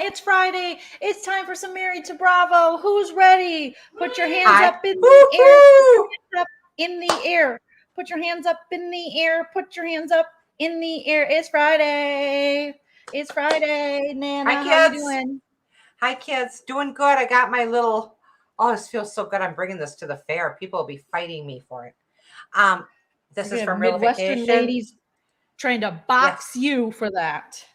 It's Friday. It's time for some Married to Bravo. Who's ready? Put your hands up in the air. In the air. Put your hands up in the air. Put your hands up in the air. It's Friday. It's Friday, Nana. Hi, kids. How you doing? Hi, kids. Doing good. I got my little. Oh, this feels so good. I'm bringing this to the fair. People will be fighting me for it. This is from Midwestern ladies trying to box you for that.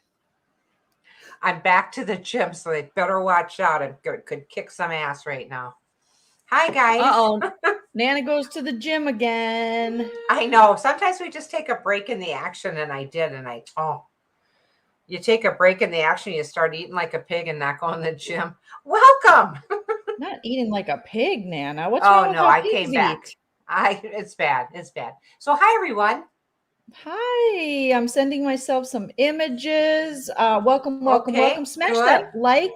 I'm back to the gym, so they better watch out. I could kick some ass right now. Hi, guys. Uh-oh. Nana goes to the gym again. I know. Sometimes we just take a break in the action, and I did, and you take a break in the action, you start eating like a pig and not going to the gym. Welcome. Not eating like a pig, Nana. What's wrong with how I pigs came eat? back. It's bad. It's bad. So hi, everyone. Hi, I'm sending myself some images. Welcome. Smash that like.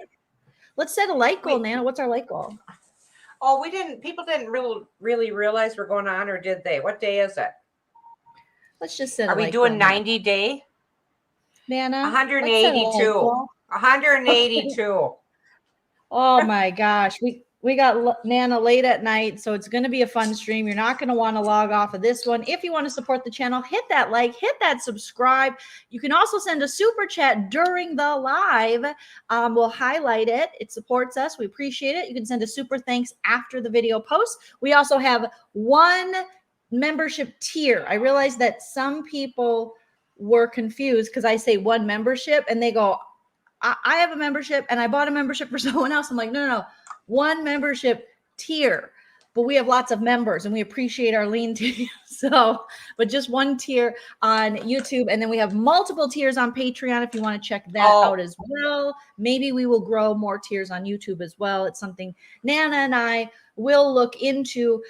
Let's set a like goal, Nana. What's our like goal? Oh, people didn't really realize we're going on, or did they? What day is it? Let's just set Are we doing 90 day? Nana? 182. 182. Oh my gosh. We got Nana late at night, so it's going to be a fun stream. You're not going to want to log off of this one. If you want to support the channel, hit that like, hit that subscribe. You can also send a super chat during the live. We'll highlight it. It supports us. We appreciate it. You can send a super thanks after the video post. We also have one membership tier. I realized that some people were confused because I say one membership and they go, I have a membership and I bought a membership for someone else. I'm like, no. One membership tier, but we have lots of members and we appreciate our lean team. But just one tier on YouTube. And then we have multiple tiers on Patreon if you want to check that out as well. Maybe we will grow more tiers on YouTube as well. It's something Nana and I will look into.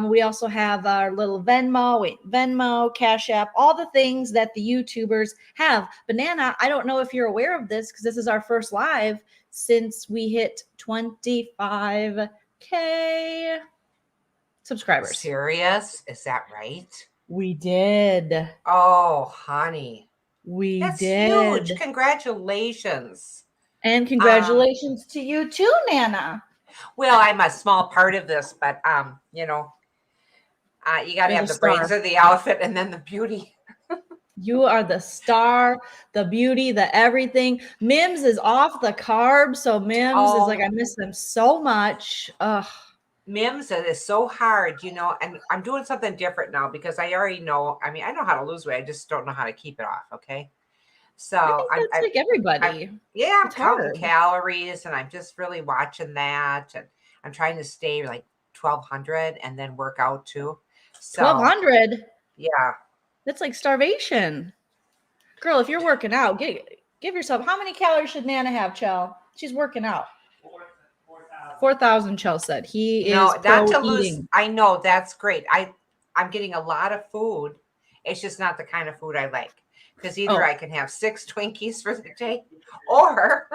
We also have our little Venmo, Cash App, all the things that the YouTubers have. But Nana, I don't know if you're aware of this because this is our first live since we hit 25K subscribers. Serious? Is that right? We did. Oh, honey. That's huge. Congratulations. And congratulations to you too, Nana. Well, I'm a small part of this, but you got to have the brains of the outfit and then the beauty. You are the star, the beauty, the everything. Mims is off the carbs, so Mims is like, I miss them so much. Ugh. Mims, it is so hard, and I'm doing something different now because I already know. I mean, I know how to lose weight. I just don't know how to keep it off. Okay. So I think that's like everybody. I'm counting calories and I'm just really watching that. And I'm trying to stay like 1,200 and then work out too. So 1,200? Yeah. That's like starvation. Girl, if you're working out, give yourself, how many calories should Nana have, Chell? She's working out. 4,000, Chell said. He is not to lose. I know, that's great. I'm getting a lot of food. It's just not the kind of food I like. Because either I can have 6 Twinkies for the day or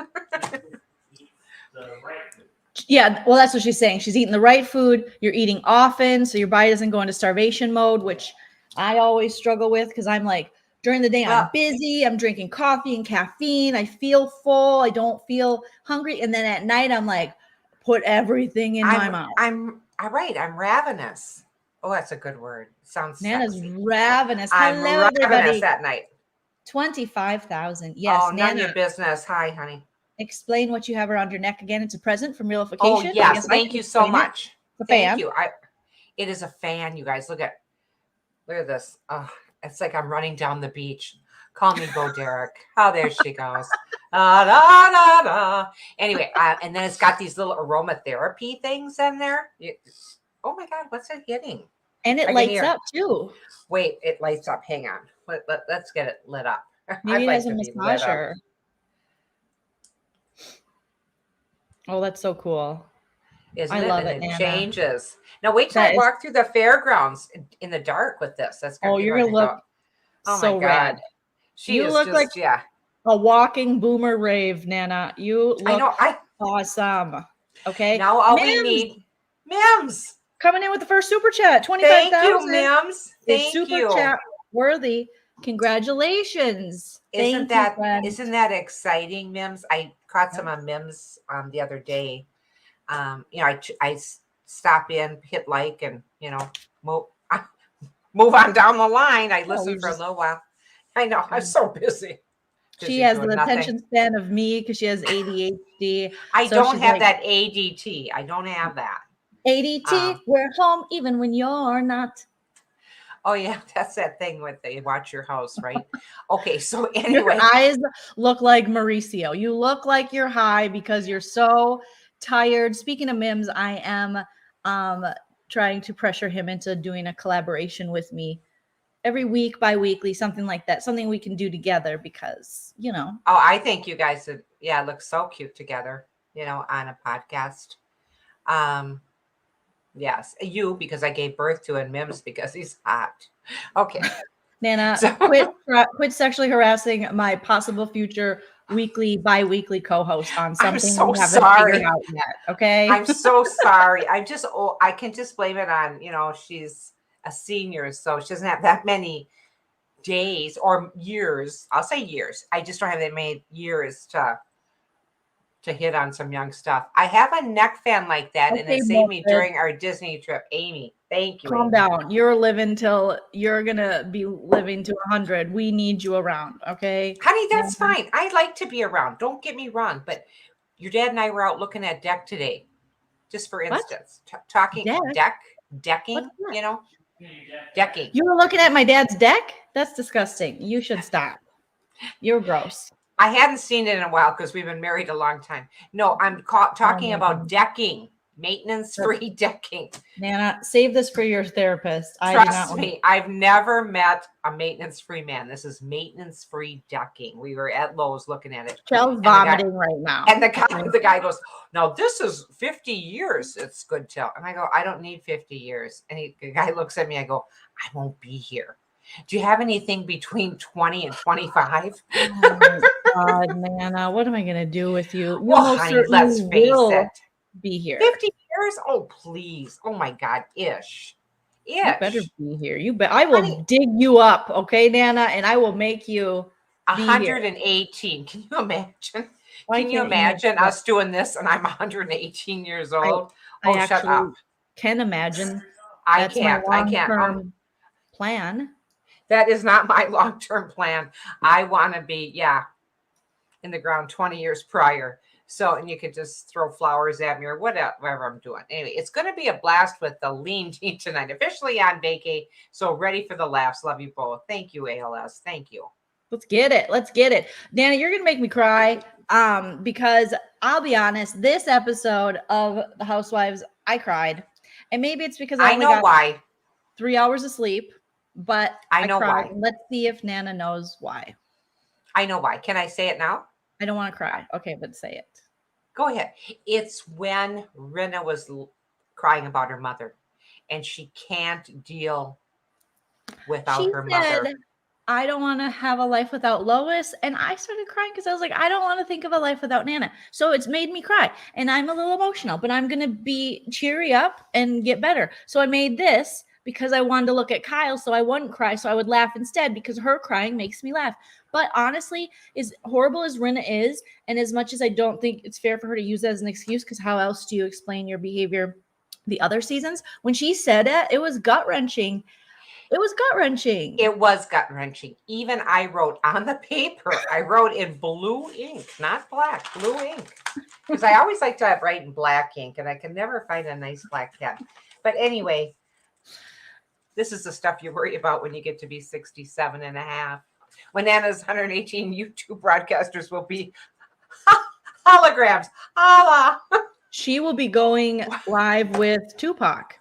yeah, well, that's what she's saying. She's eating the right food. You're eating often, so your body doesn't go into starvation mode, which I always struggle with because I'm like, during the day, I'm busy. I'm drinking coffee and caffeine. I feel full. I don't feel hungry. And then at night, I'm like, put everything in my mouth. I'm ravenous. Oh, that's a good word. Sounds Nana's sexy. Ravenous. I'm Hello, ravenous everybody. at night. 25,000. Yes, Oh, Nana. None of your business. Hi, honey. Explain what you have around your neck again. It's a present from Realification. Oh, yes. Thank you so much. Thank you. It is a fan, you guys. Look at this. Oh, it's like I'm running down the beach. Call me Bo Derek. Oh, there she goes. Anyway, and then it's got these little aromatherapy things in there. Oh my God, what's it hitting? And it lights up too. Wait, it lights up. Hang on. Let's get it lit up. Maybe it has a massager. Oh, that's so cool. I love it. It changes. Now wait till I walk through the fairgrounds in the dark with this. That's you're gonna look so rad. You look like a walking boomer rave, Nana. You look awesome. Okay. Now all we need, Mims, coming in with the first super chat, 25,000. Thank you, Mims. Thank you. Super chat worthy. Congratulations. Isn't Thank you, that friend. isn't that exciting, Mims? I caught some of Mims the other day. I stop in, hit like, and move move on down the line. I listen for a little while. I know I'm so busy. She Busy has doing the nothing. attention span of me because she has ADHD. I So don't she's have like, that ADT. I don't have that. ADT, we're home even when you're not. Oh yeah, that's that thing with they watch your house, right? Okay, so Your anyway, eyes look like Mauricio. You look like you're high because you're so tired. Speaking of Mims, I am trying to pressure him into doing a collaboration with me every week, bi-weekly, something like that. Something we can do together because, oh, I think you guys would, look so cute together, on a podcast. Yes, you because I gave birth to, and Mims because he's hot. Okay. Nana, So, quit sexually harassing my possible future weekly, bi-weekly co-host on I'm something so we haven't sorry. figured out yet. Okay. I'm so sorry. I can just blame it on, she's a senior, so she doesn't have that many days or years. I'll say years. I just don't have that many years to hit on some young stuff. I have a neck fan like that, and it saved me during our Disney trip. Amy, thank you. Calm Amy. down. You're gonna be living to 100. We need you around, okay? Honey, that's fine. I like to be around. Don't get me wrong, but your dad and I were out looking at deck today, just for instance, talking decking, decking. You were looking at my dad's deck? That's disgusting. You should stop. You're gross. I hadn't seen it in a while because we've been married a long time. No, I'm talking about decking, maintenance-free decking. Nana, save this for your therapist. Trust me, I've never met a maintenance-free man. This is maintenance-free decking. We were at Lowe's looking at it. Shell's vomiting right now. And the guy goes, "Now this is 50 years. It's good till." And I go, "I don't need 50 years." And the guy looks at me. I go, "I won't be here. Do you have anything between 20 and 25? Oh my God, Nana, what am I going to do with you? You well, honey, let's face it. Be here. 50 years? Oh, please. Oh my God, ish. You better be here. I will dig you up, okay, Nana, and I will make you 118. Can you imagine? Can you imagine us doing this and I'm 118 years old? I shut up. Can imagine. I can't. Plan. That is not my long-term plan. I want to be, in the ground 20 years prior. So, and you could just throw flowers at me or whatever I'm doing. Anyway, it's going to be a blast with the lean team tonight. Officially on vacay. So ready for the laughs. Love you both. Thank you, ALS. Thank you. Let's get it. Nana, you're going to make me cry because I'll be honest, this episode of The Housewives, I cried. And maybe it's because I only got why. 3 hours of sleep, but I know cried. Why. Let's see if Nana knows why. I know why. Can I say it now? I don't want to cry. Okay, but say it. Go ahead. It's when Rinna was crying about her mother and she can't deal without her mother. I don't want to have a life without Lois. And I started crying because I was like, I don't want to think of a life without Nana. So it's made me cry. And I'm a little emotional, but I'm going to be cheery up and get better. So I made this because I wanted to look at Kyle so I wouldn't cry. So I would laugh instead because her crying makes me laugh. But honestly, as horrible as Rinna is, and as much as I don't think it's fair for her to use that as an excuse, because how else do you explain your behavior the other seasons? When she said it was gut-wrenching. It was gut-wrenching. It was gut-wrenching. Even I wrote on the paper, I wrote in blue ink, not black, blue ink. Because I always like to write in black ink, and I can never find a nice black pen. But anyway, this is the stuff you worry about when you get to be 67 and a half. When Nana's 118 YouTube broadcasters will be holograms. Holla. She will be going live with Tupac.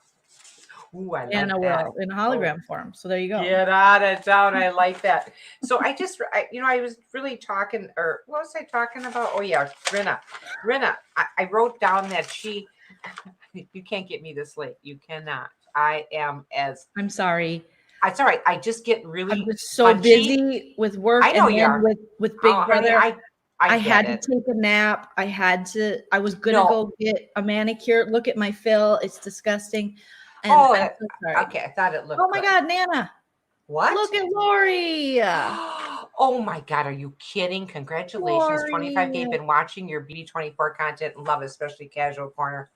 Ooh, I like Nana that. will in hologram form. So there you go. Get out of town. I like that. So I was really talking, or what was I talking about? Oh yeah, Rinna. I wrote down that you can't get me this late. You cannot. I'm sorry. It's all right. I just get really. I'm just so busy with work. I know you are. With Big Brother. Honey, I had to take a nap. I was gonna go get a manicure. Look at my fill. It's disgusting. And okay. I thought it looked. Oh my God, Nana. What? Look at Lori. Oh my God, are you kidding? Congratulations. 25K. Lori. Been watching your BD24 content and love it, especially Casual Corner.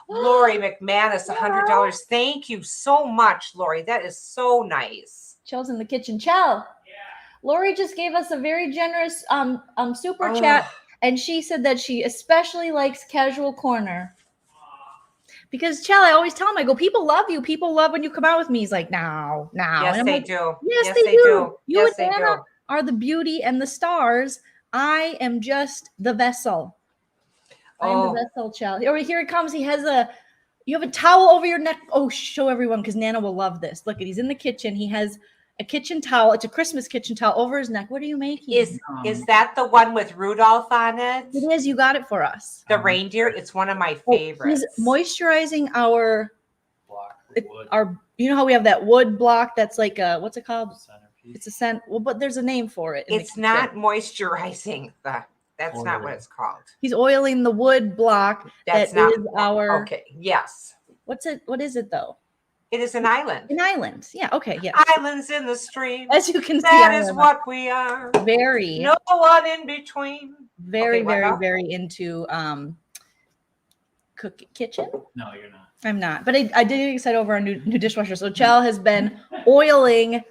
Lori McManus, $100. Thank you so much, Lori. That is so nice. Chel's in the kitchen. Chel. Lori just gave us a very generous super chat, and she said that she especially likes Casual Corner. Because Chel, I always tell him, I go, people love you. People love when you come out with me. He's like, no. Yes, and I'm they like, do. Yes, they do. You Yes, and they Anna do. are the beauty and the stars. I am just the vessel. I am the vessel, Chel. Oh, here it comes. You have a towel over your neck. Oh, show everyone because Nana will love this. Look, he's in the kitchen. He has a kitchen towel. It's a Christmas kitchen towel over his neck. What are you making? Is that the one with Rudolph on it? It is. You got it for us. The reindeer. It's one of my favorites. He's moisturizing our wood. You know how we have that wood block that's like a, what's it called? It's a scent. Well, but there's a name for it. It's not moisturizing. That's not what it's called. He's oiling the wood block. That's not our. Okay. Yes. What is it though? It is an island. An island. Yeah. Okay. Yeah. Islands in the stream. As you can see, that is what we are. Very. No one in between. Very, very into kitchen. No, you're not. I'm not. But I did get excited over our new dishwasher. So Chel has been oiling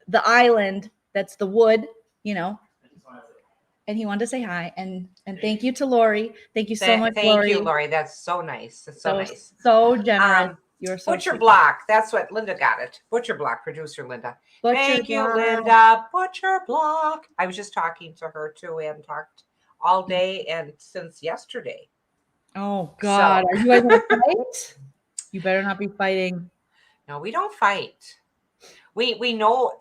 the island. That's the wood. And he wanted to say hi and thank you to Lori. Thank you so much, Lori. Thank you, Lori. That's so nice. That's so nice. So generous. You're so Butcher sweet. Block. That's what Linda got it. Butcher Block, producer Linda. Thank you, Block. Linda. Butcher Block. I was just talking to her too. We haven't talked all day and since yesterday. Oh God. Are you guys gonna fight? You better not be fighting. No, we don't fight. We know,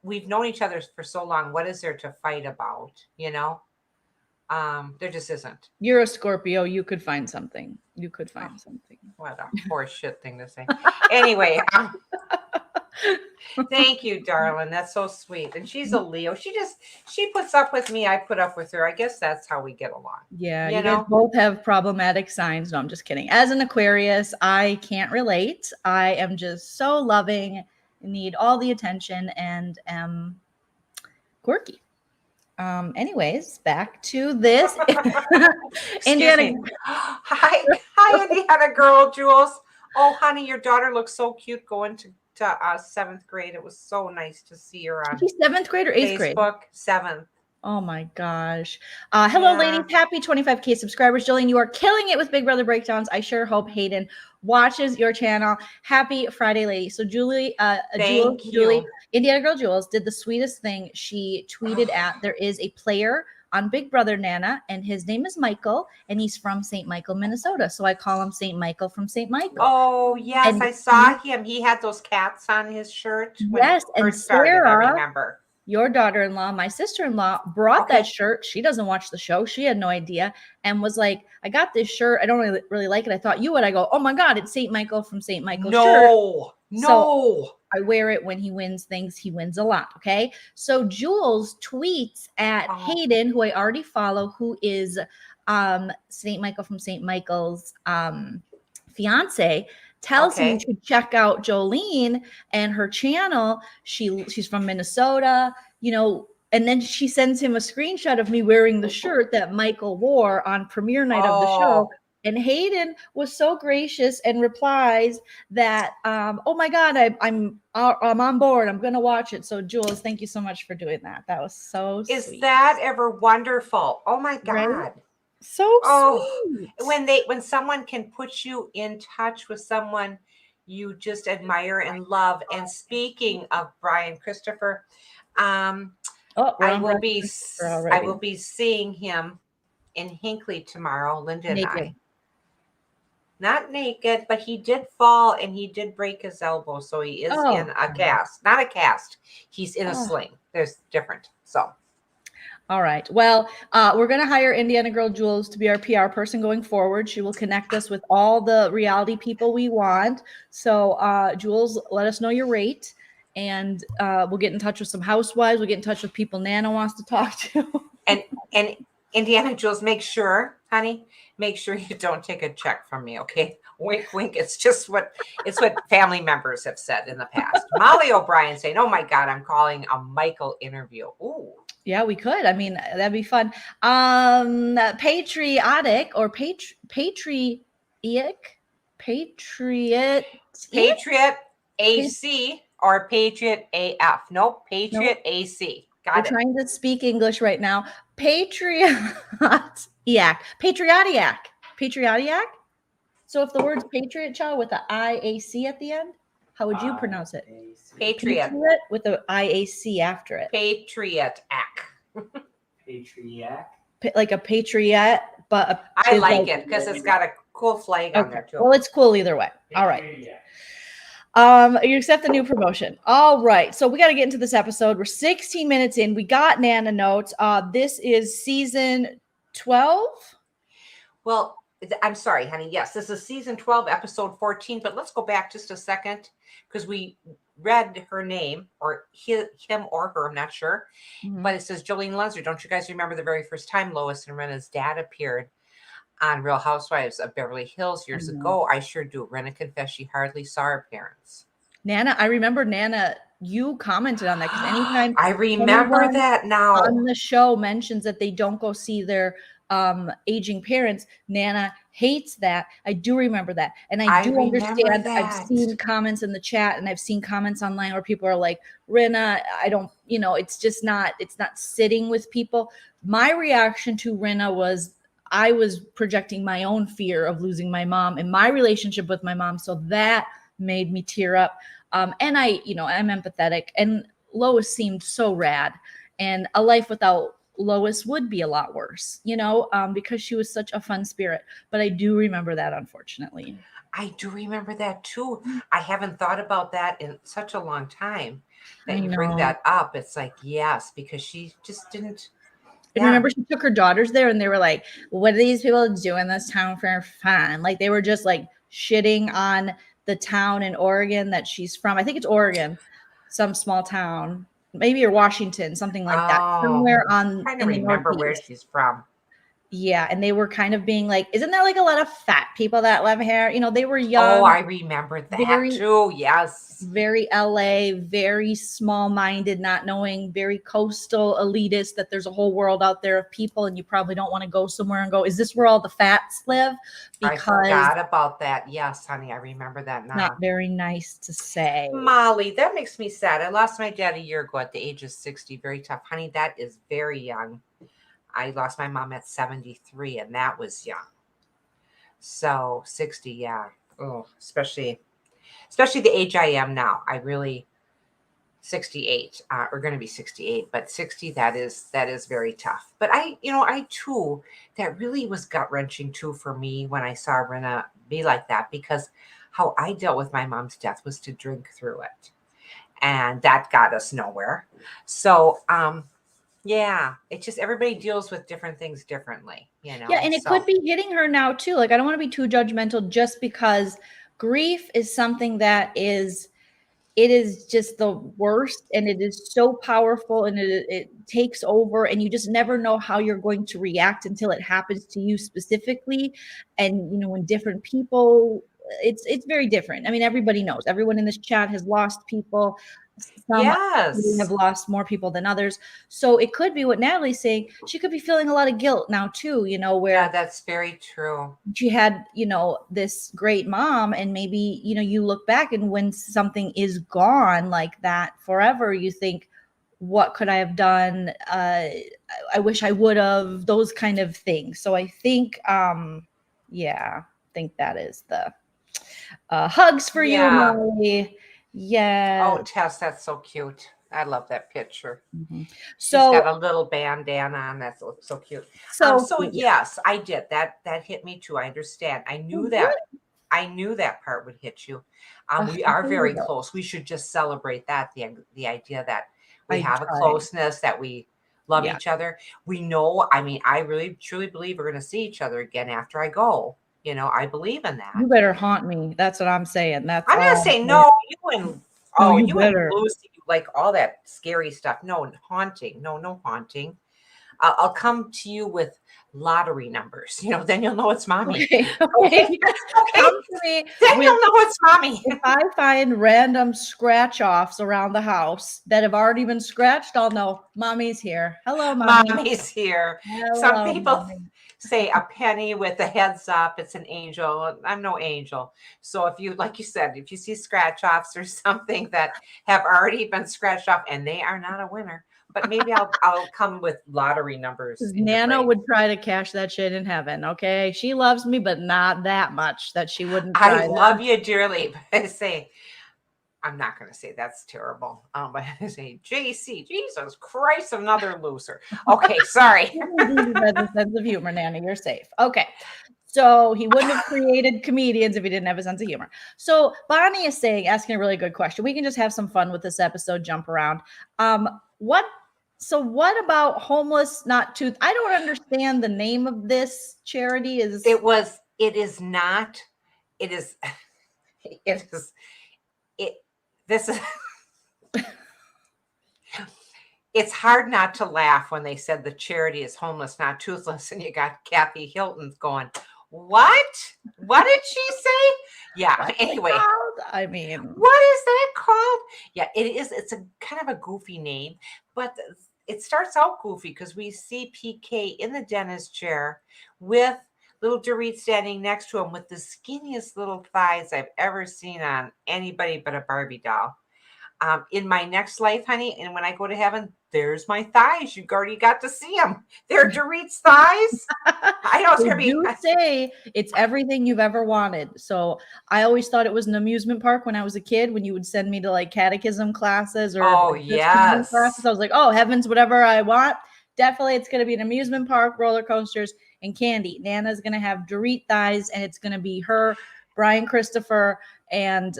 we've known each other for so long. What is there to fight about? There just isn't. You're a Scorpio. You could find something. Something. What a poor shit thing to say. Anyway, thank you, darling. That's so sweet. And she's a Leo. She puts up with me. I put up with her. I guess that's how we get along. Yeah, you guys both have problematic signs. No, I'm just kidding. As an Aquarius, I can't relate. I am just so loving, need all the attention, and am quirky. Anyways, back to this. Indiana. Hi, Indiana girl, Jules. Oh, honey, your daughter looks so cute going to 7th grade. It was so nice to see her on. She's 7th grade or 8th grade? Facebook, 7th. Oh my gosh. Hello, ladies. Happy 25K subscribers. Joleen, you are killing it with Big Brother Breakdowns. I sure hope Hayden watches your channel. Happy Friday, ladies. So Julie, Indiana Girl Jules did the sweetest thing. She tweeted there is a player on Big Brother Nana, and his name is Michael, and he's from St. Michael, Minnesota. So I call him St. Michael from St. Michael. Oh, yes. And I saw him. He had those cats on his shirt. Yes. And Sarah, I remember. Your daughter-in-law, my sister-in-law, brought that shirt. She doesn't watch the show. She had no idea and was like, I got this shirt. I don't really like it. I thought you would. I go, oh my God, it's St. Michael from St. Michael's shirt. No. So I wear it when he wins things. He wins a lot. Okay. So Jules tweets at Hayden, who I already follow, who is St. Michael from St. Michael's fiance, tells me to check out Joleen and her channel. She's from Minnesota, and then she sends him a screenshot of me wearing the shirt that Michael wore on premiere night of the show. And Hayden was so gracious and replies that, oh my God, I'm on board. I'm going to watch it. So Jules, thank you so much for doing that. That was so sweet. Is that ever wonderful? Oh my God. Right? So sweet. When someone can put you in touch with someone you just admire and love. And speaking of Brian Christopher, I will be seeing him in Hinckley tomorrow. Linda and I. Not naked, but he did fall and he did break his elbow, so he is in a cast. Not a cast. He's in a sling. There's different. So. All right. Well, we're going to hire Indiana Girl Jules to be our PR person going forward. She will connect us with all the reality people we want. So, Jules, let us know your rate, and we'll get in touch with some housewives. We'll get in touch with people Nana wants to talk to. And Indiana Jules, make sure, honey, you don't take a check from me, okay? Wink, wink. It's what family members have said in the past. Molly O'Brien saying, "Oh my God, I'm calling a Michael interview." Ooh. Yeah, we could. I mean, that'd be fun. Patriotic or patriotic, Patriot AC or Patriot AF. Nope, Patriot Nope. AC. We're Got it. trying to speak English right now. Patriotic. So if the word's patriot, child, with the IAC at the end, how would you pronounce it? Patriot. Patriot with the IAC after it. Patriot. Patriot. Like a patriot, but I like it because it's got a cool flag on there too. Well, it's cool either way. All right. You accept the new promotion. All right. So we got to get into this episode. We're 16 minutes in. We got Nana notes. This is season 12. Well, I'm sorry, honey. Yes, this is season 12, episode 14. But let's go back just a second because we read her name or him or her. I'm not sure. Mm-hmm. But it says Joleen Lunzer. Don't you guys remember the very first time Lois and Rena's dad appeared on Real Housewives of Beverly Hills years ago? I sure do. Rena confessed she hardly saw her parents. Nana, I remember Nana, you commented on that because anytime I remember that now on the show mentions that they don't go see their aging parents, Nana hates that. I do remember that. And I do understand that. I've seen comments in the chat and I've seen comments online where people are like, Rena, I don't, it's just not, it's not sitting with people. My reaction to Rena was I was projecting my own fear of losing my mom and my relationship with my mom. So that made me tear up. And I'm empathetic. And Lois seemed so rad. And a life without Lois would be a lot worse, because she was such a fun spirit. But I do remember that, unfortunately. I do remember that too. I haven't thought about that in such a long time that you bring that up. It's like, yes, because she just didn't. And remember, she took her daughters there and they were like, what do these people do in this town for fun? Like they were just like shitting on the town in Oregon that she's from. I think it's Oregon, some small town, maybe or Washington, something like that. Somewhere I'm trying to remember where she's from. Yeah, and they were kind of being like, isn't there like a lot of fat people that live here? They were young. Oh, I remember that too. Yes. Very LA, very small-minded, not knowing, very coastal elitist, that there's a whole world out there of people and you probably don't want to go somewhere and go, is this where all the fats live? Because I forgot about that. Yes, honey, I remember that now. Not very nice to say. Molly, that makes me sad. I lost my dad a year ago at the age of 60. Very tough. Honey, that is very young. I lost my mom at 73, and that was young. So 60, yeah. Oh, especially the age I am now. I really 68, or going to be 68, but 60, that is very tough. But I too, that really was gut wrenching too for me when I saw Rena be like that, because how I dealt with my mom's death was to drink through it, and that got us nowhere. So, yeah, it's just everybody deals with different things differently, Yeah, and it could be hitting her now too. Like, I don't want to be too judgmental just because grief is something that it is just the worst, and it is so powerful, and it takes over, and you just never know how you're going to react until it happens to you specifically. And when different people, it's very different. I mean, everybody knows. Everyone in this chat has lost people. Some have lost more people than others. So it could be what Natalie's saying. She could be feeling a lot of guilt now too, where that's very true. She had, this great mom, and maybe, you look back and when something is gone like that forever, you think, what could I have done? I wish I would have, those kind of things. So I think, I think that is the hugs for you, Molly. Yeah. Oh, Tess, that's so cute. I love that picture. Mm-hmm. So she's got a little bandana on. That's so cute. So yes, I did. That hit me too. I understand. I knew that. I knew that part would hit you. We are very close. We should just celebrate that. The idea that we have a closeness, that we love each other. We know. I mean, I really truly believe we're going to see each other again after I go. I believe in that. You better haunt me. That's what I'm saying. I'm gonna say no. You and Lucy, like all that scary stuff. No haunting. No haunting. I'll come to you with lottery numbers. Then you'll know it's mommy. Okay. Okay. Come to me Then with, you'll know it's mommy. if I find random scratch offs around the house that have already been scratched, I'll know mommy's here. Hello, mommy. Mommy's here. Some Hello, people mommy. say a penny with a heads up, it's an angel. I'm no angel. So if you, like you said, if you see scratch offs or something that have already been scratched off and they are not a winner, but maybe I'll come with lottery numbers. Nana would try to cash that shit in heaven. Okay. She loves me, but not that much that she wouldn't try I love you dearly, but I say, I'm not going to say that's terrible. But I say, JC, Jesus Christ, another loser. Okay, sorry. has a sense of humor, Nana. You're safe. Okay. So he wouldn't have created comedians if he didn't have a sense of humor. So Bonnie is asking a really good question. We can just have some fun with this episode, jump around. What about homeless, not tooth? I don't understand the name of this charity. It's hard not to laugh when they said the charity is homeless, not toothless, and you got Kathy Hilton going, what did she say? Yeah. Anyway, I mean, what is that called? Yeah, it is. It's a kind of a goofy name, but it starts out goofy because we see PK in the dentist chair with little Dorit standing next to him with the skinniest little thighs I've ever seen on anybody but a Barbie doll. In my next life, honey, and when I go to heaven, there's my thighs. You already got to see them. They're Dorit's thighs. I know it's going to be. Say it's everything you've ever wanted. So I always thought it was an amusement park when I was a kid, when you would send me to like catechism classes or yes classes. I was like, oh, heaven's whatever I want. Definitely, it's going to be an amusement park, roller coasters, and candy. Nana's going to have Dorit thighs, and it's going to be her, Brian Christopher, and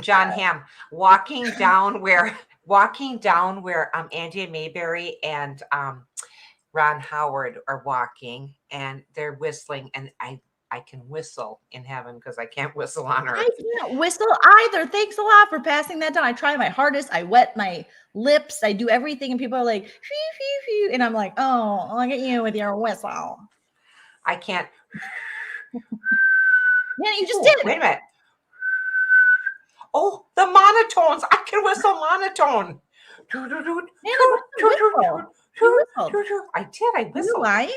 John Hamm walking down where Andy Mayberry and Ron Howard are walking, and they're whistling, and I can whistle in heaven because I can't whistle on earth. I can't whistle either. Thanks a lot for passing that down. I try my hardest. I wet my lips. I do everything, and people are like, phew, phew, phew. And I'm like, oh, look at you with your whistle. I can't. Yeah, you just did. Wait a minute. Oh, the monotones. I can whistle monotone. I did. I whistled. You lying?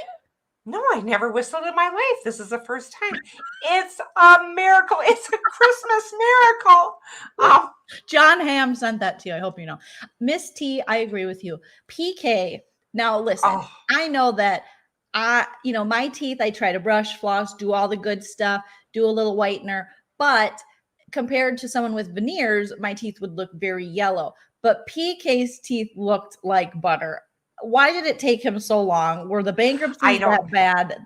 No, I never whistled in my life. This is the first time. It's a miracle. It's a Christmas miracle. John Hamm sent that to you. I hope you know. Miss T, I agree with you. PK. Now listen, I know that my teeth, I try to brush, floss, do all the good stuff, do a little whitener, but compared to someone with veneers, my teeth would look very yellow. But PK's teeth looked like butter. Why did it take him so long? Were the bankruptcies that bad?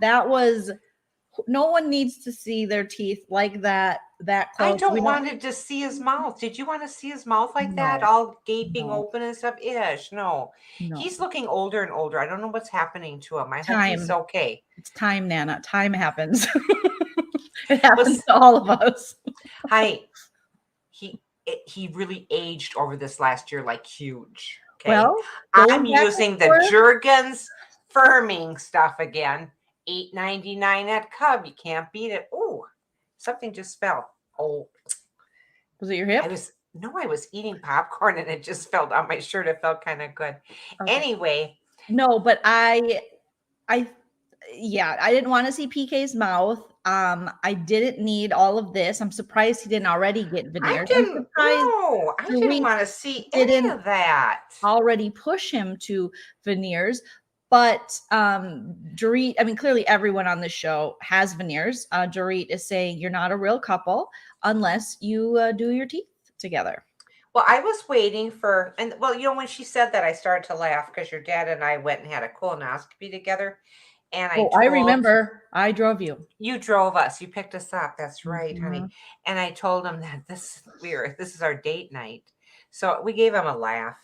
No one needs to see their teeth like that close. I don't want to see his mouth. Did you want to see his mouth like that? All gaping open and stuff? Ish. No. He's looking older and older. I don't know what's happening to him. I hope he's okay. It's time, Nana. Time happens. It happens to all of us. Hi. He really aged over this last year, like huge. Okay. Well, I'm using the Jergens firming stuff again. $8.99 at Cub. You can't beat it. Oh, something just fell. Oh, was it your hip? I was eating popcorn and it just fell down my shirt. It felt kind of good. Okay. Anyway. No, but I didn't want to see PK's mouth. I didn't need all of this. I'm surprised he didn't already get veneers. I didn't want to see any of that. Already push him to veneers. But Dorit, I mean, clearly everyone on the show has veneers. Dorit is saying you're not a real couple unless you do your teeth together. Well, I was waiting for, when she said that, I started to laugh because your dad and I went and had a colonoscopy together. And I remember I drove you. You drove us. You picked us up. That's right, honey. And I told him that this is our date night. So we gave him a laugh.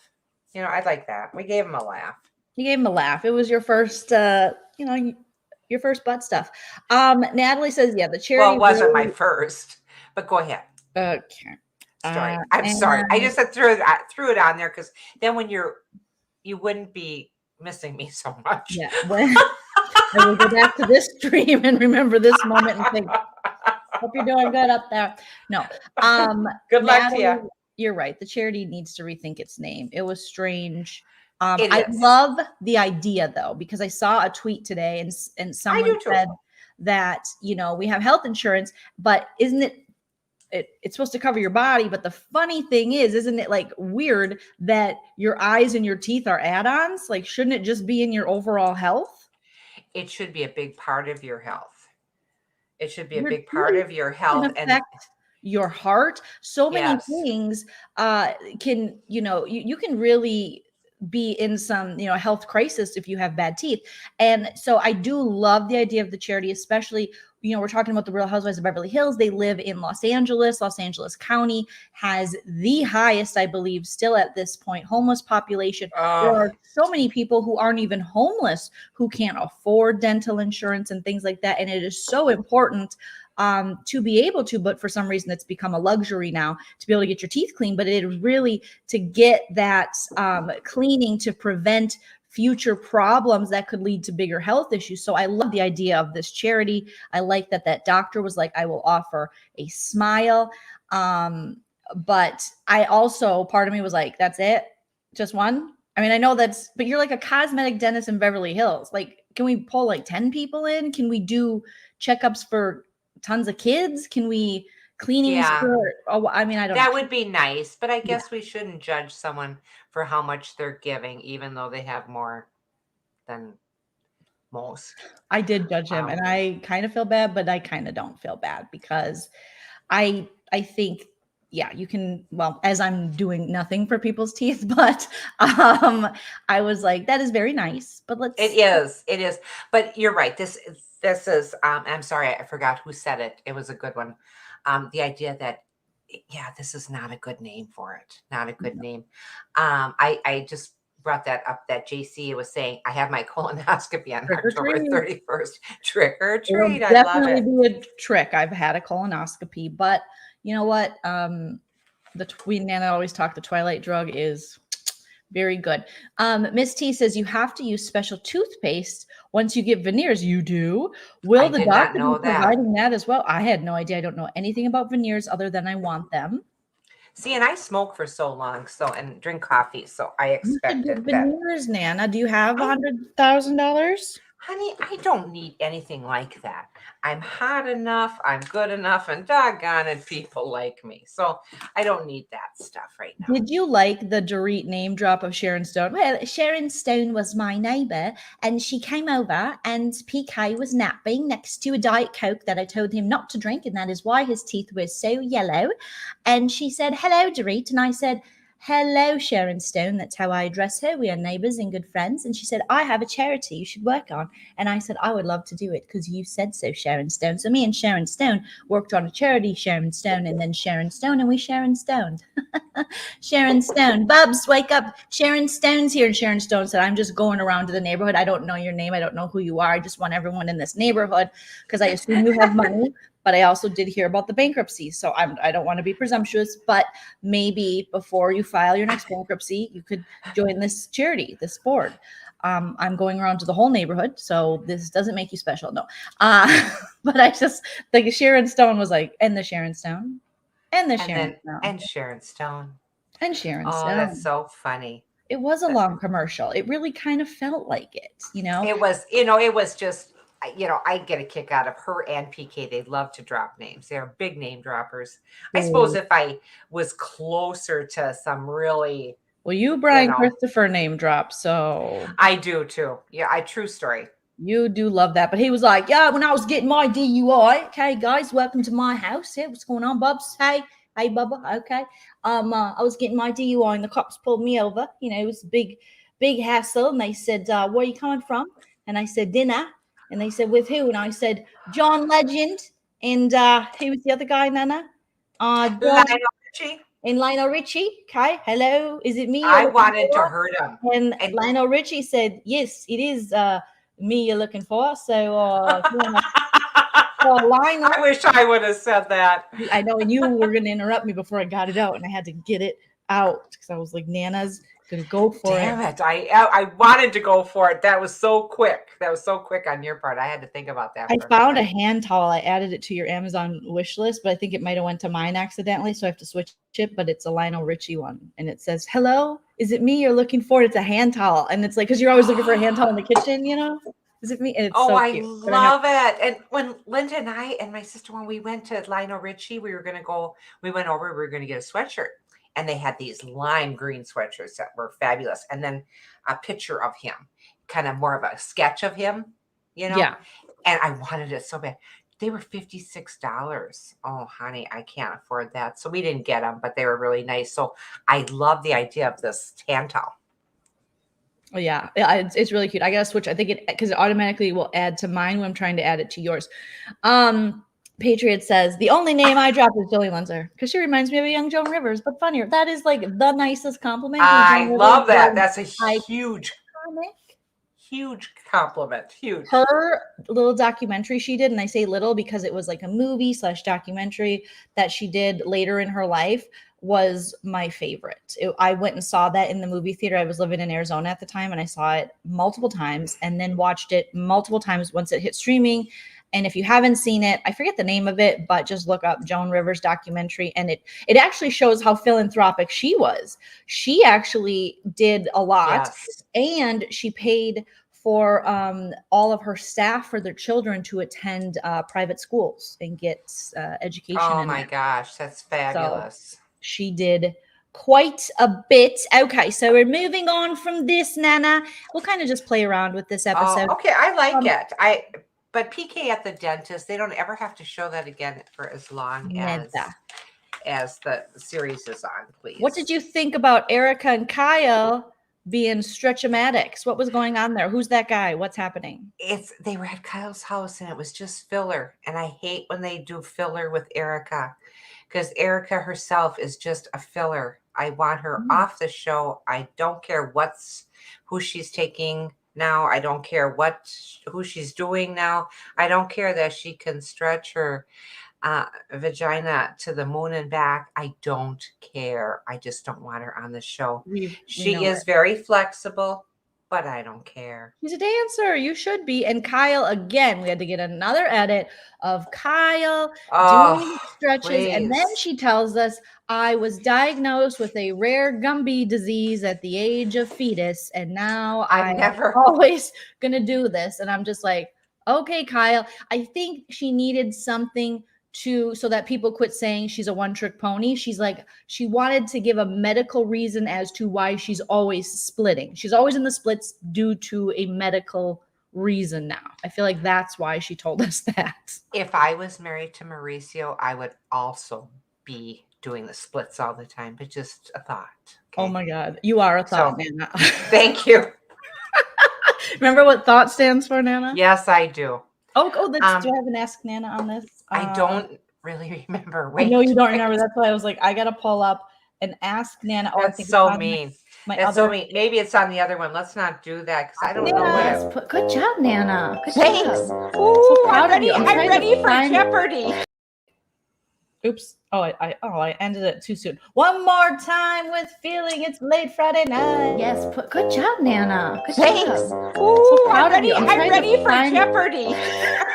I'd like that. We gave him a laugh. You gave him a laugh. It was your first, your first butt stuff. Natalie says, yeah, the charity. Well, it wasn't my first, but go ahead. Okay. Sorry. I'm sorry. I just threw it on there because then when you wouldn't be missing me so much. Yeah. When I will go back to this stream and remember this moment and think, hope you're doing good up there. No. Good luck to Natalie, you. you're right. The charity needs to rethink its name. It was strange. It I is. love the idea though, because I saw a tweet today and someone do too. said that, you know, we have health insurance, but isn't it's supposed to cover your body? But the funny thing is, isn't it like weird that your eyes and your teeth are add-ons? Like, shouldn't it just be in your overall health? It should be a big part of your health. It should be a Your big part teeth of your can health. And affect your heart. So many yes, things can, you know, you can really be in some, you know, health crisis if you have bad teeth. And so I do love the idea of the charity, especially, you know, we're talking about the Real Housewives of Beverly Hills. They live in Los Angeles. Los Angeles County has the highest, I believe, still at this point, homeless population. There are so many people who aren't even homeless who can't afford dental insurance and things like that. And it is so important to be able to, but for some reason it's become a luxury now to be able to get your teeth clean. But it is really to get that cleaning to prevent future problems that could lead to bigger health issues. So I love the idea of this charity. I like that doctor was like, I will offer a smile. But I also, part of me was like, that's it? Just one? I mean, I know but you're like a cosmetic dentist in Beverly Hills. Like, can we pull like 10 people in? Can we do checkups for tons of kids? Can we cleanings for, I mean, I don't know. That would be nice, but I guess we shouldn't judge someone for how much they're giving, even though they have more than most. I did judge him, and I kind of feel bad, but I kind of don't feel bad because I think, yeah, you can, well, as I'm doing nothing for people's teeth, but I was like, that is very nice, but let's. It is, but you're right. This is, I'm sorry, I forgot who said it. It was a good one. The idea that, yeah, this is not a good name for it. Not a good name. I just brought that up, that JC was saying, I have my colonoscopy on October 31st. Trick or treat. I love it. Definitely be a trick. I've had a colonoscopy, but you know what? The Nana always talk, the Twilight drug is very good. Miss T says you have to use special toothpaste once you get veneers. You do? Will the doctor be providing that as well? I had no idea. I don't know anything about veneers other than I want them. See, and I smoke for so long, and drink coffee, so I expected veneers, Nana. Do you have $100,000? Honey, I don't need anything like that. I'm hot enough, I'm good enough, and doggone it, people like me. So I don't need that stuff right now. Did you like the Dorit name drop of Sharon Stone? Well, Sharon Stone was my neighbor, and she came over, and PK was napping next to a Diet Coke that I told him not to drink, and that is why his teeth were so yellow. And she said, hello, Dorit. And I said, hello, Sharon Stone. That's how I address her. We are neighbors and good friends. And she said, I have a charity you should work on. And I said, I would love to do it because you said so, Sharon Stone. So me and Sharon Stone worked on a charity, Sharon Stone, and then Sharon Stone, and we Sharon Stoned. Sharon Stone. Bubs, wake up. Sharon Stone's here. And Sharon Stone said, I'm just going around to the neighborhood. I don't know your name. I don't know who you are. I just want everyone in this neighborhood because I assume you have money. But I also did hear about the bankruptcy. So I don't want to be presumptuous, but maybe before you file your next bankruptcy, you could join this charity, this board. I'm going around to the whole neighborhood, so this doesn't make you special. No. But I just think Sharon Stone was like, and the Sharon Stone, and the Sharon Stone. And Sharon Stone. And Sharon Stone. Oh, that's so funny. It was a long commercial. It really kind of felt like it, you know? It was just, I get a kick out of her and PK. They love to drop names. They're big name droppers. I suppose if I was closer to some really... Well, you, Brian Christopher name drop, so... I do too. Yeah, true story. You do love that. But he was like, yeah, when I was getting my DUI, okay, guys, welcome to my house. Yeah, what's going on, Bubs? Hey, Bubba, okay. I was getting my DUI and the cops pulled me over. You know, it was a big hassle. And they said, where are you coming from? And I said, dinner. And they said, with who? And I said, John Legend. And who was the other guy, Nana? Lionel Richie. And Lionel Richie. Okay. Hello. Is it me? I wanted to hurt him. And Lionel Richie said, yes, it is me you're looking for. So, Lionel. I wish I would have said that. I know. And you were going to interrupt me before I got it out. And I had to get it out because I was like, Nana's Gonna go for Damn it. I wanted to go for it. That was so quick. That was so quick on your part. I had to think about that. I found a hand towel. I added it to your Amazon wish list, but I think it might have went to mine accidentally, so I have to switch it. But it's a Lionel Richie one, and it says, "Hello, is it me you're looking for?" It's a hand towel, and it's like because you're always looking for a hand towel in the kitchen, you know? Is it me? And it's so I cute. love it. And when Linda and I and my sister, when we went to Lionel Richie, we went over, we were going to get a sweatshirt. And they had these lime green sweatshirts that were fabulous. And then a picture of him, kind of more of a sketch of him, you know? Yeah. And I wanted it so bad. They were $56. Oh, honey, I can't afford that. So we didn't get them, but they were really nice. So I love the idea of this hand towel. Oh yeah, it's really cute. I gotta switch. I think it because it automatically will add to mine when I'm trying to add it to yours. Patriot says the only name I drop is Joleen Lunzer because she reminds me of a young Joan Rivers, but funnier. That is like the nicest compliment. I love that. That's a huge compliment. Huge. Her little documentary she did, and I say little because it was like a movie / documentary that she did later in her life, was my favorite. I went and saw that in the movie theater. I was living in Arizona at the time, and I saw it multiple times and then watched it multiple times once it hit streaming. And if you haven't seen it, I forget the name of it, but just look up Joan Rivers documentary. And it actually shows how philanthropic she was. She actually did a lot, and she paid for all of her staff for their children to attend private schools and get education. Oh my gosh, that's fabulous. So she did quite a bit. Okay, so we're moving on from this, Nana. We'll kind of just play around with this episode. Oh, okay, I like it. But PK at the dentist, they don't ever have to show that again for as long as the series is on, please. What did you think about Erika and Kyle being stretch-o-matics? What was going on there? Who's that guy? What's happening? They were at Kyle's house and it was just filler. And I hate when they do filler with Erika because Erika herself is just a filler. I want her off the show. I don't care who she's taking now. I don't care who she's doing now. I don't care that she can stretch her vagina to the moon and back. I don't care. I just don't want her on the show. She is very flexible, but I don't care. She's a dancer. You should be. And Kyle, again, we had to get another edit of Kyle doing stretches. Please. And then she tells us, I was diagnosed with a rare Gumby disease at the age of fetus. And now I'm always going to do this. And I'm just like, okay, Kyle, I think she needed something so that people quit saying she's a one-trick pony. She's like, she wanted to give a medical reason as to why she's always splitting. She's always in the splits due to a medical reason now. I feel like that's why she told us that. If I was married to Mauricio, I would also be doing the splits all the time, but just a thought. Okay? Oh my God. You are a thought, Nana. Thank you. Remember what thought stands for, Nana? Yes, I do. Do I have an Ask Nana on this? I don't really remember. Wait, I know you don't remember. That's why I was like, I got to pull up and Ask Nana. Oh, that's so mean. That's so mean. Maybe it's on the other one. Let's not do that because I don't know. Good job, Nana. Good Thanks. Job. Ooh, I'm ready for Jeopardy. Oops. I ended it too soon. One more time with feeling it's late Friday night. Yes. Good job, Nana. Good Thanks. Job. Ooh, I'm ready for Jeopardy.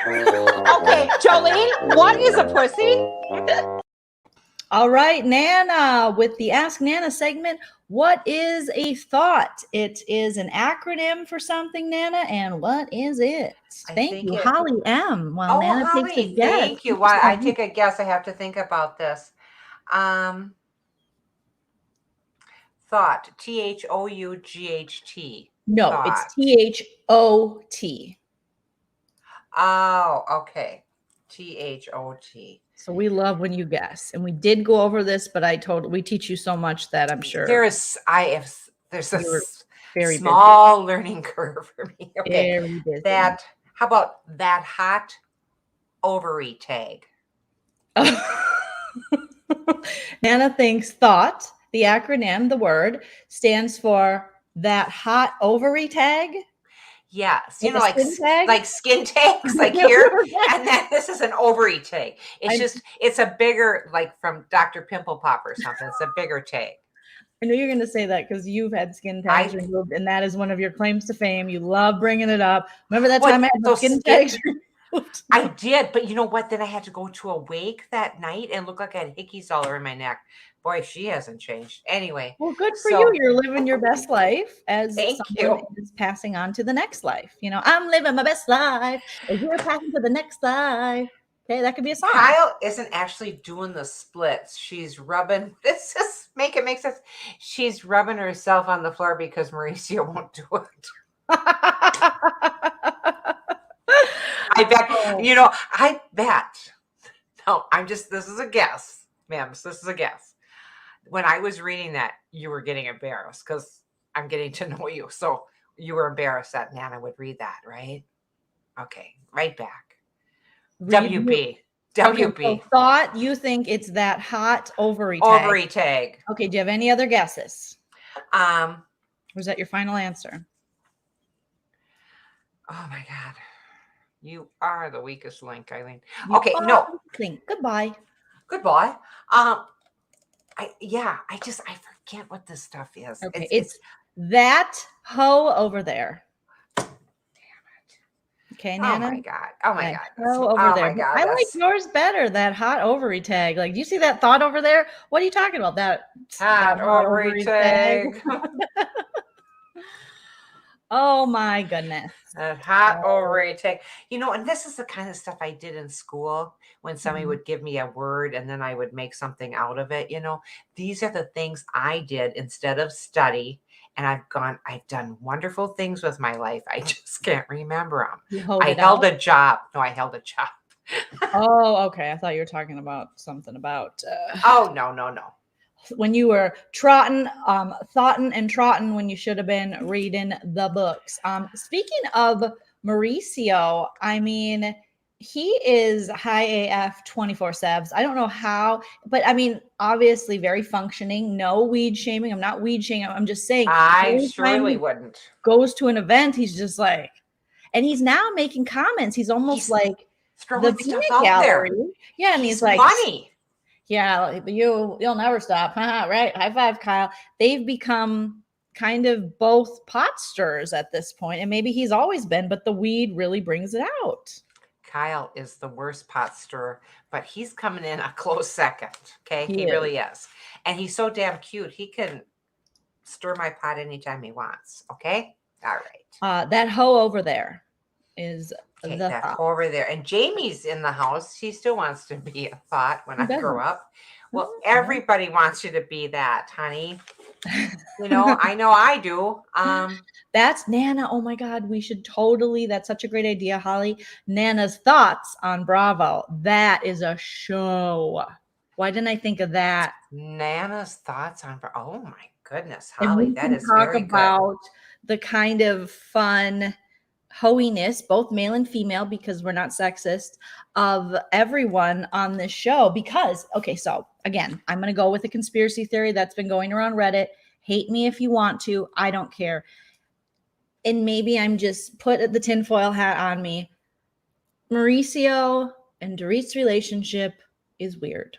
Okay, Joleen, what is a pussy? All right, Nana, with the Ask Nana segment, what is a thought? It is an acronym for something, Nana, and what is it? Thank you, Holly M. While Nana takes a guess. Thank you. While I take a guess, I have to think about this. Thought, THOUGHT. No, thought. It's THOT. Oh, okay. THOT. So we love when you guess, and we did go over this, but we teach you so much that I'm sure there's a very small learning curve for me. Okay, very busy. How about that hot ovary tag? Nana thinks thought, the acronym, the word, stands for that hot ovary tag. Yes, like skin tags, like here, and then this is an ovary tag. It's a bigger, like from Dr. Pimple Pop or something. It's a bigger tag. I knew you're going to say that because you've had skin I- tags removed, and that is one of your claims to fame. You love bringing it up. Remember that What, time I had the those skin skin- tags removed? I did, but you know what? Then I had to go to a wake that night and look like I had hickeys all over my neck. Boy, she hasn't changed. Anyway, Well, good for so you. You're living your best life as thank someone you. is passing on to the next life. You know, I'm living my best life, and you're passing to the next life. Okay, that could be a song. Kyle isn't actually doing the splits. She's rubbing. This just make sense. She's rubbing herself on the floor because Mauricio won't do it. I bet. You know, I bet. No, this is a guess, ma'am. This is a guess. When I was reading that, you were getting embarrassed because I'm getting to know you. So you were embarrassed that Nana would read that, right? Okay, right back. WB. WB. Okay, so thought you think it's that hot ovary tag. Ovary tag. Okay, do you have any other guesses? Or is that your final answer? Oh my God. You are the weakest link, Eileen. You Okay, no. think. Goodbye. Goodbye. I forget what this stuff is. Okay, it's that hoe over there. Okay, Nana. Oh my God. Oh my God. Oh, over there. My God. I like yours better, that hot ovary tag. Like, do you see that thought over there? What are you talking about? That hot ovary tag. Oh my goodness. That hot ovary tag. You know, and this is the kind of stuff I did in school when somebody would give me a word and then I would make something out of it. You know, these are the things I did instead of study. And I've done wonderful things with my life. I just can't remember them. I held a job. No, I held a job. Oh, okay. I thought you were talking about something about. Oh, no. When you were thotting and trotting when you should have been reading the books. Speaking of Mauricio, I mean, he is high AF 24/7. I don't know how, but I mean, obviously very functioning. No weed shaming. I'm not weed shaming. I'm just saying. I surely wouldn't. Goes to an event, he's just like, and he's now making comments. He's almost like throwing stuff out there. Yeah, and he's like, funny. Yeah, you'll never stop. Right. High five, Kyle. They've become kind of both potsters at this point, and maybe he's always been, but the weed really brings it out. Kyle is the worst pot stirrer, but he's coming in a close second. Okay, he really is, and he's so damn cute. He can stir my pot anytime he wants. Okay, all right. That hoe over there is that hoe over there, and Jamie's in the house. She still wants to be a thot when I grow up. Well, everybody wants you to be that, honey. You know, I know I do. That's Nana. Oh my God, we should totally. That's such a great idea, Holly. Nana's thoughts on Bravo. That is a show. Why didn't I think of that? Nana's thoughts on Bravo. Oh my goodness, Holly, that is very good. About the kind of fun hoiness, both male and female, because we're not sexist, of everyone on this show. Because, okay, so again, I'm going to go with a conspiracy theory that's been going around Reddit. Hate me if you want to. I don't care. And maybe I'm just put the tinfoil hat on me. Mauricio and Dorit's relationship is weird.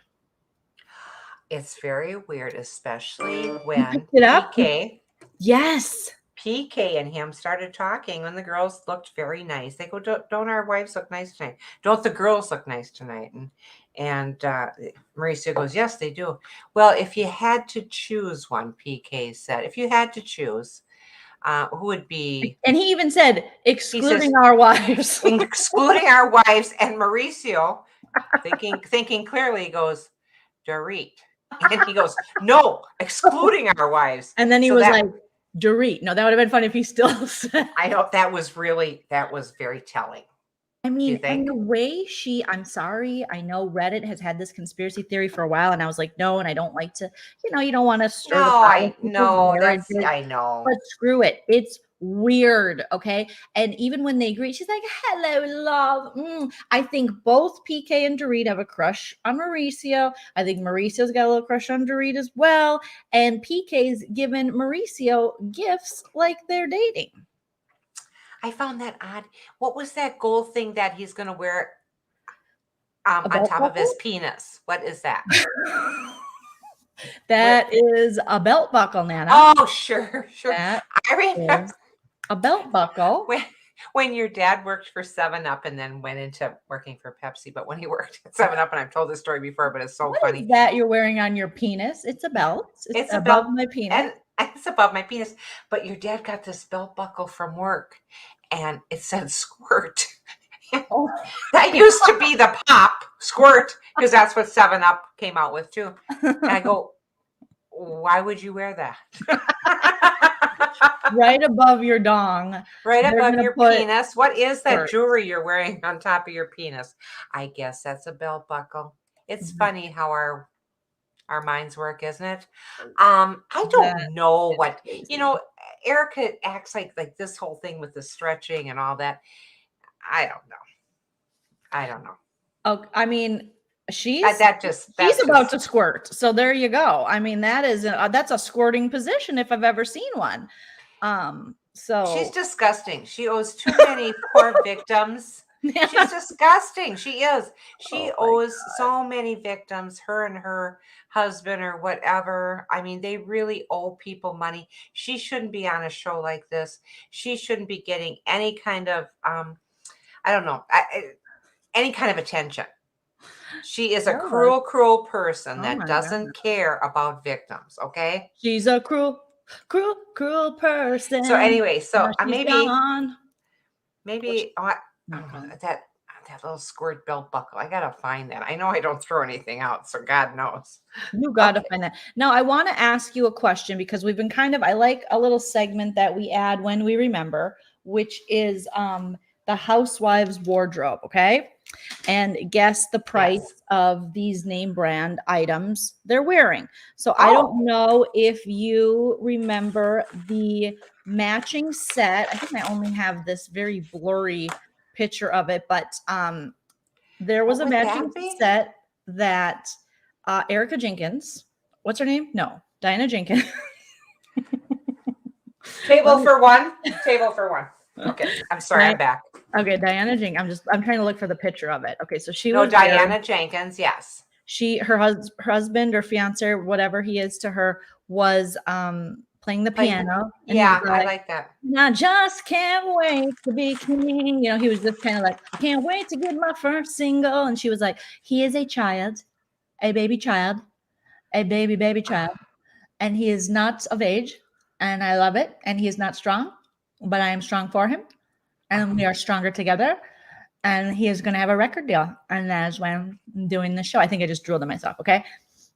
It's very weird, especially when PK. Yes. PK and him started talking when the girls looked very nice. They go, don't our wives look nice tonight? Don't the girls look nice tonight? And Mauricio goes, yes, they do. Well, if you had to choose one, PK said, if you had to choose, who would be? And he even said, excluding our wives. Excluding our wives. And Mauricio, thinking clearly, goes, Dorit. And he goes, no, excluding our wives. And then he was like, Dorit. No, that would have been fun if he still said. I know that was very telling. I mean, and the way I'm sorry, I know Reddit has had this conspiracy theory for a while, and I was like, no, and I don't like to, you don't want to stir the pot. I know. But screw it. It's weird, okay? And even when they agree, she's like, hello, love. I think both PK and Dorit have a crush on Mauricio. I think Mauricio's got a little crush on Dorit as well. And PK's given Mauricio gifts like they're dating. I found that odd. What was that gold thing that he's going to wear on top of his penis? What is that? That is a belt buckle, Nana. Oh, sure. That I remember is a belt buckle. when your dad worked for 7-Up and then went into working for Pepsi, but when he worked at 7-Up, and I've told this story before, but it's so What funny. is that you're wearing on your penis? It's a belt. It's a above belt, my penis. and it's above my penis. But your dad got this belt buckle from work, and it said squirt. Oh. That used to be the pop squirt, because that's what 7-Up came out with too. And I go, why would you wear that? Right above your dong. Right above your penis. What is that squirt. jewelry you're wearing on top of your penis? I guess that's a belt buckle. It's funny how our minds work, isn't it? I don't know what, Erika acts like this whole thing with the stretching and all that. I don't know. Oh, I mean, she's about to squirt. So there you go. I mean, that's a squirting position if I've ever seen one. So she's disgusting. She owes too many poor victims. She's disgusting. She is. She owes so many victims, her and her husband or whatever. I mean, they really owe people money. She shouldn't be on a show like this. She shouldn't be getting any kind of, I don't know, any kind of attention. She is a cruel, cruel person that doesn't care about victims. Okay. She's a cruel person. So anyway, maybe that little squirt belt buckle. I gotta find that. I know I don't throw anything out, so God knows. You gotta find that. Now I want to ask you a question because we've been I like a little segment that we add when we remember, which is the Housewives wardrobe. Okay. And guess the price of these name brand items they're wearing. So I don't know if you remember the matching set. I think I only have this very blurry picture of it, but there was a matching set that Erika Jenkins, what's her name? No, Diana Jenkins. Table for one. Okay, I'm sorry, I'm back. Okay, Diana Jenkins. I'm trying to look for the picture of it. Okay, so she was Diana Jenkins. Yes, her husband or fiance, or whatever he is to her, was playing the piano. Yeah, I like that. I just can't wait to be king. He was just kind of like, I can't wait to get my first single. And she was like, he is a child, a baby child, a baby child, and he is not of age, and I love it. And he is not strong, but I am strong for him. And we are stronger together. And he is going to have a record deal. And that is why I'm doing the show. I think I just drilled it myself. Okay.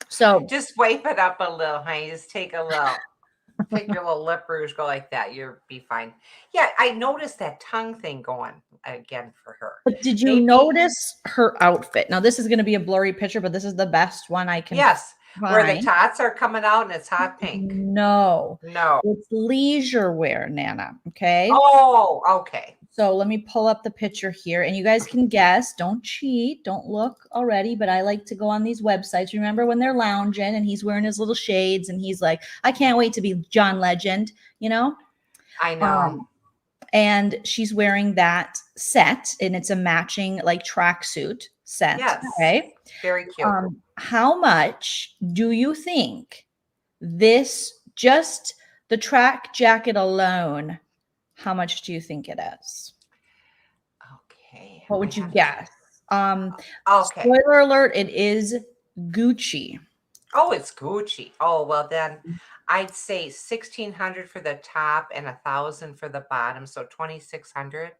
So just wipe it up a little, honey. Just take your little lip rouge, go like that. You'll be fine. Yeah. I noticed that tongue thing going again for her. But did you notice her outfit? Now, this is going to be a blurry picture, but this is the best one I can. Yes. Find. Where the tots are coming out and it's hot pink. No. It's leisure wear, Nana. Okay. Oh, okay. So let me pull up the picture here and you guys can guess. Don't cheat. Don't look already. But I like to go on these websites. Remember when they're lounging and he's wearing his little shades and he's like, I can't wait to be John Legend, I know. And she's wearing that set and it's a matching like tracksuit set. Yes. Okay. Very cute. How much do you think just the track jacket alone, how much do you think it is? Okay. What would you guess? Spoiler alert, it is Gucci. Oh, it's Gucci. Oh, well then I'd say $1,600 for the top and $1,000 for the bottom. So $2,600.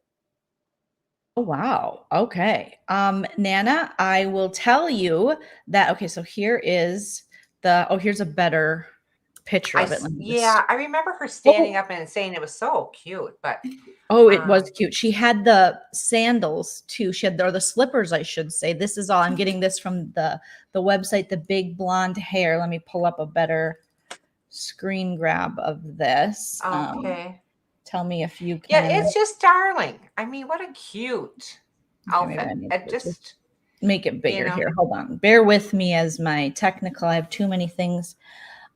Oh, wow. Okay. Nana, I will tell you that. Okay. So here is here's a better picture of it. I remember her standing up and saying it was so cute, but it was cute. She had the sandals too. She had the slippers, I should say. This is all I'm getting this from the website, The Big Blonde Hair. Let me pull up a better screen grab of this. Okay. Tell me if you can. Yeah, it's just darling. I mean, what a cute outfit. Just make it bigger here. Hold on. Bear with me as my technical. I have too many things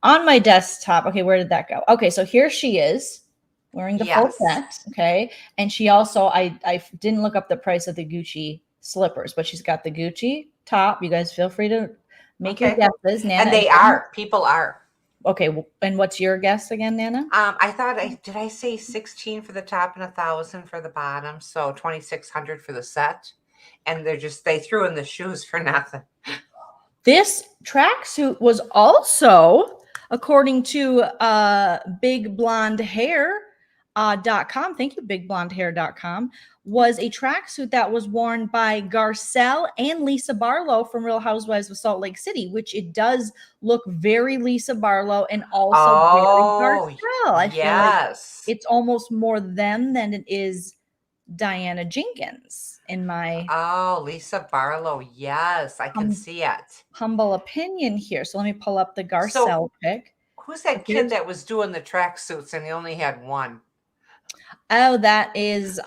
on my desktop. Okay, where did that go? Okay, so here she is wearing the full set. Okay, and she also, I didn't look up the price of the Gucci slippers, but she's got the Gucci top. You guys feel free to Make your Okay. guesses, Nana. And they are. People are. Okay, and what's your guess again, Nana? I thought did I say 16 for the top and 1,000 for the bottom? So 2,600 for the set. And they threw in the shoes for nothing. This tracksuit was also, according to bigblondehair.com, thank you, bigblondehair.com, was a tracksuit that was worn by Garcelle and Lisa Barlow from Real Housewives of Salt Lake City, which it does look very Lisa Barlow and also very Garcelle. I feel like yes. it's almost more them than it is Diana Jenkins in my Lisa Barlow. Yes, I can see it. humble opinion here. So let me pull up the So Garcelle pic. who's that kid that was doing the tracksuits and he only had one? Oh, that is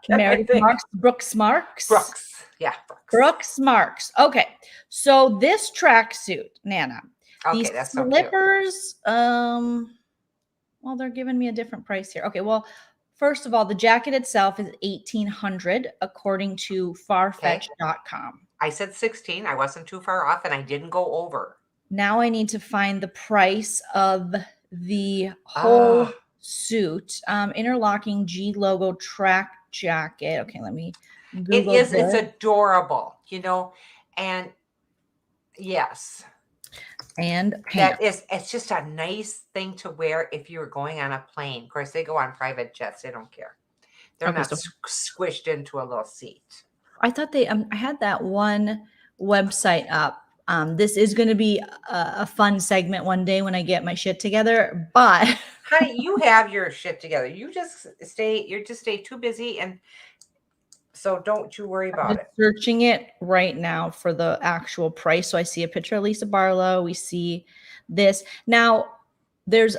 Meredith Marks, Brooks Marks. Brooks. Yeah, Brooks Marks. Okay. So this tracksuit, Nana. Okay, These that's so cute. slippers, well, they're giving me a different price here. Okay, well, first of all, the jacket itself is $1,800 according to farfetch.com. I said 16. I wasn't too far off and I didn't go over. Now I need to find the price of the whole suit. Interlocking G logo track jacket. Okay, let me Google It's this. adorable, and yes. And pants. It's just a nice thing to wear if you're going on a plane. Of course, they go on private jets. They don't care. They're not squished into a little seat. I thought I had that one website up. This is going to be a fun segment one day when I get my shit together, but honey, you have your shit together. You just stay too busy, and so don't you worry about it. Searching it right now for the actual price. So I see a picture of Lisa Barlow. We see this. Now there's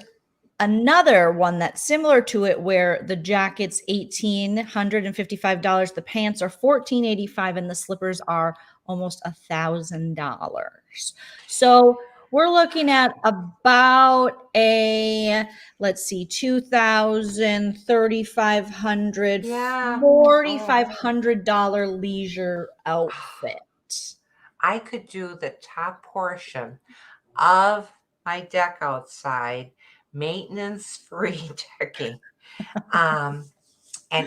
another one that's similar to it where the jacket's $1,855, the pants are $1,485, and the slippers are almost $1,000. So we're looking at about a, let's see, $2,000, $3,500, $4,500 leisure outfit. I could do the top portion of my deck outside, maintenance-free decking, and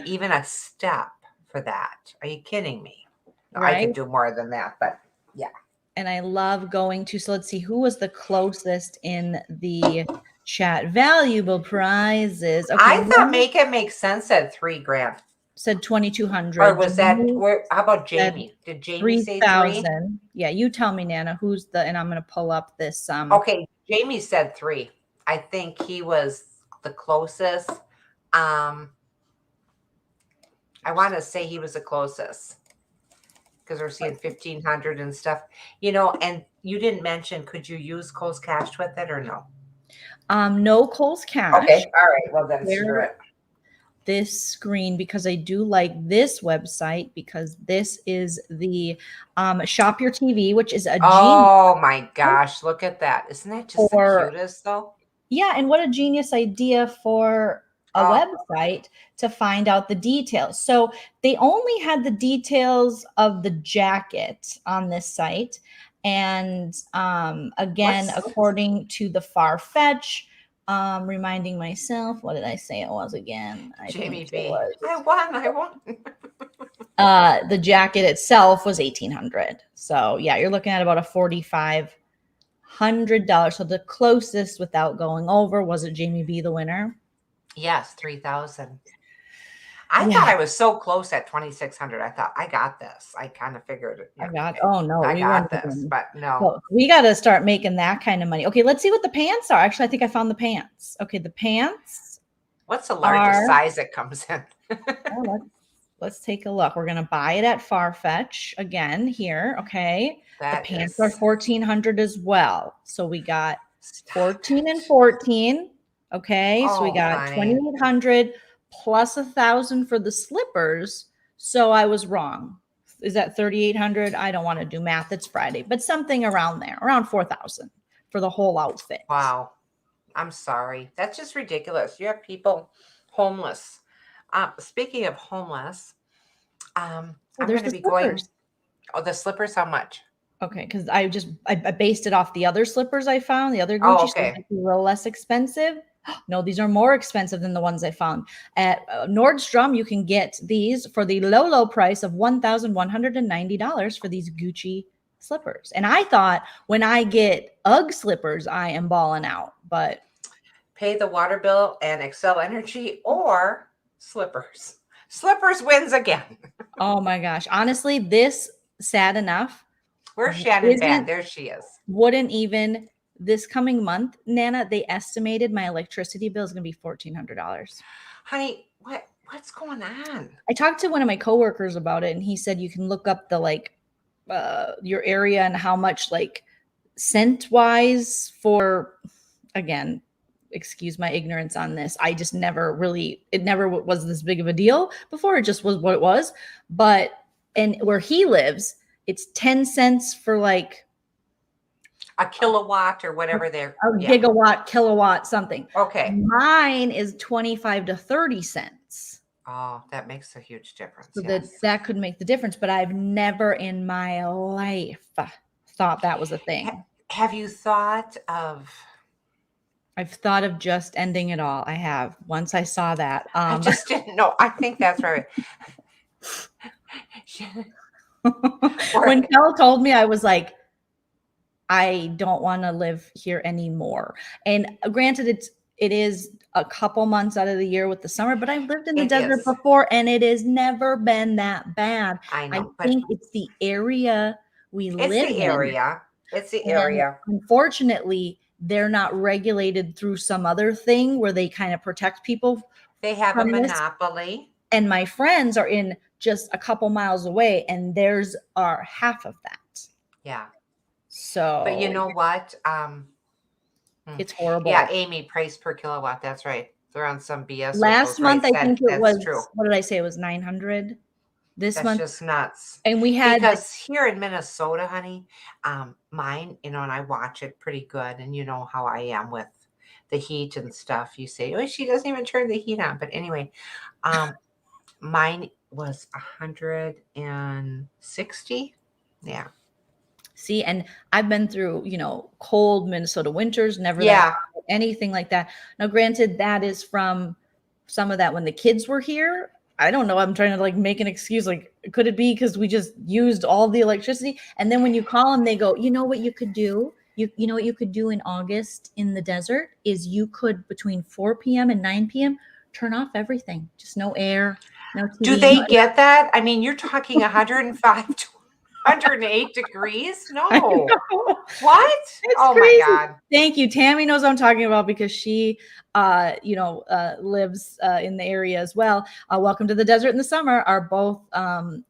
even a step for that. Are you kidding me? Right? I could do more than that, but yeah. And I love going to, so let's see, who was the closest in the chat? Valuable prizes. Okay, I thought Make It Make Sense at $3,000. Said 2,200. Or was that, how about Jamie? Did Jamie say 3,000? Yeah, you tell me, Nana, who's the, and I'm going to pull up this. Okay, Jamie said 3. I think he was the closest. I want to say he was the closest because we're seeing 1,500 and stuff, and you didn't mention, could you use Kohl's Cash with it or no? No Kohl's Cash. Okay, all right. Well, then screw it. This screen, because I do like this website, because this is the Shop Your TV, which is a genius. Oh my gosh, look at that. Isn't that just the cutest though? Yeah, and what a genius idea for a website to find out the details. So they only had the details of the jacket on this site. And again, according to the Farfetch, reminding myself, what did I say it was again? Jamie B. I won. The jacket itself was $1,800. So yeah, you're looking at about a $4,500. So the closest without going over, was it Jamie B the winner? Yes, 3,000. I thought I was so close at 2,600. I thought I got this. I kind of figured it. I got this, but no. Well, we got to start making that kind of money. Okay, let's see what the pants are. Actually, I think I found the pants. Okay, the pants. What's the largest size it comes in? Let's take a look. We're going to buy it at Farfetch again here. Okay. The pants are 1,400 as well. So we got 14 and 14. Okay. So we got 2,800 plus 1,000 for the slippers. So I was wrong. Is that 3,800? I don't want to do math. It's Friday, but something around there, around 4,000 for the whole outfit. Wow. I'm sorry. That's just ridiculous. You have people homeless. Speaking of homeless, I'm going to be going. Oh, the slippers, how much? Okay, because I based it off the other slippers I found, the other Oh, Gucci, so okay. it's a little less expensive. No, these are more expensive than the ones I found at Nordstrom. You can get these for the low price of $1,190 for these Gucci slippers. And I thought when I get UGG slippers, I am balling out, but Pay the water bill and Excel Energy or slippers. Slippers wins again. oh my gosh, honestly, this sad enough Where's Shannon Bad? isn't There she is. wouldn't even this coming month, Nana, they estimated my electricity bill is going to be $1,400. Honey, what's going on? I talked to one of my coworkers about it, and he said you can look up the your area and how much cent wise for, again, excuse my ignorance on this. I just never really, it never was this big of a deal before. It just was what it was. But and where he lives, it's 10 cents for like A kilowatt or whatever they're gigawatt, kilowatt, something. Okay. Mine is 25 to 30 cents. Oh, that makes a huge difference. So yes. that could make the difference. But I've never in my life thought that was a thing. Have you thought of? I've thought of just ending it all. I have. Once I saw that. I just didn't know. I think that's right. When Kel told me, I was like, I don't want to live here anymore. And granted, it is a couple months out of the year with the summer, but I've lived in the desert before, and it has never been that bad. I know. I think it's the area we live in. It's the area. It's the area. Unfortunately, they're not regulated through some other thing where they kind of protect people. They have a monopoly. And my friends are in just a couple miles away, and theirs are half of that. Yeah. So, but you know what? It's horrible. Yeah, Amy, price per kilowatt. That's right. They're on some BS. Last month, I think it was. True. What did I say? It was 900. This month, just nuts. And we had because here in Minnesota, honey, mine, and I watch it pretty good, and you know how I am with the heat and stuff. You say, oh, she doesn't even turn the heat on. But anyway, mine was 160. Yeah. See, and I've been through, cold Minnesota winters, never anything like that. Now, granted, that is from some of that when the kids were here. I don't know. I'm trying to make an excuse. Could it be because we just used all the electricity? And then when you call them, they go, you know what you could do? You know what you could do in August in the desert is you could between 4 p.m. and 9 p.m. turn off everything. Just no air, no TV. Do they get that? I mean, you're talking 105 to 108 degrees? No. What? It's crazy. My God. Thank you. Tammy knows what I'm talking about because she, lives in the area as well. Welcome to the desert in the summer. Are both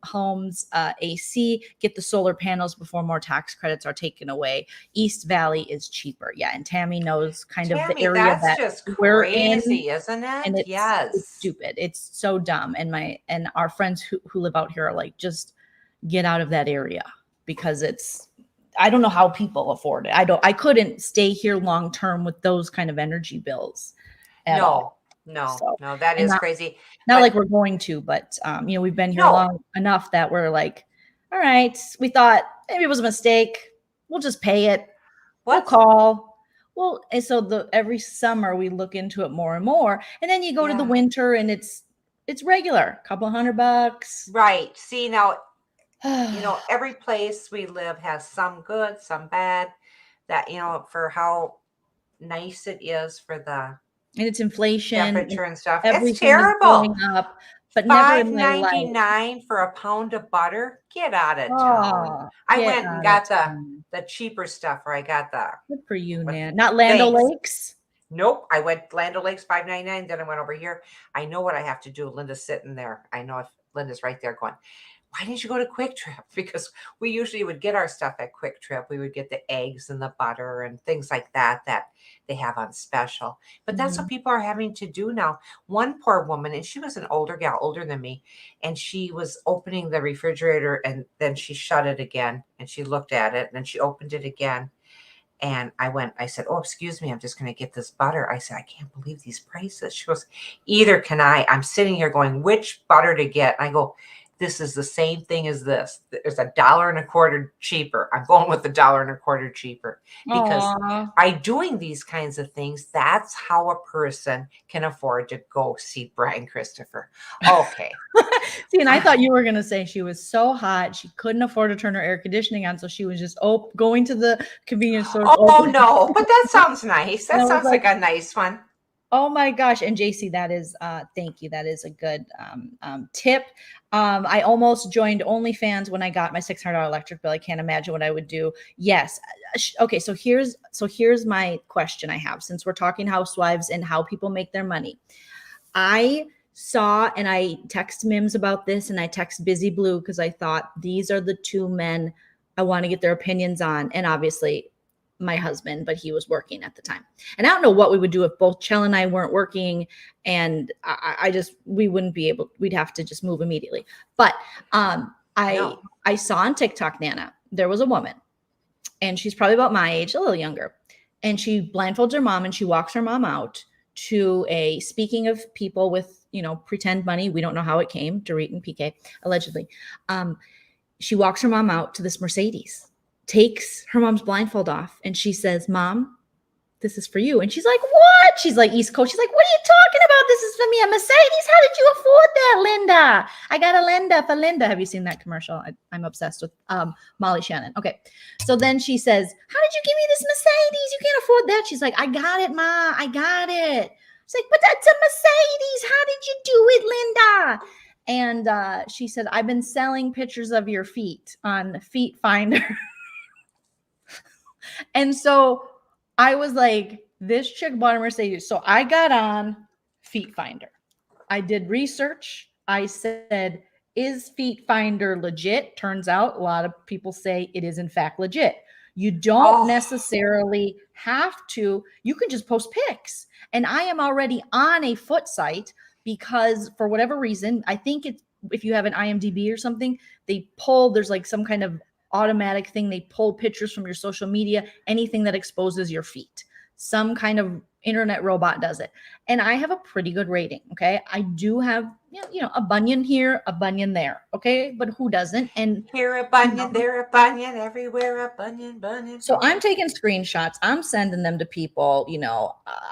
homes AC. Get the solar panels before more tax credits are taken away. East Valley is cheaper. Yeah. And Tammy knows kind of the area that just we're crazy, in. Isn't it? And it's stupid. It's so dumb. And our friends who live out here are like, just get out of that area because I don't know how people afford it. I couldn't stay here long term with those kind of energy bills. No, that is crazy. Not like we're going to, but we've been here long enough that we're like, all right, we thought maybe it was a mistake. We'll just pay it. We'll call. Well, and so every summer we look into it more and more. And then you go to the winter and it's regular, a couple $100. Right. See, now, every place we live has some good, some bad, that, for how nice it is for the and it's inflation, temperature and stuff. It's terrible. Going up, but $5.99 for a pound of butter. Get out of town. I went and got the cheaper stuff, or I got the. Good for you, man. Not Land O'Lakes. Nope. I went Land O'Lakes $5.99. Then I went over here. I know what I have to do. Linda's sitting there. I know if Linda's right there going, why didn't you go to Quick Trip? Because we usually would get our stuff at Quick Trip. We would get the eggs and the butter and things like that they have on special. But that's what people are having to do now. One poor woman, and she was an older gal, older than me, and she was opening the refrigerator, and then she shut it again, and she looked at it, and then she opened it again. And I said, oh, excuse me, I'm just going to get this butter. I said, I can't believe these prices. She goes, either can I. I'm sitting here going, which butter to get? And I go, this is the same thing as this. There's $1.25 cheaper. I'm going with $1.25 cheaper because Aw. by doing these kinds of things, that's how a person can afford to go see Brian Christopher. Okay. See, and I thought you were going to say she was so hot, she couldn't afford to turn her air conditioning on. So she was just going to the convenience store. Oh, no, but that sounds nice. That And I was sounds like a nice one. Oh my gosh. And JC, that is, thank you. That is a good tip. I almost joined OnlyFans when I got my $600 electric bill. I can't imagine what I would do. Yes. Okay. So here's my question I have, since we're talking housewives and how people make their money. I saw, and I text Mims about this, and I text Busy Blue because I thought these are the two men I want to get their opinions on. And obviously my husband, but he was working at the time. And I don't know what we would do if both Chell and I weren't working, and we wouldn't be able, we'd have to just move immediately. But I saw on TikTok, Nana, there was a woman, and she's probably about my age, a little younger. And she blindfolds her mom and she walks her mom out to a, speaking of people with, pretend money, we don't know how it came, Dorit and PK, allegedly. She walks her mom out to this Mercedes, takes her mom's blindfold off, and she says, "Mom, this is for you." And she's like, "What?" She's like East Coast. She's like, "What are you talking about? This is for me, a Mercedes. How did you afford that, Linda? I got a Linda for Linda." Have you seen that commercial? I'm obsessed with Molly Shannon. Okay. So then she says, "How did you give me this Mercedes? You can't afford that." She's like, "I got it, Ma. I got it." It's like, "But that's a Mercedes. How did you do it, Linda?" And she said, "I've been selling pictures of your feet on Feet Finder." And so I was like, this chick bought a Mercedes. So I got on Feet Finder. I did research. I said, is Feet Finder legit? Turns out a lot of people say it is in fact legit. You don't necessarily have to. You can just post pics. And I am already on a foot site because for whatever reason, I think it's, if you have an IMDb or something, they pull, there's like some kind of automatic thing. They pull pictures from your social media, anything that exposes your feet. Some kind of internet robot does it. And I have a pretty good rating. Okay. I do have, a bunion here, a bunion there. Okay. But who doesn't? And here a bunion, there a bunion, everywhere a bunion. So I'm taking screenshots. I'm sending them to people.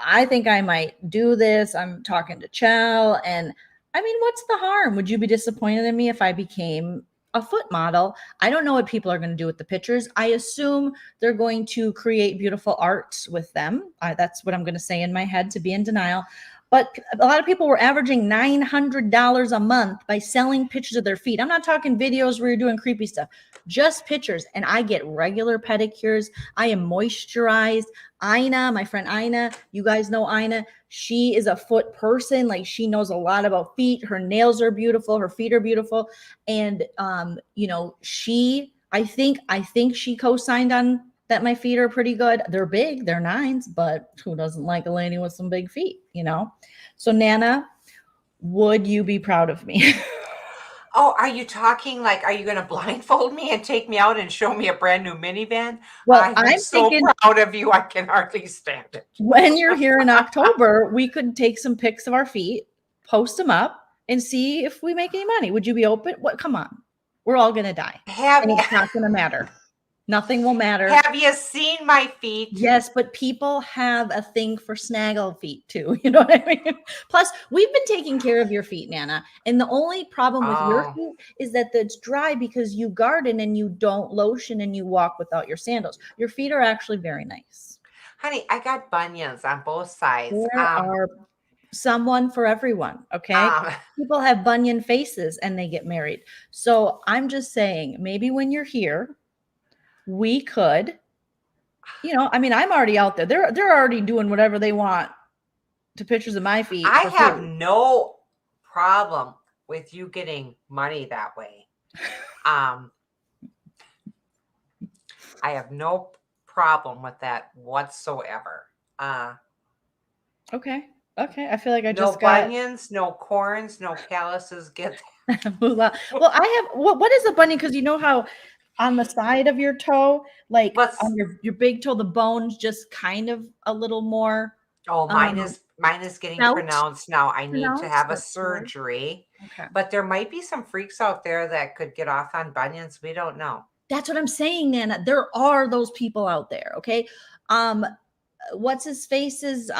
I think I might do this. I'm talking to Chell. And I mean, what's the harm? Would you be disappointed in me if I became a foot model? I don't know what people are going to do with the pictures. I assume they're going to create beautiful art with them. That's what I'm going to say in my head, to be in denial. But a lot of people were averaging $900 a month by selling pictures of their feet. I'm not talking videos where you're doing creepy stuff, just pictures. And I get regular pedicures. I am moisturized. Ina, my friend Ina, you guys know Ina. She is a foot person. Like, she knows a lot about feet. Her nails are beautiful. Her feet are beautiful. And, I think she co-signed on that my feet are pretty good. They're big, they're 9s, but who doesn't like a lady with some big feet, So Nana, would you be proud of me? Oh, are you talking like, are you going to blindfold me and take me out and show me a brand new minivan? Well, I'm so proud of you. I can hardly stand it. When you're here in October, we could take some pics of our feet, post them up, and see if we make any money. Would you be open? What? Come on. We're all going to die. And it's not going to matter. Nothing will matter. Have you seen my feet? Yes, but people have a thing for snaggle feet too. You know what I mean? Plus, we've been taking care of your feet, Nana. And the only problem with your feet is that it's dry because you garden and you don't lotion and you walk without your sandals. Your feet are actually very nice. Honey, I got bunions on both sides. There are someone for everyone, okay? People have bunion faces and they get married. So I'm just saying, maybe when you're here, we could, I'm already out there. They're already doing whatever they want to pictures of my feet. I have no problem with you getting money that way. I have no problem with that whatsoever. Okay. I feel like I just got bunions, no corns, no calluses. Get well, I have. What is a bunion? Because you know how on the side of your toe, like on your big toe, the bone's just kind of a little more. Oh, mine is getting pronounced now. I need to have a surgery Okay. But there might be some freaks out there that could get off on bunions. We don't know. That's what I'm saying, Nana. There are those people out there. Okay. What's his face's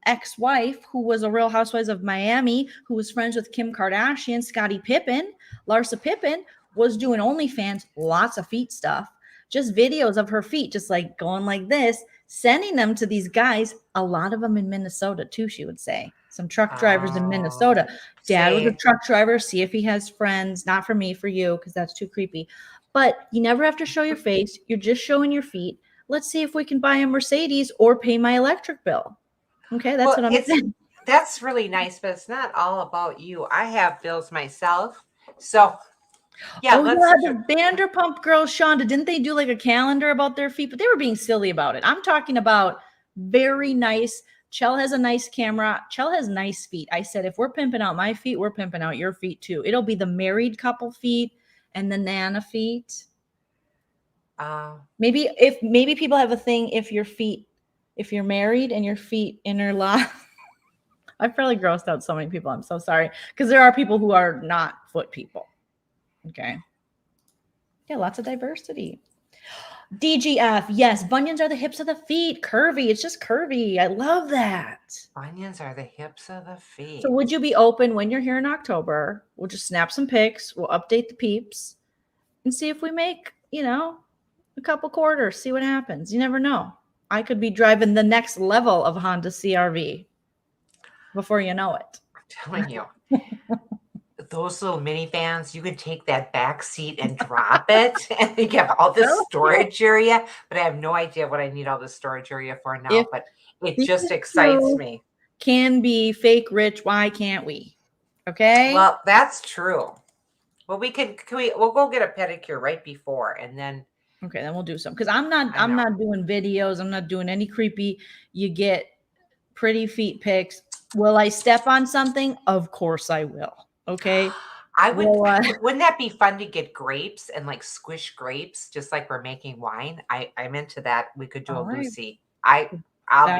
ex-wife, who was a Real Housewives of Miami, who was friends with Kim Kardashian, Scottie Pippen, Larsa Pippen, was doing OnlyFans, lots of feet stuff, just videos of her feet, just like going like this, sending them to these guys, a lot of them in Minnesota too, she would say. Some truck drivers in Minnesota. Dad was a truck driver. See if he has friends. Not for me, for you, because that's too creepy. But you never have to show your face. You're just showing your feet. Let's see if we can buy a Mercedes or pay my electric bill. Okay, that's what I'm saying. That's really nice, but it's not all about you. I have bills myself. So, yeah. The Vanderpump girls, Shonda, didn't they do like a calendar about their feet? But they were being silly about it. I'm talking about very nice. Chell has a nice camera. Chell has nice feet. I said, if we're pimping out my feet, we're pimping out your feet too. It'll be the married couple feet and the Nana feet. Maybe people have a thing if you're married and your feet interlock. I've probably grossed out so many people. I'm so sorry. Because there are people who are not foot people. Okay. Yeah, lots of diversity. DGF, yes, bunions are the hips of the feet. Curvy. It's just curvy. I love that. Bunions are the hips of the feet. So would you be open when you're here in October? We'll just snap some pics. We'll update the peeps and see if we make, a couple quarters, see what happens. You never know. I could be driving the next level of Honda CRV before you know it. I'm telling you. Those little minivans, you can take that back seat and drop it, and you have all this storage area. But I have no idea what I need all this storage area for now. But it just excites me. Can be fake rich. Why can't we? Okay. Well, that's true. Well, we'll go get a pedicure right before, and then. Okay, then we'll do some, because I'm not doing videos. I'm not doing any creepy. You get pretty feet pics. Will I step on something? Of course I will. Okay. I would. Wouldn't that be fun to get grapes and like squish grapes, just like we're making wine? I'm into that. We could do a Lucy. I'll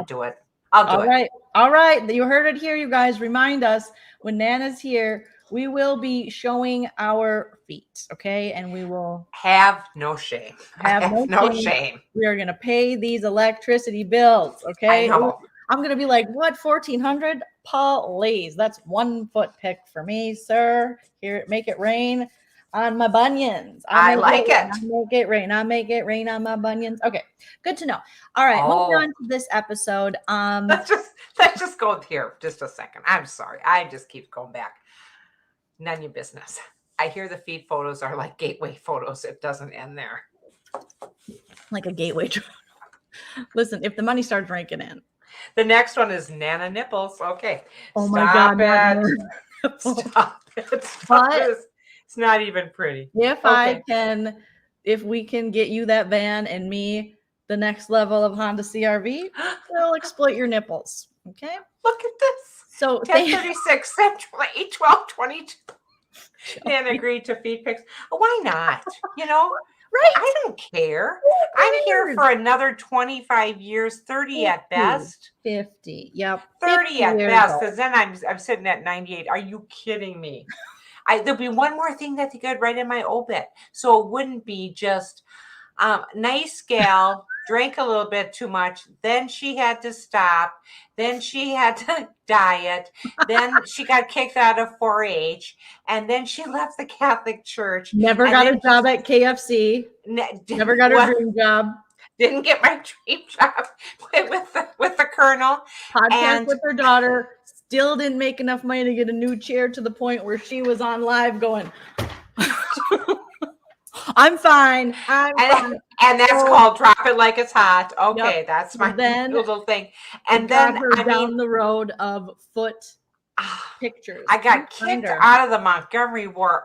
do it. I'll do it. All right. You heard it here, you guys. Remind us when Nana's here, we will be showing our feet. Okay. And we will have no shame. Have no shame. We are going to pay these electricity bills. Okay. I know. I'm going to be like, what, 1,400? Please. That's 1 foot pick for me, sir. Here, make it rain on my bunions. I like it. I make it rain. I make it rain on my bunions. Okay. Good to know. All right. Moving on to this episode. Let's just go here just a second. I'm sorry. I just keep going back. None of your business. I hear the feed photos are like gateway photos. It doesn't end there. Like a gateway. Listen, if the money starts raking in. The next one is Nana nipples. Okay. Oh my God. Stop it. Stop it. It's not even pretty. If we can get you that van and me the next level of Honda CRV, we'll exploit your nipples. Okay. Look at this. So 10:36 Central, 8:12:22. Nana agreed to feed pics. Why not? Right. I don't care. I'm here for another 25 years, 30 at best. 50. Yep. 30 at best. Because then I'm sitting at 98. Are you kidding me? There'll be one more thing that they could write in my obit. So it wouldn't be just nice gal, drank a little bit too much. Then she had to stop. Then she had to diet. Then she got kicked out of 4-H. And then she left the Catholic Church. Never got a job at KFC. Never got her dream job. Didn't get my dream job with the Colonel. Podcast with her daughter. Still didn't make enough money to get a new chair to the point where she was on live going, I'm fine. Fine. And that's called drop it like it's hot. Okay, yep. That's my little thing. And then down the road of foot pictures. I got kicked out of the Montgomery Ward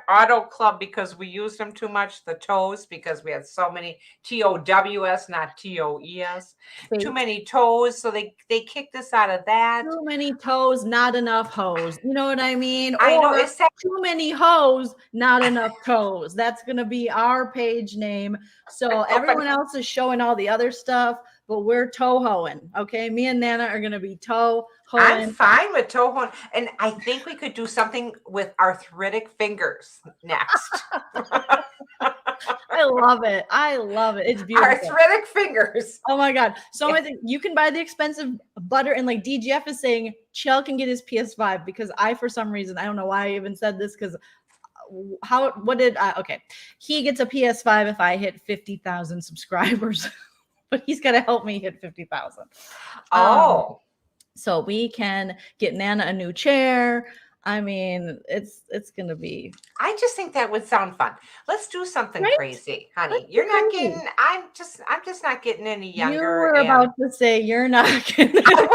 Auto Club because we used them too much. The toes, because we had so many TOWS, not TOES. Too many toes, so they kicked us out of that. Too many toes, not enough hoes. You know what I mean? I know. It's too many hoes, not enough toes. That's gonna be our page name. So everyone else is showing all the other stuff, but we're toe hoeing. Okay, me and Nana are gonna be toe I'm fine with toe hold. And I think we could do something with arthritic fingers next. I love it. I love it. It's beautiful. Arthritic fingers. Oh my God. So I think you can buy the expensive butter, and like DGF is saying, Chell can get his PS5 because for some reason, I don't know why I even said this because okay. He gets a PS5 if I hit 50,000 subscribers, but he's got to help me hit 50,000. Oh. So we can get Nana a new chair. I mean, it's going to be. I just think that would sound fun. Let's do something crazy, honey. You're not getting. I'm just not getting any younger. You were about to say you're not getting. I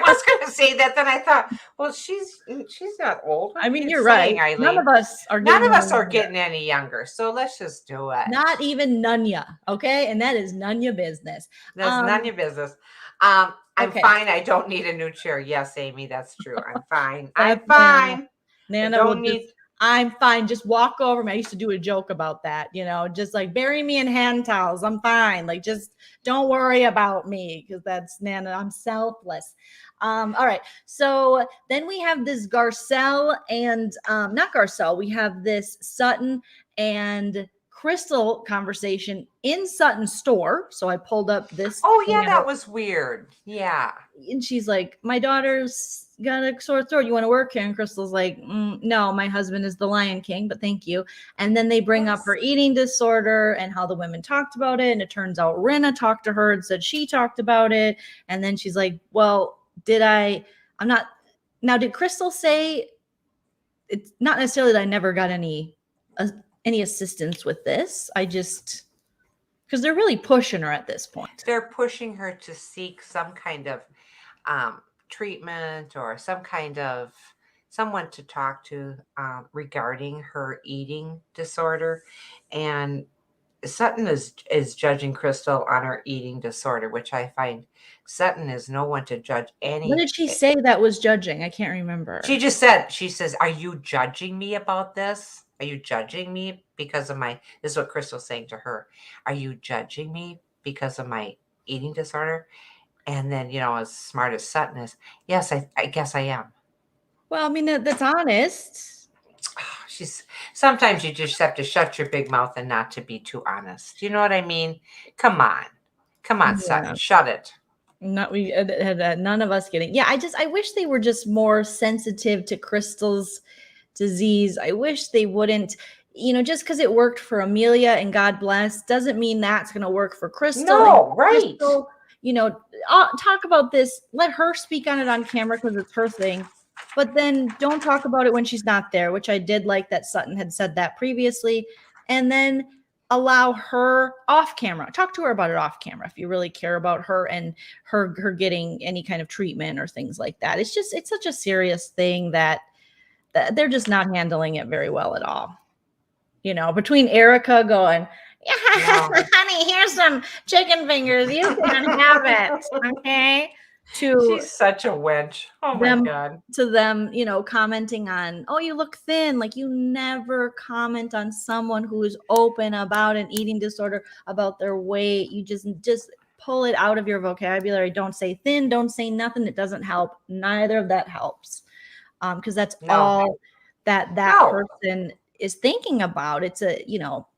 was going to say that. Then I thought, well, she's not old. I mean, you're right. Eileen? None of us are getting any younger. So let's just do it. Not even Nunya, okay? And that is Nunya business. That's Nunya business. I'm fine. I don't need a new chair. Yes, Amy, that's true. I'm fine. I'm fine. Nana I'm fine. Just walk over me. I used to do a joke about that, just like bury me in hand towels. I'm fine. Like, just don't worry about me because that's Nana. I'm selfless. All right. So then we have this Garcelle and not Garcelle. We have this Sutton and Crystal conversation in Sutton's store. So I pulled up this. Oh, yeah, that was weird. Yeah. And she's like, my daughter's got a sore throat. You want to work here? And Crystal's like, no, my husband is the Lion King, but thank you. And then they bring up her eating disorder and how the women talked about it. And it turns out Rinna talked to her and said she talked about it. And then she's like, well, did Crystal say it's not necessarily that I never got any assistance with this? Because they're really pushing her at this point. They're pushing her to seek some kind of treatment or some kind of someone to talk to regarding her eating disorder. And Sutton is judging Crystal on her eating disorder, which I find Sutton is no one to judge any. What did she say that was judging? I can't remember. She says, are you judging me about this? Are you judging me because of this is what Crystal's saying to her. Are you judging me because of my eating disorder? And then, as smart as Sutton is, yes, I guess I am. Well, I mean, that's honest. Sometimes you just have to shut your big mouth and not to be too honest. You know what I mean? Come on, yeah. Sutton, shut it. None of us getting. Yeah, I wish they were just more sensitive to Crystal's disease. I wish they wouldn't, just because it worked for Amelia and God bless, doesn't mean that's going to work for Crystal. No, right. Crystal, talk about this. Let her speak on it on camera because it's her thing. But then don't talk about it when she's not there, which I did like that Sutton had said that previously. And then allow her off camera. Talk to her about it off camera if you really care about her and her getting any kind of treatment or things like that. It's such a serious thing that they're just not handling it very well at all. Between Erika going, honey, here's some chicken fingers. You can have it. Okay. She's such a wench. Oh my God. To them, commenting on, oh, you look thin. Like, you never comment on someone who is open about an eating disorder, about their weight. You just pull it out of your vocabulary. Don't say thin. Don't say nothing. It doesn't help. Neither of that helps. Because that's all that person is thinking about. It's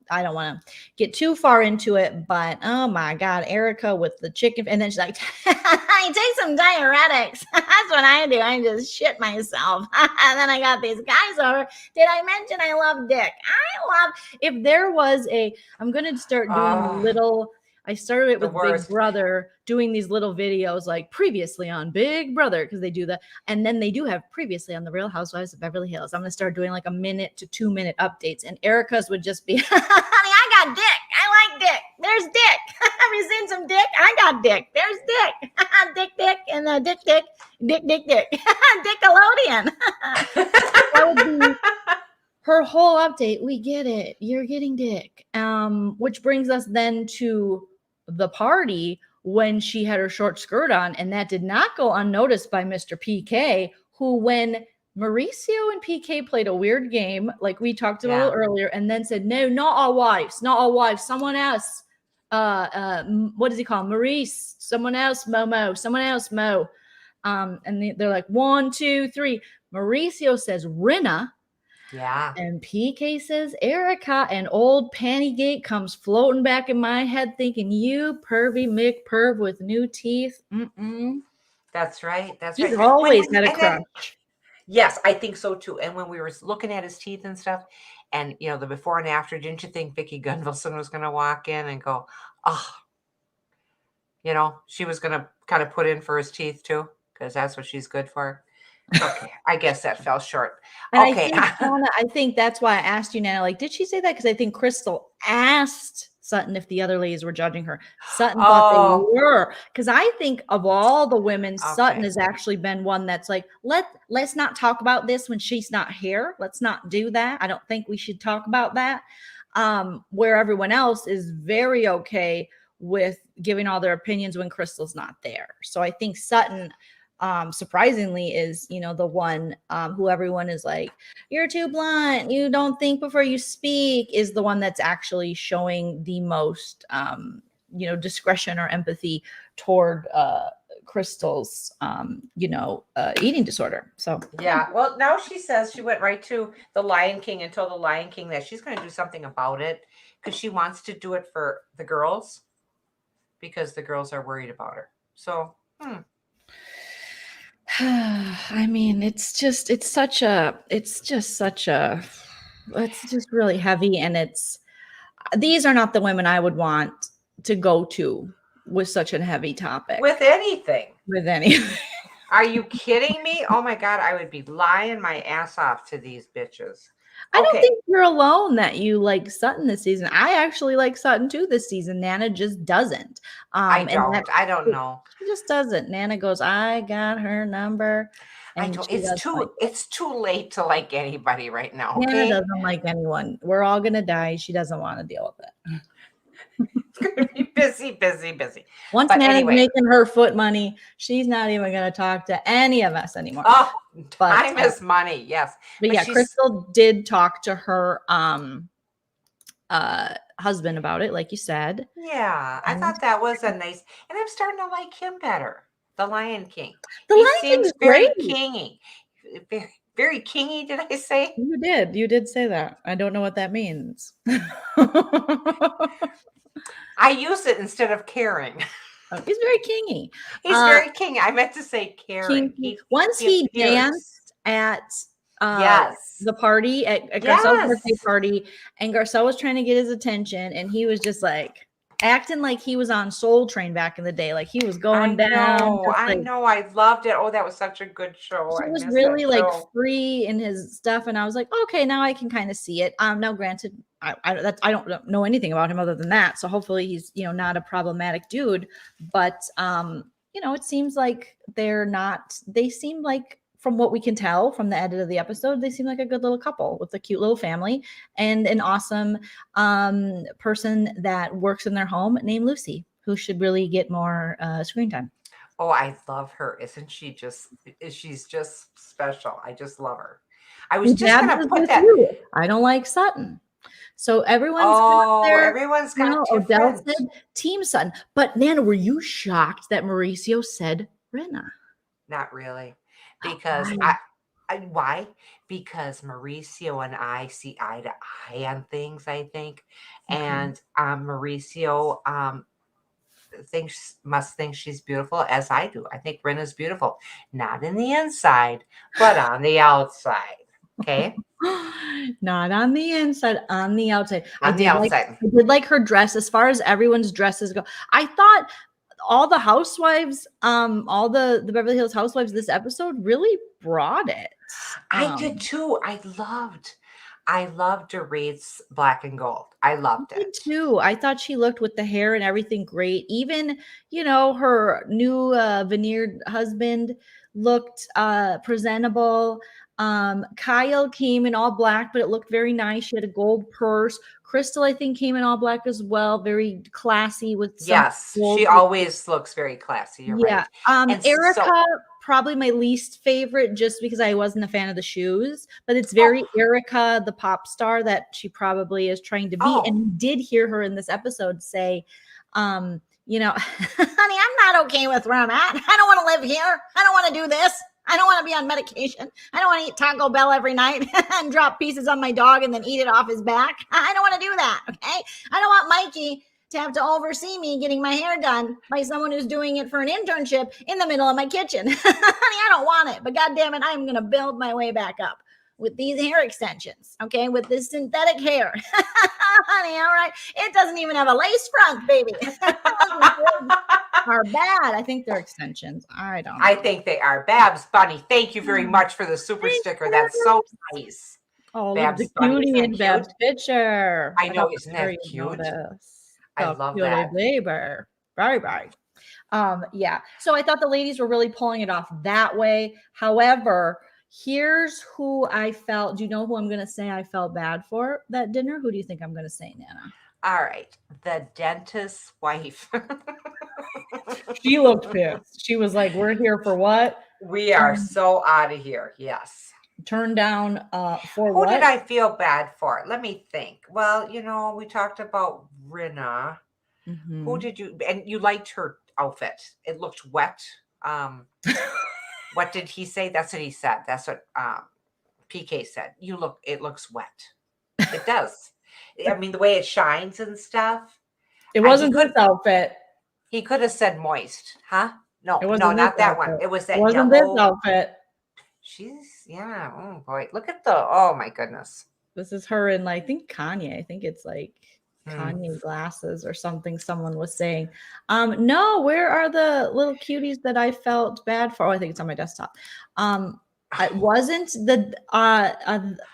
I don't want to get too far into it, but oh my God, Erika with the chicken. And then she's like, I take some diuretics. That's what I do. I just shit myself. And then I got these guys over. Did I mention I love dick? If there was I'm going to start doing I started it with Big Brother, doing these little videos like previously on Big Brother, because they do that. And then they do have previously on the Real Housewives of Beverly Hills. I'm going to start doing like 1 to 2 minute updates. And Erika's would just be, honey, I got dick. I like dick. There's dick. Have you seen some dick? I got dick. There's dick. dick. And dick. Dickalodian. That would be her whole update. We get it. You're getting dick. Which brings us then to the party when she had her short skirt on, and that did not go unnoticed by Mr. PK, who, when Mauricio and PK played a weird game, like we talked about earlier, and then said, no, not our wives, someone else. What does he call him? Maurice, someone else, Momo, someone else, Mo. And they're like 1, 2, 3. Mauricio says Rinna. Yeah. And PK says Erika, and old Pantygate comes floating back in my head thinking, you pervy McPerv with new teeth. That's right. That's He's right. always had a And then, crush. yes, I think so too. And when we were looking at his teeth and stuff, and the before and after, didn't you think Vicky Gunvalson was going to walk in and go, oh, she was going to kind of put in for his teeth too, because that's what she's good for. Okay, I guess that fell short. And Okay. I think that's why I asked you, Nana, like, did she say that? Because I think Crystal asked Sutton if the other ladies were judging her. Sutton thought they were. Because I think of all the women, Sutton has actually been one that's like, let's not talk about this when she's not here. Let's not do that. I don't think we should talk about that. Where everyone else is very okay with giving all their opinions when Crystal's not there. So I think Sutton surprisingly is the one who everyone is like, you're too blunt, you don't think before you speak, is the one that's actually showing the most discretion or empathy toward Crystal's eating disorder. So yeah, well, now she says she went right to the Lion King and told the Lion King that she's going to do something about it because she wants to do it for the girls because the girls are worried about her. So I mean, it's just really heavy, and these are not the women I would want to go to with such a heavy topic. With anything. Are you kidding me? Oh my God, I would be lying my ass off to these bitches. I don't think you're alone that you like Sutton this season. I actually like Sutton too this season. Nana just doesn't. I don't know. She just doesn't. Nana goes, I got her number. And it's too late to like anybody right now. Okay? Nana doesn't like anyone. We're all gonna die. She doesn't want to deal with it. It's gonna be busy. Once Nana's making her foot money, she's not even gonna talk to any of us anymore. Oh, time is money, yes. But yeah, Crystal did talk to her husband about it, like you said. Yeah, I thought that was a nice, and I'm starting to like him better. The Lion King. The Lion King's very great. Kingy. Very, very kingy, did I say? You did say that. I don't know what that means. I use it instead of caring. Oh, he's very kingy. He's very kingy. I meant to say caring. Once he danced at the party at Garcelle's birthday party, and Garcelle was trying to get his attention, and he was just like acting like he was on Soul Train back in the day, like he was going down. I know, I loved it. Oh, that was such a good show. He was really like free in his stuff, and I was like, okay, now I can kind of see it. Now, granted, I don't know anything about him other than that, so hopefully he's not a problematic dude. But it seems like they seem like, from what we can tell from the edit of the episode, they seem like a good little couple with a cute little family and an awesome person that works in their home named Lucy, who should really get more screen time. Oh, I love her. She's just special. I just love her. I was just going to put that. I don't like Sutton. So everyone's got Odell said Team Sutton. But Nana, were you shocked that Mauricio said Rinna? Not really. Because why? Because Mauricio and I see eye to eye on things, I think. Okay. And Mauricio must think she's beautiful, as I do. I think Rinna's beautiful. Not in the inside, but on the outside. Okay. Not on the inside, on the outside. I did like her dress. As far as everyone's dresses go, I thought all the housewives, all the Beverly Hills housewives this episode really brought it. I did too. I loved Dorit's black and gold. I loved it too. I thought she looked with the hair and everything great. Even, her new veneered husband looked presentable. Kyle came in all black, but it looked very nice. She had a gold purse. Crystal, I think, came in all black as well. Very classy with she always looks very classy. You're right. Erika, probably my least favorite, just because I wasn't a fan of the shoes. But it's very Erika, the pop star that she probably is trying to be. And we did hear her in this episode say, you know, honey, I'm not okay with where I'm at. I don't want to live here. I don't want to do this. I don't want to be on medication. I don't want to eat Taco Bell every night and drop pieces on my dog and then eat it off his back. I don't want to do that. Okay. I don't want Mikey to have to oversee me getting my hair done by someone who's doing it for an internship in the middle of my kitchen. Honey, I don't want it. But God damn it, I'm going to build my way back up with these hair extensions, okay, with this synthetic hair. Honey, all right. It doesn't even have a lace front, baby. Are bad. I think they're extensions. I don't know. I think they are. Babs Bunny, thank you very much for the super sticker. That's so nice. Oh, Babs look, the Bunny, cutie isn't in that Babs' cute? picture. I know, isn't that cute? I love that. Labor. Bye. Yeah. So I thought the ladies were really pulling it off that way. However, here's who I felt. Do you know who I'm going to say I felt bad for that dinner? Who do you think I'm going to say, Nana? All right. The dentist's wife. She looked pissed. She was like, we're here for what? We are so out of here. Yes. Turned down for Who what? did I feel bad for? Let me think. Well, you know, we talked about Rinna. Mm-hmm. Who did you, and you liked her outfit. It looked wet. What did he say? That's what he said. That's what PK said. It looks wet. It does. I mean, the way it shines and stuff. It wasn't this outfit. He could have said moist, huh? No, it wasn't not that outfit. one. It was that wasn't yellow. This outfit. Yeah. Oh boy, look at oh my goodness. This is her in, I think Kanye. I think it's like Kanye glasses or something. Someone was saying, no, where are the little cuties that I felt bad for? Oh, I think it's on my desktop. It wasn't the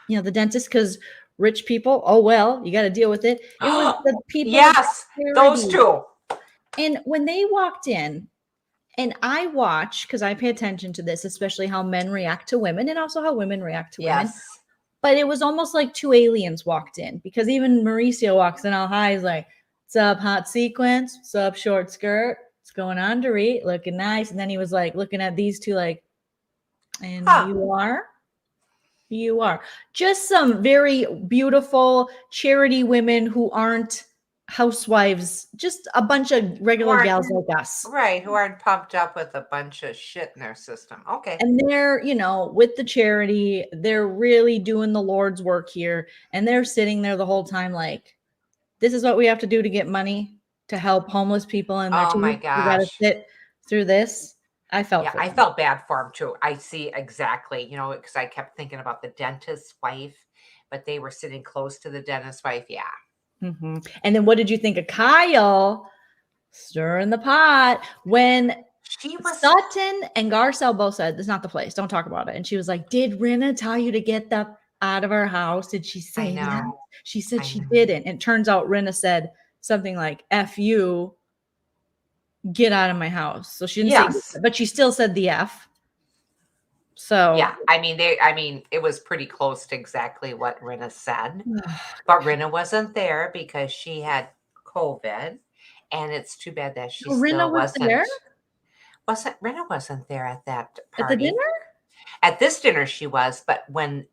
the dentist, because rich people, oh well, you got to deal with it. It was the people. Yes, those two. And when they walked in, and I watch, because I pay attention to this, especially how men react to women and also how women react to women. But it was almost like two aliens walked in, because even Mauricio walks in all high. He's like, what's up, hot sequence? What's up, short skirt? What's going on, Dorit? Looking nice. And then he was like looking at these two like, and you are? You are. Just some very beautiful charity women who aren't housewives, just a bunch of regular gals like us. Right, who aren't pumped up with a bunch of shit in their system. Okay. And they're, with the charity, they're really doing the Lord's work here. And they're sitting there the whole time like, this is what we have to do to get money to help homeless people in their my gosh. You got to sit through this. I felt bad for him too. I see exactly, because I kept thinking about the dentist's wife, but they were sitting close to the dentist's wife. Yeah. Mm-hmm. And then what did you think of Kyle stirring the pot when Sutton and Garcelle both said, "This is not the place. Don't talk about it." And she was like, "Did Rinna tell you to get out of our house? Did she say that?" She said she didn't. And it turns out Rinna said something like, "F you, get out of my house." So she didn't say, but she still said the F. So yeah, I mean, it was pretty close to exactly what Rinna said, but Rinna wasn't there because she had COVID, and it's too bad that she still wasn't there. Rinna wasn't there at that party. At the dinner? At this dinner, she was, but when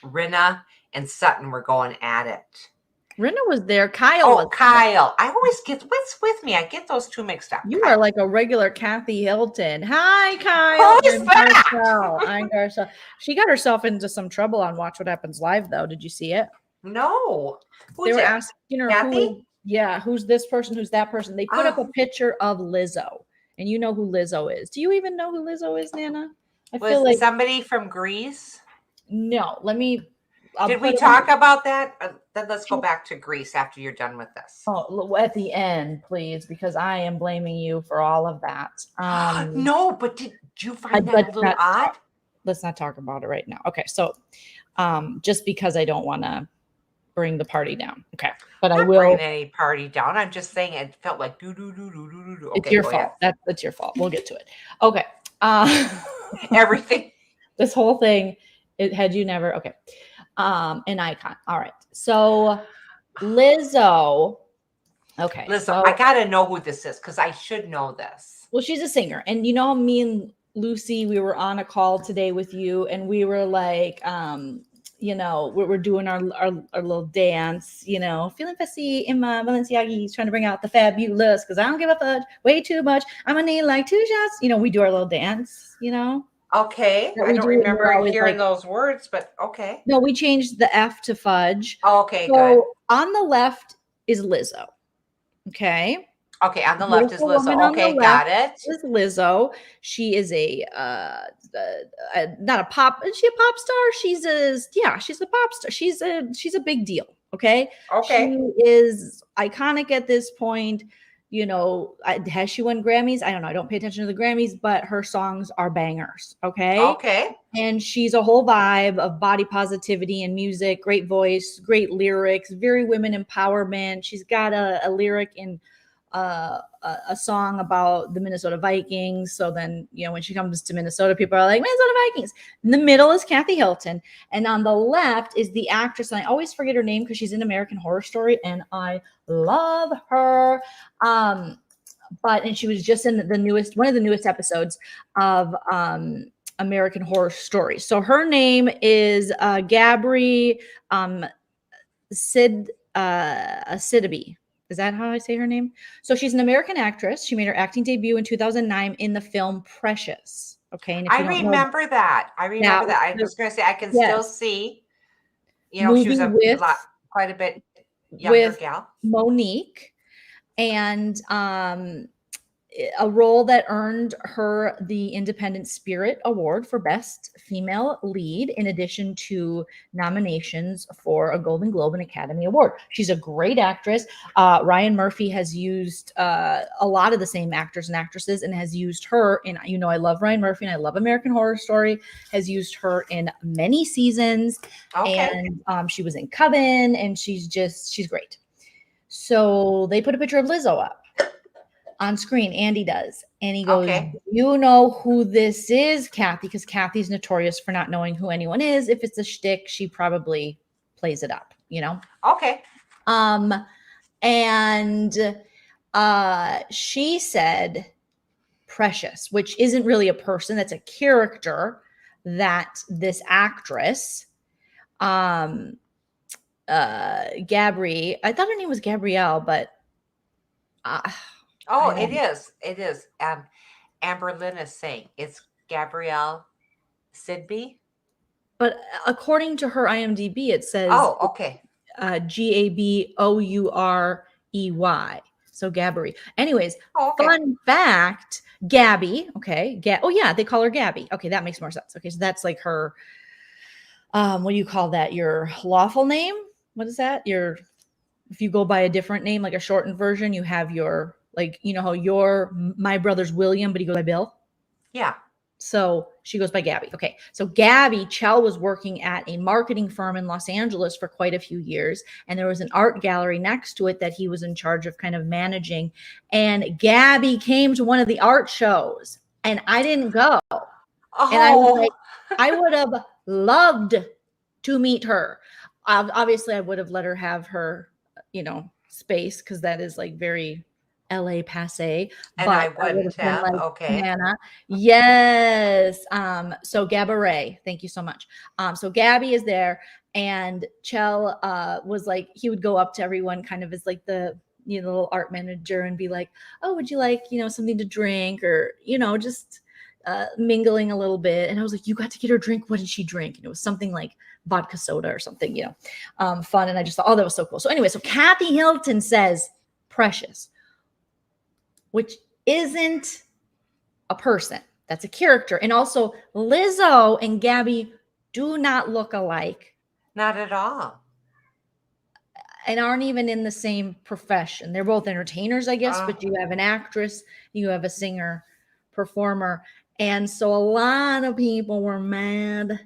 Rinna and Sutton were going at it. Rinna was there. Kyle was Kyle. I always get, what's with me? I get those two mixed up. You are like a regular Kathy Hilton. Hi, Kyle. Who's that? I'm Garcelle. She got herself into some trouble on Watch What Happens Live, though. Did you see it? No. They were asking her, who's this person? Who's that person? They put up a picture of Lizzo. And you know who Lizzo is. Do you even know who Lizzo is, Nana? I feel like somebody from Greece? No. Did we talk about that? Then let's go back to Greece after you're done with this. Oh, at the end, please, because I am blaming you for all of that. No, but did you find that a little odd? Let's not talk about it right now. Okay, so just because I don't want to bring the party down. Okay, but I will bring any party down. I'm just saying it felt like do. Okay, it's your fault. That's your fault. We'll get to it. Okay. Everything. This whole thing, had you never? Okay. An icon. All right. So Lizzo. Okay. Lizzo, I gotta know who this is because I should know this. Well, she's a singer. And me and Lucy, we were on a call today with you, and we were like, we're doing our little dance, feeling fussy in my Balenciagas, trying to bring out the fabulous because I don't give a fudge way too much. I'm gonna need like 2 shots. We do our little dance, Okay. that I we don't do, and we're remember always hearing like, those words, but okay. no, we changed the F to fudge. Okay, good. So on the left is Lizzo. Okay. Okay, on the left is Beautiful Lizzo. woman on the Okay, left got it. is Lizzo. She is not a pop. Is she a pop star? She's a pop star. She's a big deal. Okay. She Okay. is iconic at this point. Has she won Grammys? I don't know. I don't pay attention to the Grammys, but her songs are bangers. Okay. Okay. And she's a whole vibe of body positivity and music, great voice, great lyrics, very women empowerment. She's got a lyric in a song about the Minnesota Vikings. So then, when she comes to Minnesota, people are like, Minnesota Vikings. In the middle is Kathy Hilton. And on the left is the actress. And I always forget her name because she's in American Horror Story. And I love her. And she was just in one of the newest episodes of American Horror Story. So her name is Gabri Sidibe. Is that how I say her name? So she's an American actress. She made her acting debut in 2009 in the film Precious. Okay. And if I you don't remember that. I remember that. I was going to say, I can still see, she was quite a bit younger gal. Monique. And a role that earned her the Independent Spirit Award for Best Female Lead, in addition to nominations for a Golden Globe and Academy Award. She's a great actress. Ryan Murphy has used a lot of the same actors and actresses and has used her in, I love Ryan Murphy and I love American Horror Story, has used her in many seasons. Okay. And she was in Coven, and she's great. So they put a picture of Lizzo up on screen. Andy does. And he goes, You know who this is, Kathy? Because Kathy's notorious for not knowing who anyone is. If it's a shtick, she probably plays it up, Okay. And she said Precious, which isn't really a person. That's a character that this actress, Gabri, I thought her name was Gabrielle, but it is. It is. Amber Lynn is saying it's Gabrielle Sidby. But according to her IMDb, it says okay. Gabourey. So Gabri. Anyways, fun fact, Gabby. Okay. They call her Gabby. Okay, that makes more sense. Okay, so that's like her, what do you call that? Your lawful name? What is that? If you go by a different name, like a shortened version, you have your, like, how you're my brother's William, but he goes by Bill. Yeah. So she goes by Gabby. Okay. So Gabby, Chell was working at a marketing firm in Los Angeles for quite a few years. And there was an art gallery next to it that he was in charge of kind of managing. And Gabby came to one of the art shows and I didn't go. And I was like, I would have loved to meet her. Obviously, I would have let her have her, space, because that is like very LA passe. And but I wouldn't have. Like, okay. Nana. Yes. So Gabourey, thank you so much. So Gabby is there, and Chell was like, he would go up to everyone kind of as like the little art manager and be like, oh, would you like, something to drink, or, just mingling a little bit. And I was like, you got to get her a drink. What did she drink? And it was something like vodka soda or something, fun. And I just thought, oh, that was so cool. So anyway, so Kathy Hilton says Precious, which isn't a person. That's a character. And also Lizzo and Gabby do not look alike. Not at all. And aren't even in the same profession. They're both entertainers, I guess, but you have an actress, you have a singer, performer. And so a lot of people were mad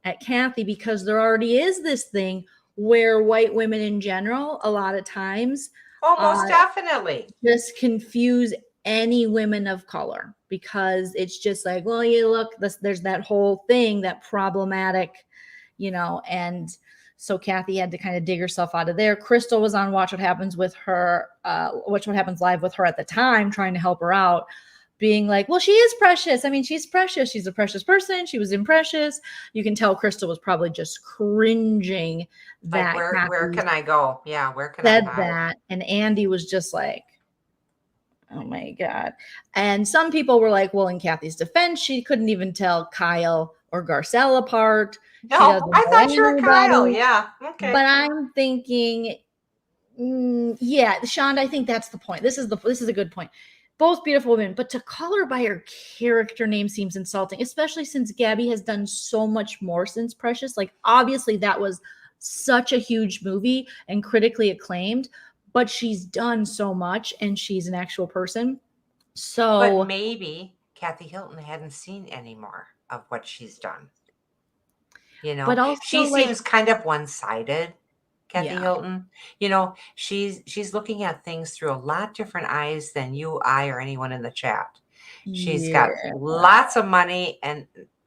at Kathy because there already is this thing where white women in general, a lot of times, most definitely, just confuse any women of color, because it's just like, well, you look, there's that whole thing, that problematic, and so Kathy had to kind of dig herself out of there. Crystal was on Watch What Happens with her, Watch What Happens Live with her at the time, trying to help her out. being like, well, she is precious. I mean, she's precious. She's a precious person. She was imprecious. You can tell Crystal was probably just cringing that Like, where Kathy can I go? Yeah, where can I said hide? that. And Andy was just like, oh my God. And some people were like, well, in Kathy's defense, she couldn't even tell Kyle or Garcelle apart. She No, doesn't I know thought you were Kyle. anybody. Yeah. Okay. But I'm thinking, yeah, Shonda, I think that's the point. This is a good point. Both beautiful women, but to call her by her character name seems insulting, especially since Gabby has done so much more since Precious. Like, obviously, that was such a huge movie and critically acclaimed, but she's done so much and she's an actual person. But So, maybe Kathy Hilton hadn't seen any more of what she's done. You but know, also, she like, seems kind of one-sided, Kathy yeah, Hilton. You know, she's looking at things through a lot different eyes than you, I, or anyone in the chat. She's got yeah, lots of money and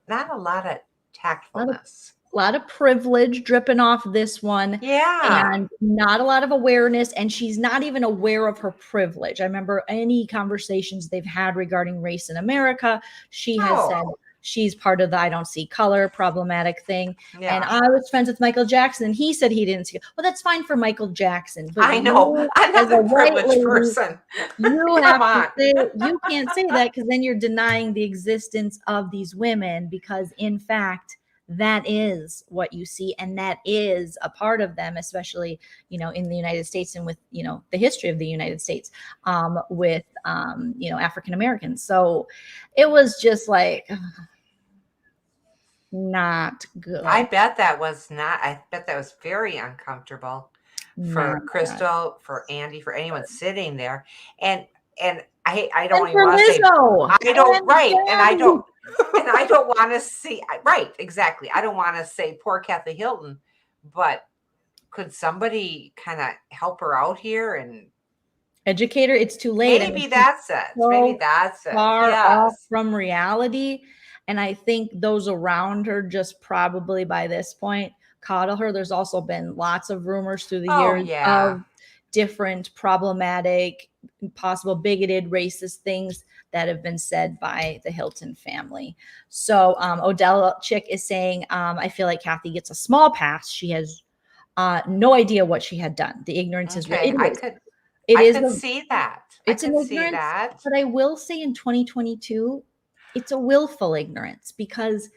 not a lot of tactfulness. a lot of privilege dripping off this one. Yeah. And not a lot of awareness, and she's not even aware of her privilege. I remember any conversations they've had regarding race in America, she has said she's part of the I don't see color problematic thing. Yeah. And I was friends with Michael Jackson, and he said he didn't see it. Well, that's fine for Michael Jackson, but I know. you, I'm not as a the white privileged lady, person. you Come have on. to say, you can't say that, because then you're denying the existence of these women, because in fact that is what you see, and that is a part of them, especially, you know, in the United States, and with, you know, the history of the United States, with you know, African Americans. So it was just like not good. I bet that was very uncomfortable for Crystal, for Andy, for anyone sitting there. And I don't even want to say, I don't, right. And I don't want to see, right, exactly. I don't want to say poor Kathy Hilton, but could somebody kind of help her out here and educator? It's too late. Maybe that's it. Maybe that's it. Far off Yes. from reality. And I think those around her just probably by this point coddle her. There's also been lots of rumors through the years of different problematic, possible bigoted, racist things that have been said by the Hilton family. So Odell Chick is saying, I feel like Kathy gets a small pass. She has no idea what she had done. The ignorance is real. I could see that. It's an ignorance, but I will say in 2022, it's a willful ignorance, because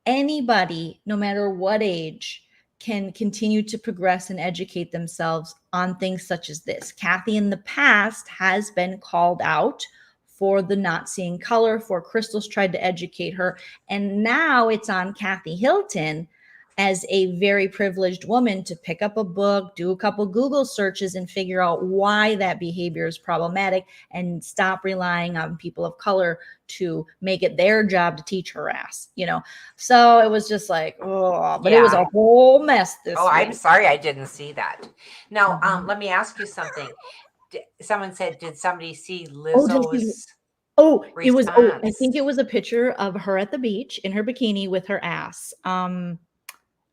anybody, no matter what age, can continue to progress and educate themselves on things such as this. Kathy in the past has been called out for the not seeing color, for Crystal's tried to educate her. And now it's on Kathy Hilton as a very privileged woman to pick up a book, do a couple Google searches, and figure out why that behavior is problematic, and stop relying on people of color to make it their job to teach her ass, you know? So it was just like, oh, but it was a whole mess this week. I'm sorry I didn't see that. Now, let me ask you something. Someone said, did somebody see Lizzo's I think it was a picture of her at the beach in her bikini with her ass.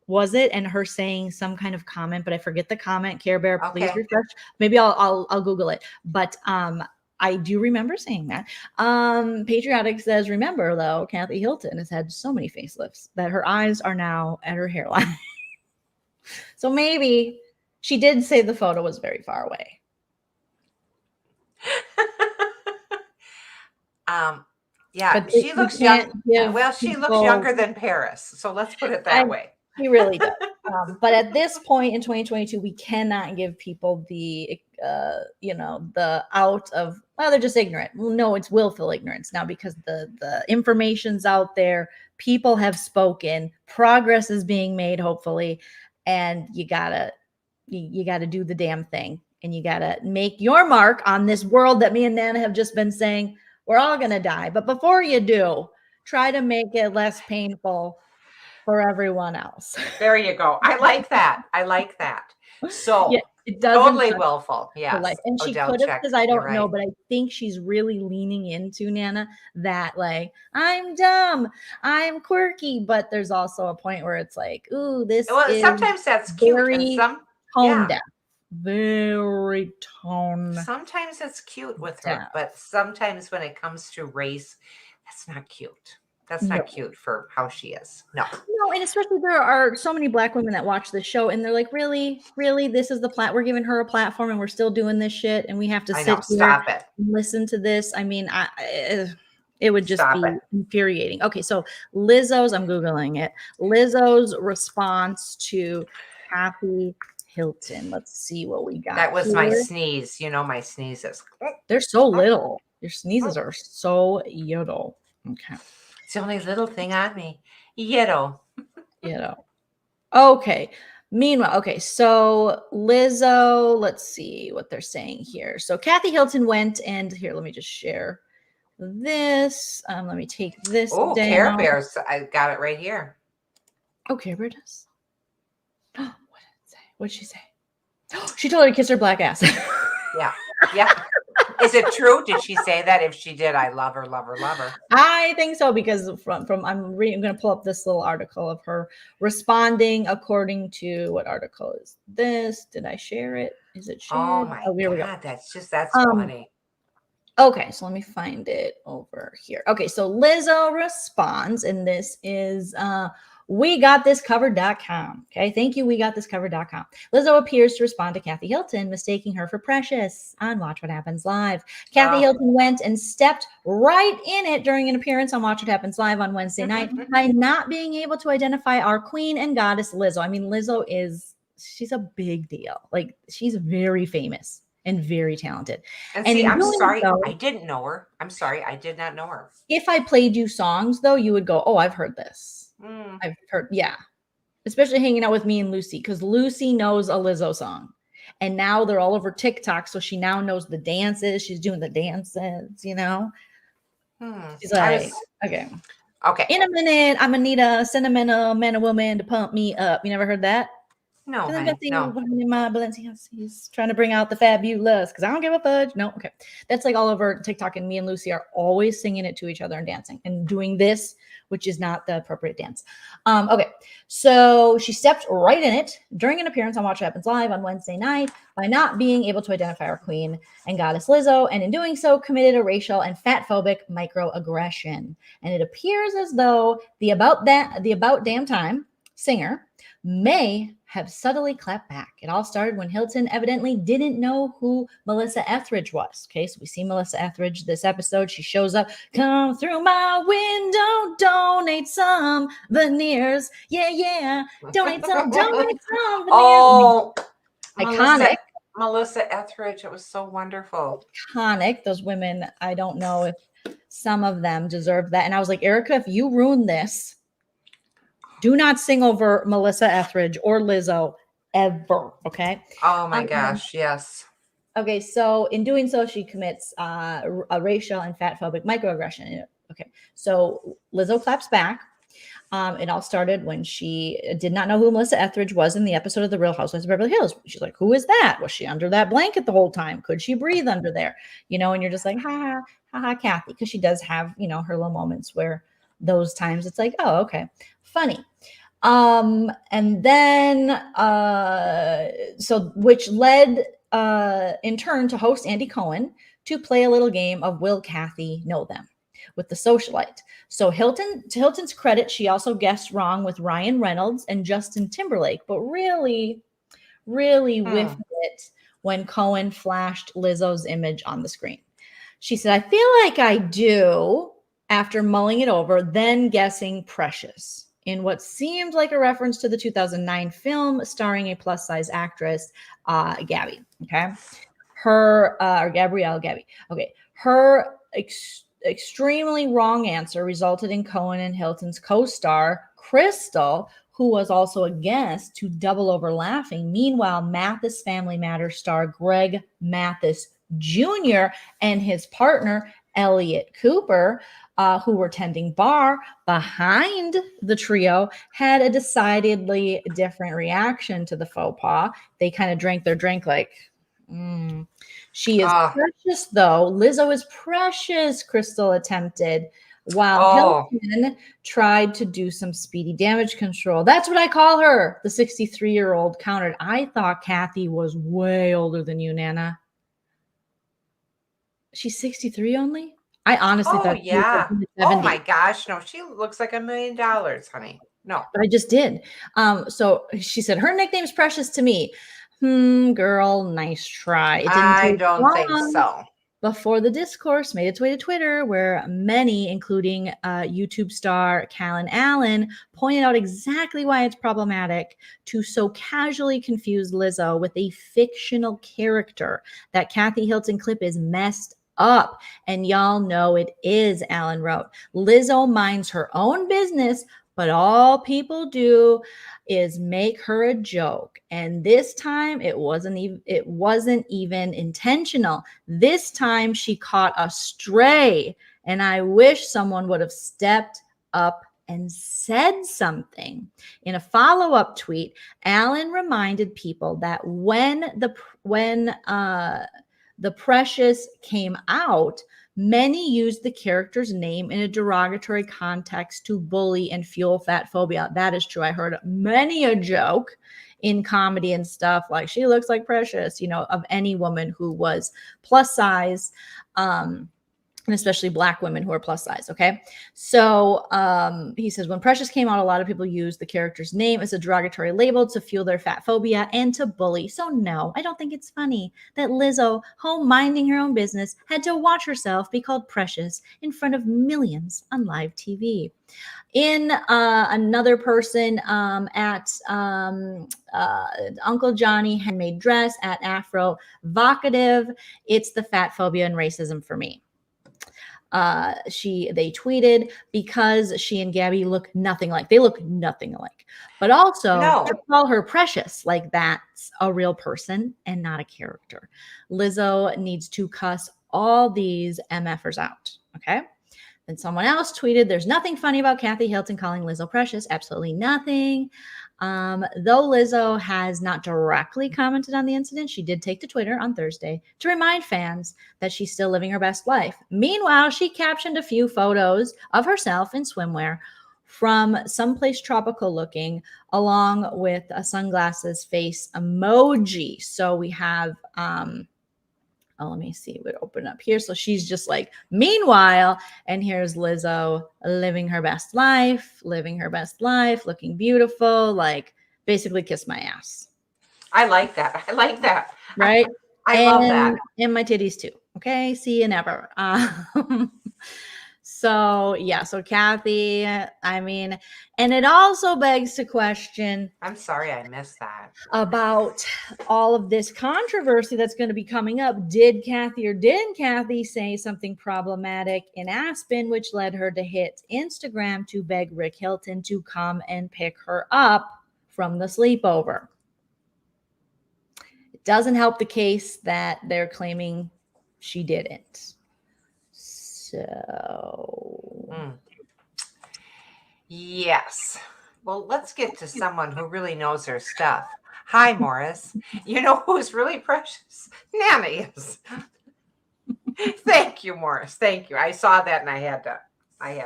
Was it? And her saying some kind of comment, but I forget the comment. Care Bear, please refresh. Maybe I'll Google it. But I do remember saying that. Patriotic says, remember though, Kathy Hilton has had so many facelifts that her eyes are now at her hairline. So maybe she did say the photo was very far away. Yeah, but she looks young. Well, she looks younger than Paris. So let's put it that way. He really does. But at this point in 2022, we cannot give people the, the out of, well, they're just ignorant. Well, no, it's willful ignorance now, because the information's out there. People have spoken. Progress is being made, hopefully. And you gotta do the damn thing. And you gotta make your mark on this world that me and Nana have just been saying, we're all gonna die. But before you do, try to make it less painful for everyone else. There you go. I like that. So yeah, it doesn't totally willful. Yes. And she could have, because I don't know, but I think she's really leaning into, Nana, that like, I'm dumb, I'm quirky, but there's also a point where it's like, ooh, this is sometimes that's cute, and tone deaf. very tone Sometimes it's cute with her, down. but sometimes when it comes to race, that's not cute. That's No. not cute for how she is. No. No, and especially there are so many Black women that watch this show and they're like, really, really, this is the we're giving her a platform and we're still doing this shit and we have to I sit know. here Stop it. and listen to this. I mean, it would just Stop be it. infuriating. Okay, so Lizzo's, I'm Googling it, Lizzo's response to Kathy Hilton. Let's see what we got That was my here. sneeze. You know my sneezes. They're so little. Your sneezes are so yodel. Okay. It's the only little thing on me. Yiddo. Okay. Meanwhile, okay, so Lizzo, let's see what they're saying here. So Kathy Hilton went and here, let me just share this. Let me take this Oh, down. Care Bears. I got it right here. Oh, Care Bear does. What did it say? What did she say? She told her to kiss her black ass. Yeah. Yeah. Is it true? Did she say that? If she did, I love her, love her, love her. I think so because from I'm going to pull up this little article of her responding according to what article is this? Did I share it? Is it shared? Oh my here we go. God. That's funny. Okay, so let me find it over here. Okay, so Lizzo responds, and this is WeGotThisCovered.com. Okay, thank you, WeGotThisCovered.com. Lizzo appears to respond to Kathy Hilton, mistaking her for Precious on Watch What Happens Live. Kathy Hilton went and stepped right in it during an appearance on Watch What Happens Live on Wednesday night by not being able to identify our queen and goddess Lizzo. I mean, Lizzo she's a big deal. Like, she's very famous and very talented. And see, I'm sorry, so, I didn't know her. I'm sorry, I did not know her. if I played you songs, though, you would go, oh, I've heard this. I've heard, yeah. Especially hanging out with me and Lucy, because Lucy knows a Lizzo song. And now they're all over TikTok, so she now knows the dances. She's doing the dances, you know? She's like, okay. In a minute, I'm going to need a sentimental man or woman to pump me up. You never heard that? No, Because honey, no. my Balenciaga, he's trying to bring out the fabulous because I don't give a fudge. No, okay. That's like all over TikTok, and me and Lucy are always singing it to each other and dancing and doing this, which is not the appropriate dance. Okay, so she stepped right in it during an appearance on Watch What Happens Live on Wednesday night by not being able to identify our queen and goddess Lizzo, and in doing so, committed a racial and fatphobic microaggression. And it appears as though the About Damn Time singer may have subtly clapped back. It all started when Hilton evidently didn't know who Melissa Etheridge was. Okay, so we see Melissa Etheridge this episode. She shows up, come through my window, donate some veneers. Yeah, yeah, donate some veneers. Oh, iconic. Melissa Etheridge, it was so wonderful. Iconic. Those women, I don't know if some of them deserve that. And I was like, Erika, if you ruin this, do not sing over Melissa Etheridge or Lizzo ever, okay? Oh my gosh, yes. Okay, so in doing so, she commits a racial and fatphobic microaggression. Okay, so Lizzo claps back. It all started when she did not know who Melissa Etheridge was in the episode of The Real Housewives of Beverly Hills. She's like, who is that? Was she under that blanket the whole time? Could she breathe under there? You know, and you're just like, ha, ha, ha, Kathy, because she does have, you know, her little moments where those times it's like, oh, okay, funny. And then, so which led in turn to host Andy Cohen to play a little game of Will Kathy Know Them with the socialite. So to Hilton's credit, she also guessed wrong with Ryan Reynolds and Justin Timberlake, but really whiffed it when Cohen flashed Lizzo's image on the screen. She said, I feel like I do, after mulling it over, then guessing Precious, in what seemed like a reference to the 2009 film starring a plus-size actress, Gabby. Okay, or Gabrielle Gabby. Okay, her extremely wrong answer resulted in Cohen and Hilton's co-star Crystal, who was also a guest, to double over laughing. Meanwhile, Mathis Family Matters star Greg Mathis Jr. and his partner Elliot Cooper, who were tending bar behind the trio, had a decidedly different reaction to the faux pas. They kind of drank their drink like, she is precious, though. Lizzo is precious, Crystal attempted. while Oh, Hilton tried to do some speedy damage control. That's what I call her. The 63-year-old countered. I thought Kathy was way older than you, Nana. She's 63 only? I honestly oh thought she was like yeah. in the Oh 70s. my gosh. No, she looks like $1 million, honey. No. But I just did. So she said, her nickname's Precious to me. Girl, nice try. It didn't I take don't think long so. before the discourse made its way to Twitter, where many, including YouTube star Callan Allen, pointed out exactly why it's problematic to so casually confuse Lizzo with a fictional character. That Kathy Hilton clip is messed up. And y'all know it is, Allen wrote. Lizzo minds her own business, but all people do is make her a joke. And this time it wasn't even intentional. This time she caught a stray, and I wish someone would have stepped up and said something. In a follow-up tweet, Allen reminded people that when the Precious came out, many used the character's name in a derogatory context to bully and fuel fat phobia. That is true. I heard many a joke in comedy and stuff like, she looks like Precious, of any woman who was plus size, and especially Black women who are plus size. Okay. So he says, when Precious came out, a lot of people used the character's name as a derogatory label to fuel their fat phobia and to bully. So no, I don't think it's funny that Lizzo, home minding her own business, had to watch herself be called Precious in front of millions on live TV. In another person at Uncle Johnny handmade dress at Afro Vocative, it's the fat phobia and racism for me. They tweeted, because she and Gabby look nothing alike. They look nothing alike. But also No. to call her Precious, like that's a real person and not a character. Lizzo needs to cuss all these MFers out. Okay. Then someone else tweeted, there's nothing funny about Kathy Hilton calling Lizzo Precious. Absolutely nothing. Though Lizzo has not directly commented on the incident, she did take to Twitter on Thursday to remind fans that she's still living her best life. Meanwhile, she captioned a few photos of herself in swimwear from someplace tropical looking, along with a sunglasses face emoji. So we have let me see. It would open up here. So she's just like, meanwhile, and here's Lizzo living her best life, looking beautiful, like basically kiss my ass. I like that. I like that. Right? I love that. And my titties too. Okay. See you never. So yeah, so Kathy, I mean, and it also begs to question. I'm sorry I missed that. About all of this controversy that's going to be coming up. Did Kathy or didn't Kathy say something problematic in Aspen, which led her to hit Instagram to beg Rick Hilton to come and pick her up from the sleepover? It doesn't help the case that they're claiming she didn't. So Yes. Well, let's get to someone who really knows her stuff. Hi, Morris. You know who's really precious? Nana is. Thank you, Morris. Thank you. I saw that and I had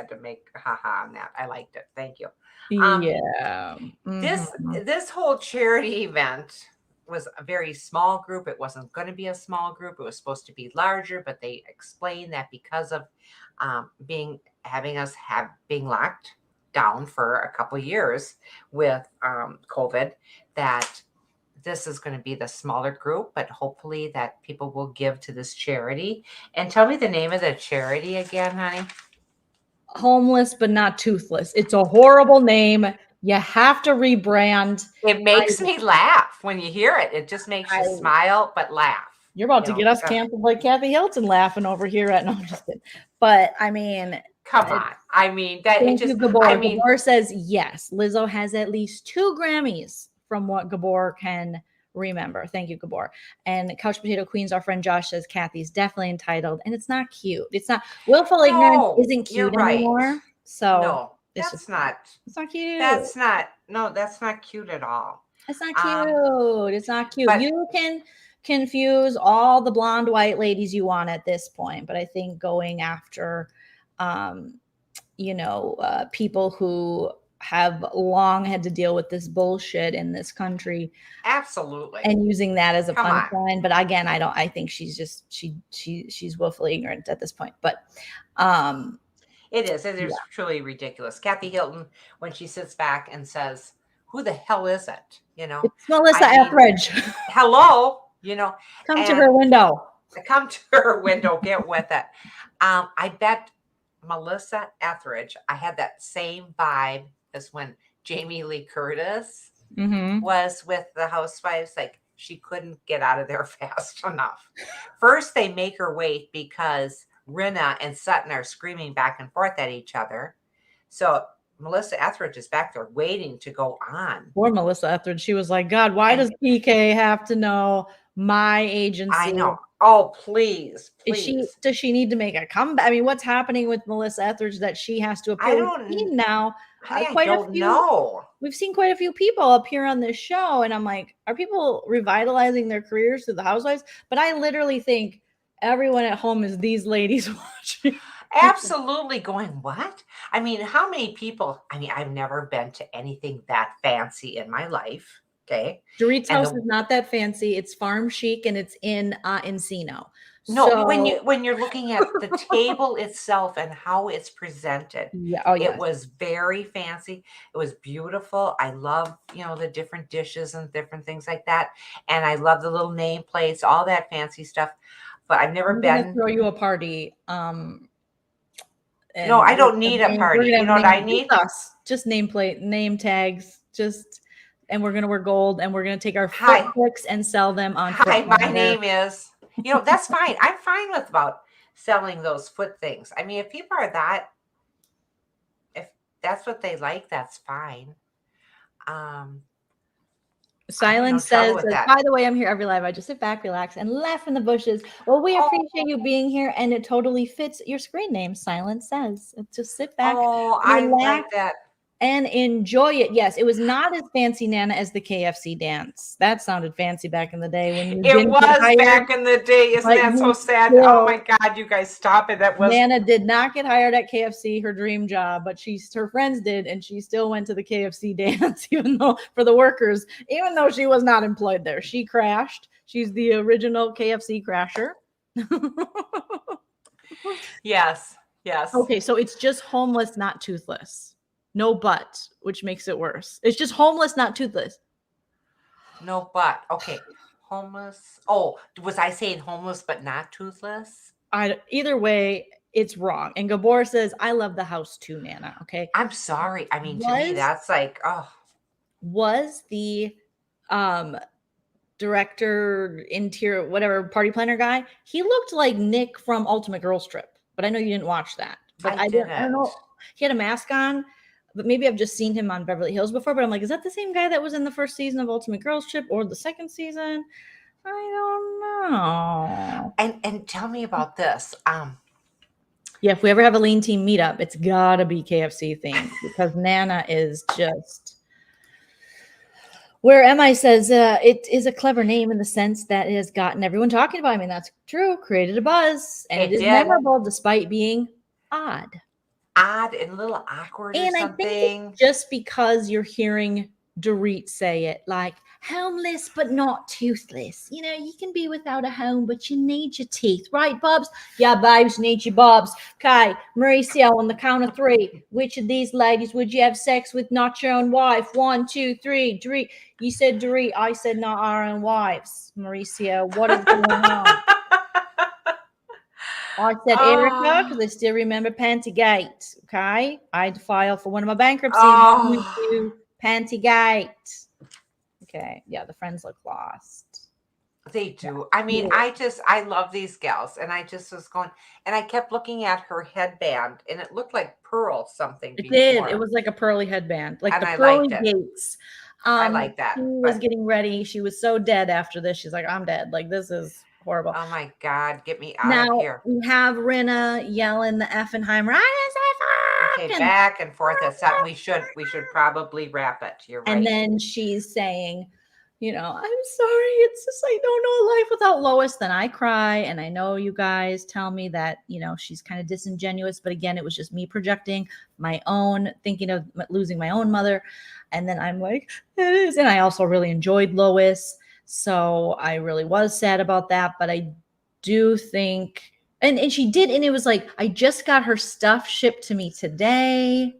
to make haha on that. I liked it. Thank you. Yeah. This whole charity event was a very small group. It wasn't going to be a small group. It was supposed to be larger, but they explained that because of being locked down for a couple of years with COVID, that this is going to be the smaller group, but hopefully that people will give to this charity. And tell me the name of the charity again, honey. Homeless but Not Toothless. It's a horrible name. You have to rebrand. It makes me laugh when you hear it. It just makes you smile but laugh. You're about to get us canceled like Kathy Hilton laughing over here at no, I'm just kidding. But I mean, come on. I mean, that it just Gabor. I mean, Gabor says yes. Lizzo has at least 2 Grammys from what Gabor can remember. Thank you, Gabor. And Couch Potato Queens, our friend Josh says Kathy's definitely entitled, and it's not cute. It's not willful ignorance isn't cute anymore. So no, that's not. It's not cute. That's not cute at all. It's not cute. It's not cute. You can confuse all the blonde white ladies you want at this point, but I think going after people who have long had to deal with this bullshit in this country. Absolutely. And using that as a Come on. punchline. But again, I think she's just, she's willfully ignorant at this point. But it is truly ridiculous. Kathy Hilton, when she sits back and says, who the hell is it? It's Melissa Etheridge. Hello, Come to her window. Come to her window, get with it. I bet Melissa Etheridge, I had that same vibe as when Jamie Lee Curtis was with the Housewives. Like, she couldn't get out of there fast enough. First, they make her wait because Rinna and Sutton are screaming back and forth at each other. So Melissa Etheridge is back there waiting to go on. Poor Melissa Etheridge. She was like, God, why does PK have to know my agency? I know. Oh, please. Does she need to make a comeback? I mean, what's happening with Melissa Etheridge that she has to appear? I don't know. We've seen quite a few people appear on this show, and I'm like, are people revitalizing their careers through the Housewives? But I literally think everyone at home is these ladies watching. Absolutely going, what? I mean, how many people? I mean, I've never been to anything that fancy in my life. Okay. Dorit's house is not that fancy. It's farm chic, and it's in Encino. No, so, when you're looking at the table itself and how it's presented, it was very fancy. It was beautiful. I love, the different dishes and different things like that. And I love the little nameplates, all that fancy stuff. But I've never been. Throw you a party. No, I don't need a party. You know what I need? Just nameplate, name tags, and we're going to wear gold, and we're going to take our foot picks and sell them on. Hi, my name is, that's fine. I'm fine with about selling those foot things. I mean, if people are if that's what they like, that's fine. Silence says, by the way, I'm here every live. I just sit back, relax, and laugh in the bushes. Well, we appreciate you being here, and it totally fits your screen name. Silence says, just sit back. Oh, I like that. And enjoy it. Yes, it was not as fancy, Nana, as the KFC dance. That sounded fancy back in the day when you didn't get hired. Back in the day. Isn't that so sad? Oh my God, you guys stop it. That was Nana did not get hired at KFC, her dream job, but her friends did, and she still went to the KFC dance, even though she was not employed there. She crashed. She's the original KFC crasher. Yes. Okay, so it's just homeless, not toothless. No but, which makes it worse. It's just homeless, not toothless. No but. Okay. Homeless. Oh, was I saying homeless but not toothless? Either way, it's wrong. And Gabor says, I love the house too, Nana. Okay. I'm sorry. I mean, to me, that's like, Was the director, interior, whatever, party planner guy, he looked like Nick from Ultimate Girls Trip. But I know you didn't watch that. But I don't know. He had a mask on. But maybe I've just seen him on Beverly Hills before. But I'm like, is that the same guy that was in the first season of Ultimate Girls Trip or the second season? I don't know. And tell me about this. Yeah, if we ever have a lean team meetup, it's gotta be KFC themed because Nana is just. Where MI says it is a clever name in the sense that it has gotten everyone talking about. I mean, that's true. Created a buzz, and it is memorable despite being odd and a little awkward or something. I think just because you're hearing Dorit say it, like homeless but not toothless. You can be without a home, but you need your teeth, right, Bubs? Yeah, babes, need your bubs. Okay, Mauricio, on the count of 3, which of these ladies would you have sex with? Not your own wife. 1, 2, 3. Dorit, you said Dorit. I said not our own wives. Mauricio, what is going on? I said Erika because I still remember Pantygate. Okay, I had to file for one of my bankruptcies. Pantygate. Okay, yeah, the friends look lost. They do. I mean, I love these gals, and I just was going, and I kept looking at her headband, and it looked like pearl something. It did. It was like a pearly headband, like the pearly gates. I like that. She was getting ready. She was so dead after this. She's like, I'm dead. Like, this is horrible. Oh my God, get me out of here. We have Rinna yelling the Effenheimer. Okay, back and forth. That's something we should probably wrap it. You're right. And then she's saying, I'm sorry. It's just, I don't know life without Lois. Then I cry. And I know you guys tell me that, she's kind of disingenuous. But again, it was just me projecting my own, thinking of losing my own mother. And then I'm like, it is. And I also really enjoyed Lois. So I really was sad about that. But I do think, and she did. And it was like, I just got her stuff shipped to me today.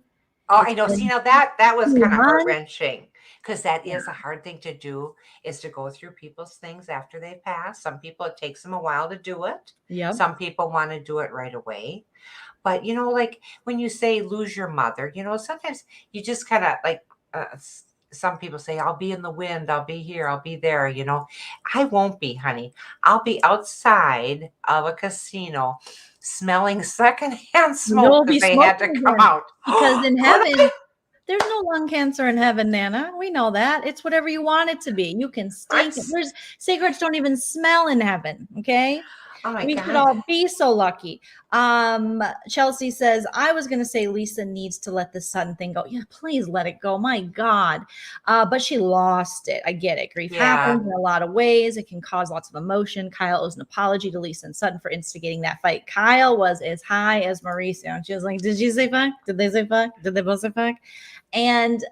Oh, I know. See, now that was kind of months. heart-wrenching, because that is a hard thing to do, is to go through people's things after they pass. Some people, it takes them a while to do it. Yep. Some people want to do it right away. But, like when you say lose your mother, sometimes you just kind of like, some people say, I'll be in the wind, I'll be here, I'll be there. I won't be, honey. I'll be outside of a casino smelling secondhand smoke because they had to come out. Because in heaven, there's no lung cancer in heaven, Nana. We know that. It's whatever you want it to be. You can stink. There's cigarettes don't even smell in heaven. Okay. Oh my we God. could all be so lucky. Chelsea says, I was going to say Lisa needs to let this sudden thing go. Yeah, please let it go. My God. But she lost it. I get it. Grief happens in a lot of ways. It can cause lots of emotion. Kyle owes an apology to Lisa and Sutton for instigating that fight. Kyle was as high as Mauricio. And she was like, did you say fuck? Did they say fuck? Did they both say fuck? And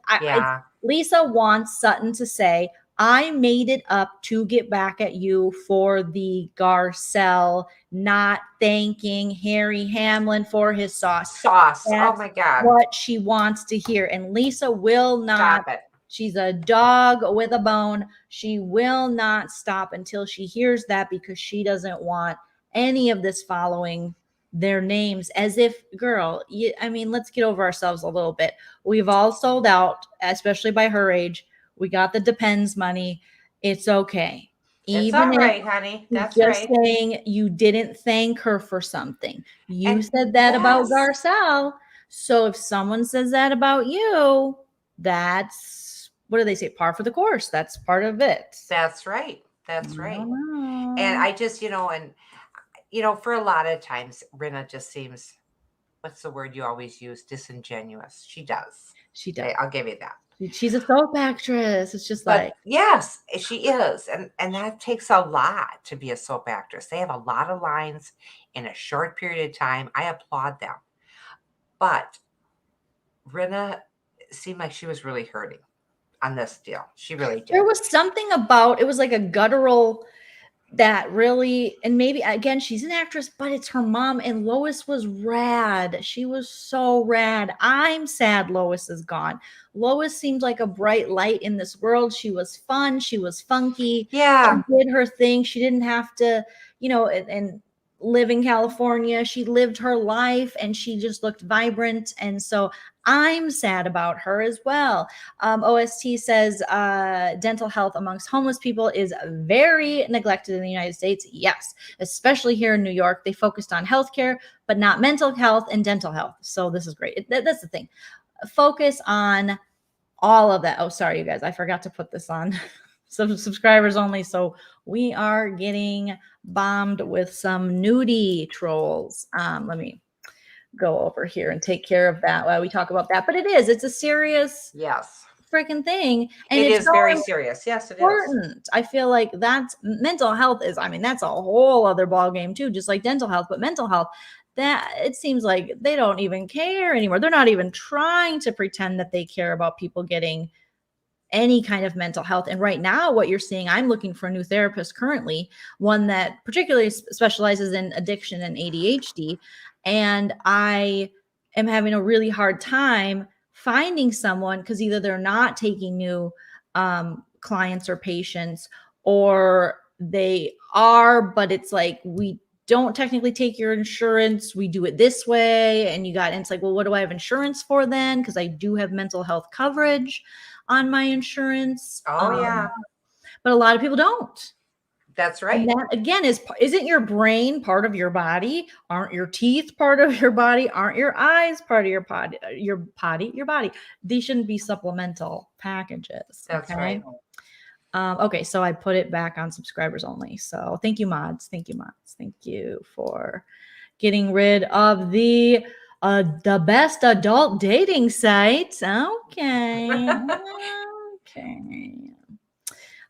Lisa wants Sutton to say, I made it up to get back at you for the Garcelle not thanking Harry Hamlin for his sauce. That's oh my God. What she wants to hear. And Lisa will not. Stop it. She's a dog with a bone. She will not stop until she hears that, because she doesn't want any of this following their names, as if, girl, let's get over ourselves a little bit. We've all sold out, especially by her age. We got the depends money. It's okay. It's all right, honey. That's just saying you didn't thank her for something. You said that about Garcelle. So if someone says that about you, that's, what do they say? Par for the course. That's part of it. That's right. That's right. And I just, for a lot of times, Rinna just seems, what's the word you always use? Disingenuous. She does. She does. Okay, I'll give you that. She's a soap actress. It's just like, yes, she is. And that takes a lot to be a soap actress. They have a lot of lines in a short period of time. I applaud them. But Rinna seemed like she was really hurting on this deal. She really did. There was something about, it was like a guttural that really, and maybe again, she's an actress, but it's her mom, and Lois was rad. She was so rad. I'm sad Lois is gone. Lois seemed like a bright light in this world. She was fun. She was funky. Yeah. She did her thing. She didn't have to, and live in California. She lived her life and she just looked vibrant. And so I'm sad about her as well. OST says dental health amongst homeless people is very neglected in the United States. Yes, especially here in New York. They focused on healthcare, but not mental health and dental health. So this is great. That's the thing. Focus on all of that. Oh, sorry, you guys. I forgot to put this on. Some subscribers only. So we are getting bombed with some nudie trolls. Let me go over here and take care of that while we talk about that. But it's a serious freaking thing. And it is very serious. Yes, it important. is. I feel like that's mental health is, that's a whole other ballgame too, just like dental health, but mental health, that it seems like they don't even care anymore. They're not even trying to pretend that they care about people getting any kind of mental health. And right now, what you're seeing, I'm looking for a new therapist currently, one that particularly specializes in addiction and ADHD. And I am having a really hard time finding someone because either they're not taking new clients or patients, or they are, but it's like, we don't technically take your insurance. We do it this way. And it's like, well, what do I have insurance for then? Because I do have mental health coverage on my insurance. Oh, yeah. But a lot of people don't. That's right. And that again isn't your brain part of your body? Aren't your teeth part of your body? Aren't your eyes part of your body? Your body. These shouldn't be supplemental packages. That's okay? right. Okay, so I put it back on subscribers only. So thank you, mods. Thank you for getting rid of the best adult dating site. Okay. Okay.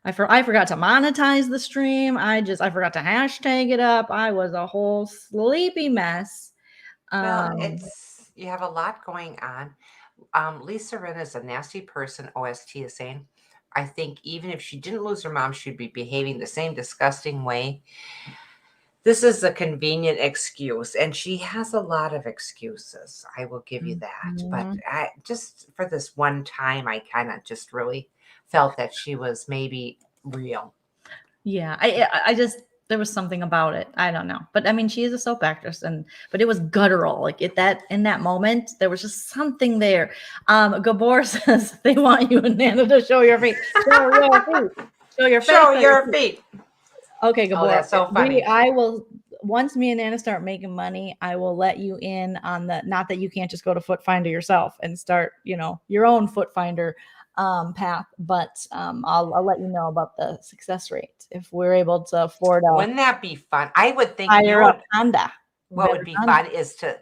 I forgot to monetize the stream. I forgot to hashtag it up. I was a whole sleepy mess. Well, you have a lot going on. Lisa Ren is a nasty person, OST is saying. I think even if she didn't lose her mom, she'd be behaving the same disgusting way. This is a convenient excuse, and she has a lot of excuses. I will give you that. But just for this one time, I kind of just really felt that she was maybe real. Yeah, I just there was something about it. I don't know, but I mean, she is a soap actress, but it was guttural. Like in that moment, there was just something there. Gabor says they want you and Nana to show your feet. Show your feet. Show your face. Show your feet. Okay, Gabor. Oh, that's so funny. I will. Once me and Nana start making money, I will let you in on the. Not that you can't just go to Foot Finder yourself and start, your own Foot Finder path, but I'll let you know about the success rate if we're able to afford. Wouldn't that be fun? I would think Honda. What would be fun is to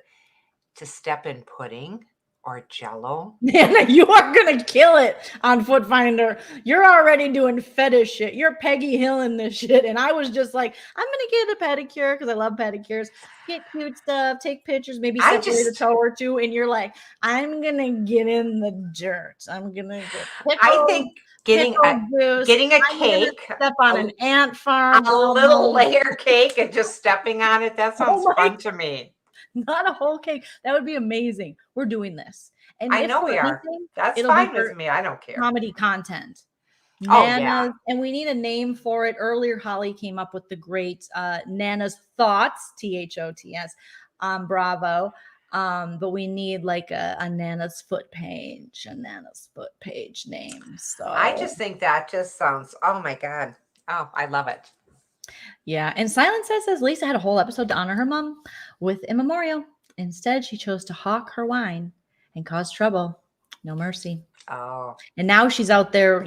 step in pudding or Jello. Nana, you are gonna kill it on Foot Finder. You're already doing fetish shit. You're Peggy Hill in this shit, and I was just like, I'm gonna get a pedicure because I love pedicures. Get cute stuff, take pictures, maybe separate a toe or two, and you're like, I'm gonna get in the dirt. I'm gonna get pickles, I think getting a cake, step on an ant farm, a little layer cake, and just stepping on it. That sounds fun to me. Not a whole cake. That would be amazing. We're doing this. And I know we are. That's fine with me. I don't care. Comedy content. Yeah. And we need a name for it. Earlier, Holly came up with the great Nana's Thoughts, THOTS, Bravo. But we need like a Nana's Foot page, a Nana's Foot page name. So I just think that just sounds, oh my God. Oh, I love it. Yeah. And Silence says Lisa had a whole episode to honor her mom with a memorial. Instead, she chose to hawk her wine and cause trouble. No mercy. Oh. And now she's out there,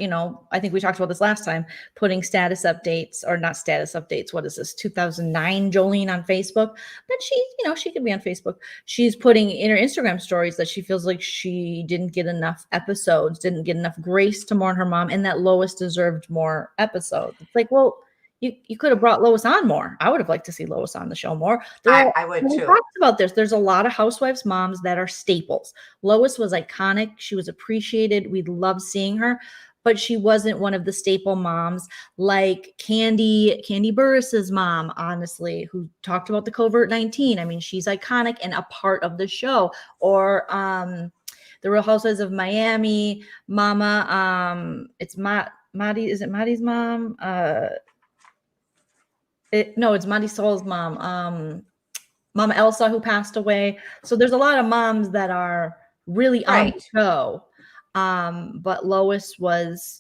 I think we talked about this last time, putting status updates, or not status updates. What is this? 2009 Joleen on Facebook. But she could be on Facebook. She's putting in her Instagram stories that she feels like she didn't get enough episodes, didn't get enough grace to mourn her mom, and that Lois deserved more episodes. It's like, well, you could have brought Lois on more. I would have liked to see Lois on the show more. I would too. We talked about this. There's a lot of Housewives moms that are staples. Lois was iconic. She was appreciated. We loved seeing her, but she wasn't one of the staple moms like Candy Burris's mom, honestly, who talked about the COVID-19. I mean, she's iconic and a part of the show. Or the Real Housewives of Miami, Mama. It's Maddie. Is it Maddie's mom? No, it's Marisol's mom, Mama Elsa, who passed away. So there's a lot of moms that are really on the show. But Lois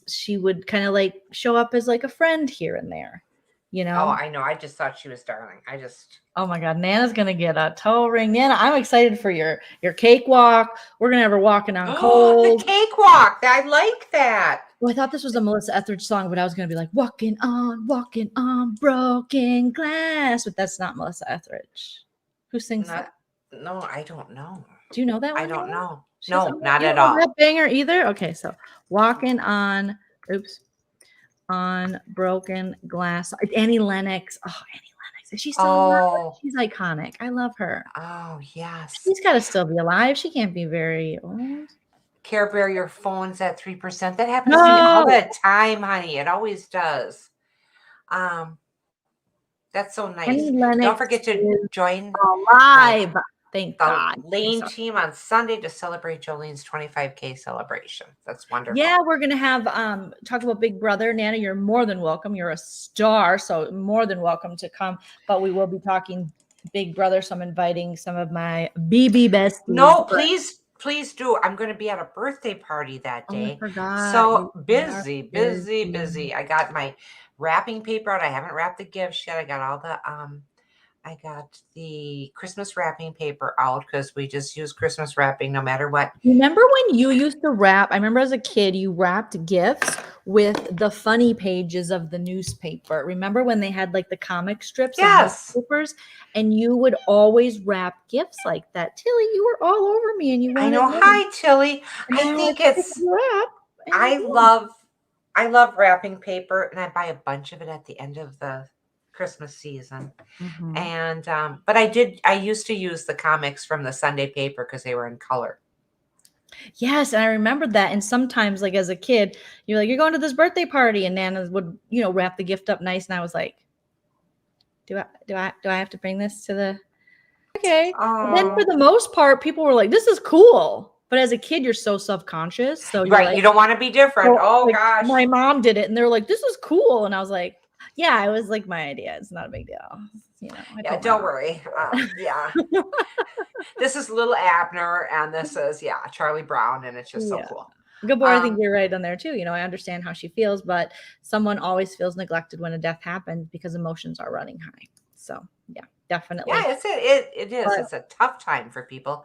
she would kind of like show up as like a friend here and there, Oh, I know. I just thought she was darling. Oh my God, Nana's gonna get a toe ring. Nana, I'm excited for your cakewalk. We're gonna have her walking on cold. The cakewalk. I like that. Well, I thought this was a Melissa Etheridge song, but I was going to be like, walking on broken glass. But that's not Melissa Etheridge. Who sings that? No, I don't know. Do you know that one? I don't know. No, not at all. That banger either? Okay, so walking on broken glass. Annie Lennox. Oh, Annie Lennox. Is she still alive? She's iconic. I love her. Oh, yes. She's got to still be alive. She can't be very old. Care Bear, your phone's at 3%. That happens to me all the time, honey. It always does. That's so nice. Don't forget to join live. Thank God. Lane team on Sunday to celebrate Jolene's 25K celebration. That's wonderful. Yeah, we're gonna have talk about Big Brother. Nana, you're more than welcome. You're a star, so more than welcome to come. But we will be talking Big Brother, so I'm inviting some of my BB besties. No, please do. I'm going to be at a birthday party that day. I forgot. So busy. I got my wrapping paper out. I haven't wrapped the gifts yet. I got all the I got the Christmas wrapping paper out because we just use Christmas wrapping no matter what. Remember when you used to wrap? I remember as a kid, you wrapped gifts with the funny pages of the newspaper. Remember when they had like the comic strips of newspapers? And you would always wrap gifts like that. Tilly, you were all over me and you wanted I know. Hi, Tilly. I think it's I love I love wrapping paper, and I buy a bunch of it at the end of the Christmas season. Mhm. And but I used to use the comics from the Sunday paper because they were in color. Yes, and I remembered that. And sometimes, like as a kid, you're like, you're going to this birthday party, and Nana would, wrap the gift up nice. And I was like, do I have to bring this to the okay? But then for Oh, the most part, people were like, this is cool. But as a kid, you're so self-conscious. So you're right. like, You don't want to be different. so, Oh like gosh. my mom did it, and they're like, this is cool. And I was like, yeah, it was like my idea. It's not a big deal. I Yeah, told my don't mom. worry. Yeah. This is little Abner, and this is Charlie Brown, and it's just so Yeah. cool. Good boy, I think you're right on there too. I understand how she feels, but someone always feels neglected when a death happens because emotions are running high. So yeah, definitely. Yeah, it is. But It's a tough time for people.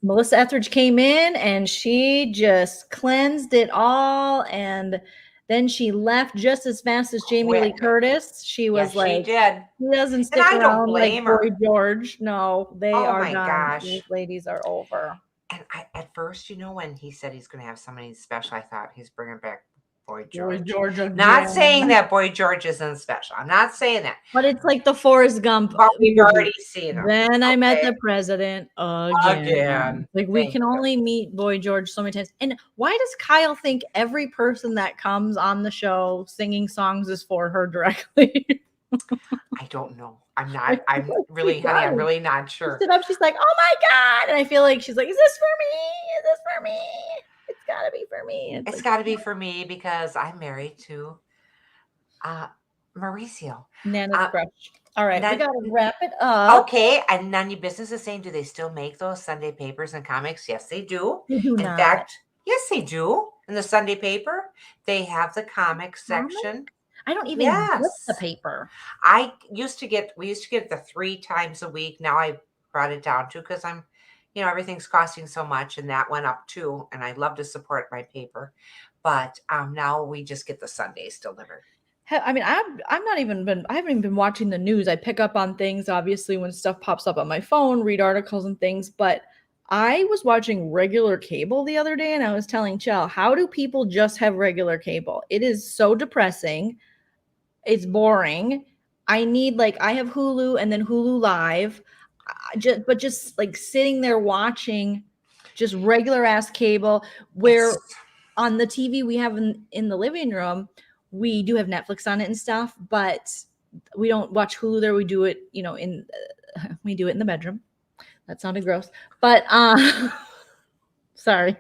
Melissa Etheridge came in and she just cleansed it all, and then she left just as fast as Jamie Lee Quick. Curtis. She was Yes, she like, did. he doesn't And stick I don't around like blame Boy her. George. No, they Oh are my done. gosh. These ladies are over. And at first, when he said he's going to have somebody special, I thought he's bringing back Boy Boy George. George again. Not saying that Boy George isn't special. I'm not saying that. But it's like the Forrest Gump But we've movie. already seen him. Then I met Okay. the president again. Like we Thank can you. only meet Boy George so many times. And why does Kyle think every person that comes on the show singing songs is for her directly? I don't know. I'm really, honey, I'm really not sure. Stood up, she's like, "Oh my god!" And I feel like she's like, "Is this for me? Is this for me? It's gotta be for me." It's got to be for me because I'm married to Mauricio. Nana's Uh, crush. All right, we none, gotta wrap it up. okay, and none of your business is saying, do they still make those Sunday papers and comics? Yes, they do. We do In not. fact, yes, they do. In the Sunday paper, they have the comic section. I don't even get the Yes. paper. We used to get it the 3 times a week. Now I brought it down to because I'm, everything's costing so much, and that went up too. And I love to support my paper, but now we just get the Sundays delivered. I mean, I haven't even been watching the news. I pick up on things obviously when stuff pops up on my phone, read articles and things, but I was watching regular cable the other day and I was telling Chell, how do people just have regular cable? It is so depressing. It's boring. I need I have Hulu and then Hulu Live. Just like sitting there watching just regular ass cable where on the TV we have in the living room, we do have Netflix on it and stuff, but we don't watch Hulu there. We do it, we do it in the bedroom. That sounded gross, but sorry,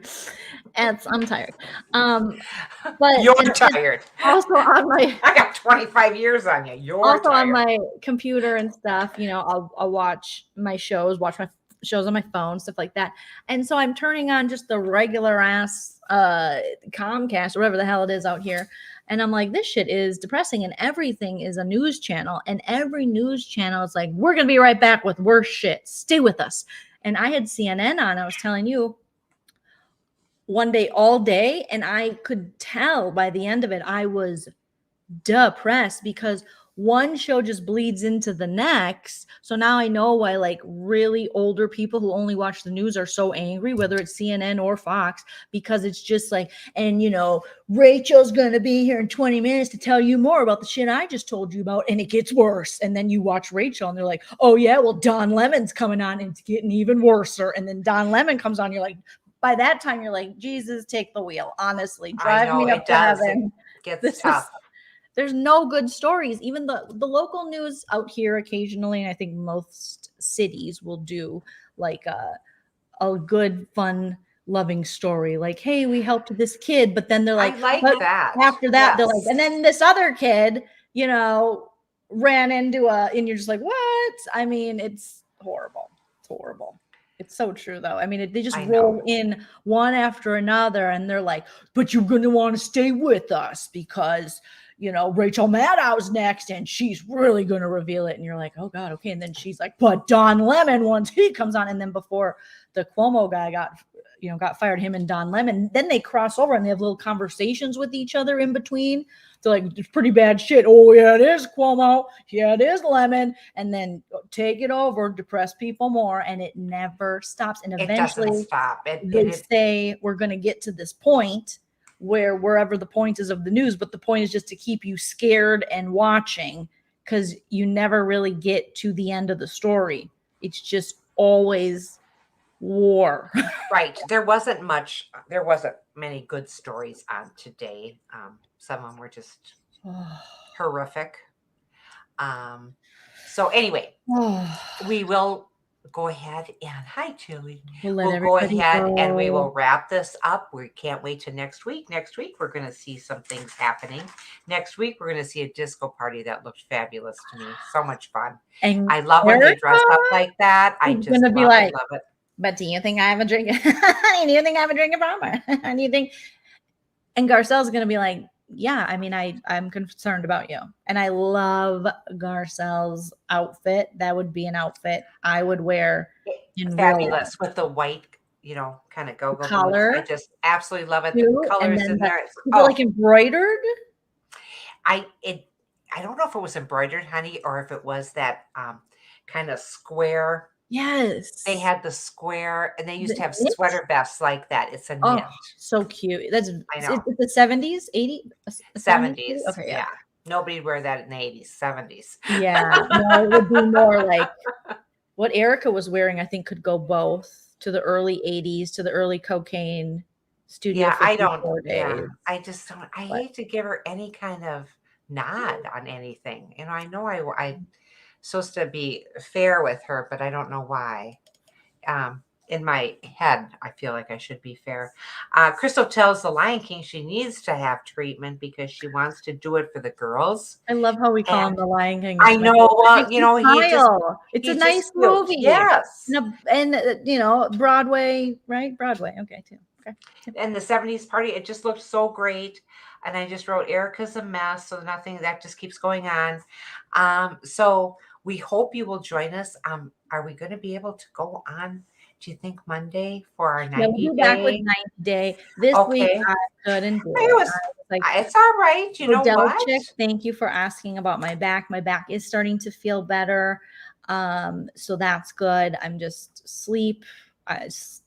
I'm tired. But You're tired. Also on my I got 25 years on you. You're also tired. on my computer and stuff, I'll watch my shows, watch my shows on my phone, stuff like that. And so I'm turning on just the regular ass Comcast or whatever the hell it is out here. And I'm like, this shit is depressing. And everything is a news channel. And every news channel is like, we're going to be right back with worse shit. Stay with us. And I had CNN on. I was telling you one day, all day. And I could tell by the end of it, I was depressed because one show just bleeds into the next. So now I know why really older people who only watch the news are so angry, whether it's CNN or Fox, because it's just and Rachel's gonna be here in 20 minutes to tell you more about the shit I just told you about, and it gets worse. And then you watch Rachel and they're like, oh yeah, well Don Lemon's coming on and it's getting even worse. And then Don Lemon comes on, you're like, by that time you're like, Jesus, take the wheel. Honestly, drive me up to heaven. It gets tough. There's no good stories. Even the local news out here occasionally, and I think most cities will do a good, fun, loving story. Like, hey, we helped this kid, but then they're like, I like that. After that, they're like, and then this other kid, ran into and you're just like, what? I mean, it's horrible. It's horrible. It's so true, though. I mean, they just roll in one after another, and they're like, but you're going to want to stay with us because Rachel Maddow's next and she's really going to reveal it. And you're like, oh God, okay. And then she's like, but Don Lemon, once he comes on, and then before the Cuomo guy got fired, him and Don Lemon, then they cross over and they have little conversations with each other in between. So it's pretty bad shit. Oh yeah, it is Cuomo. Yeah, it is Lemon. And then take it over, depress people more. And it never stops. And eventually it doesn't stop. They say we're going to get to this point wherever the point is of the news, but the point is just to keep you scared and watching, because you never really get to the end of the story. It's just always war. Right. There wasn't many good stories on today. Some of them were just horrific. So anyway, we will go ahead and hi Julie. We'll go ahead and we will wrap this up. We can't wait to next week. Next week we're going to see some things happening. Next week we're going to see a disco party that looked fabulous to me. So much fun. And I love when they dress up like that. I just gonna be like, love it. But do you think I have a drink? Do you think I have a drink from her? And you think? And Garcelle's gonna be like, yeah. I mean, I'm concerned about you, and I love Garcelle's outfit. That would be an outfit I would wear. Fabulous with the white, kind of go-go collar. I just absolutely love it. The colors in there. Like embroidered. I don't know if it was embroidered, honey, or if it was that kind of square. Yes. They had the square, and they used to have sweater vests like that. It's a knit. So cute. That's I know. It's the 70s, 80s? 70s. Okay, yeah. Nobody'd wear that in the 80s, 70s. Yeah. No, it would be more like what Erika was wearing, I think, could go both to the early 80s, to the early cocaine studio. Yeah, I just don't. I hate to give her any kind of nod on anything. I know I'm supposed to be fair with her, but I don't know why. In my head, I feel like I should be fair. Crystal tells the Lion King she needs to have treatment because she wants to do it for the girls. I love how we call him the Lion King. I know. It's a nice movie. Yes. And Broadway, right? Broadway. Okay, too. Okay. And the 70s party, it just looked so great. And I just wrote, Erika's a mess. So nothing that just keeps going on. So we hope you will join us. Are we going to be able to go on? Do you think Monday for our 90 day? We'll be back with 90 day. This week I couldn't do it. It's all right. You know what? Chick, thank you for asking about my back. My back is starting to feel better. So that's good. I'm just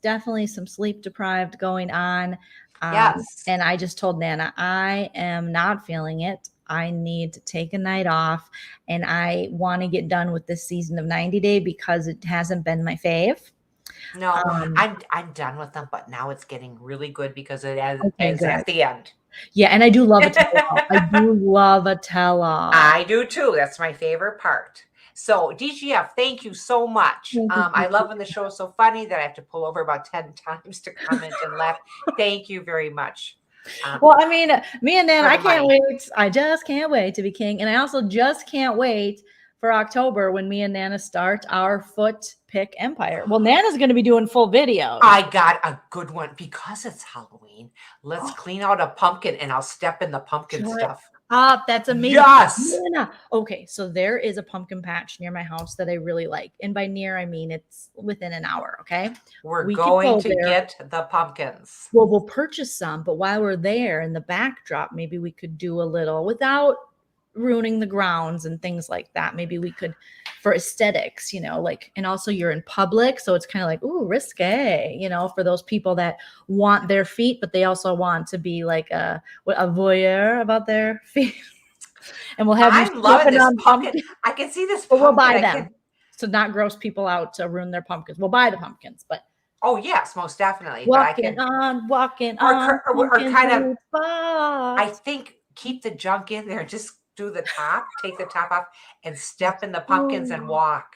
definitely some sleep deprived going on. Yes. And I just told Nana, I am not feeling it. I need to take a night off, and I want to get done with this season of 90 Day because it hasn't been my fave. No, I'm done with them, but now it's getting really good because it is at the end. Yeah, and I do love a tell-all. I do love a tell-all. I do too. That's my favorite part. So DGF, thank you so much. I love when the show is so funny that I have to pull over about 10 times to comment and laugh. Thank you very much. Well, I mean, me and Nan, I can't wait. I just can't wait to be king. And I also just can't wait for October when me and Nana start our foot pick empire. Well, Nana's going to be doing full videos. I got a good one because it's Halloween. Let's clean out a pumpkin and I'll step in the pumpkin stuff. That's amazing. Yes. Nana. Okay, so there is a pumpkin patch near my house that I really like. And by near, I mean it's within an hour, okay? We going to get the pumpkins. Well, we'll purchase some, but while we're there in the backdrop, maybe we could do a little without ruining the grounds and things like that. Maybe we could, for aesthetics, and also you're in public, so it's kind of like, ooh, risque, for those people that want their feet, but they also want to be like a voyeur about their feet. And we'll have I'm loving this pumpkin. I can see this pumpkin. But we'll buy them to not gross people out to ruin their pumpkins. We'll buy the pumpkins, but oh yes, most definitely. Walking on, or kind of. I think keep the junk in there. Just do the top, take the top off, and step in the pumpkins and walk.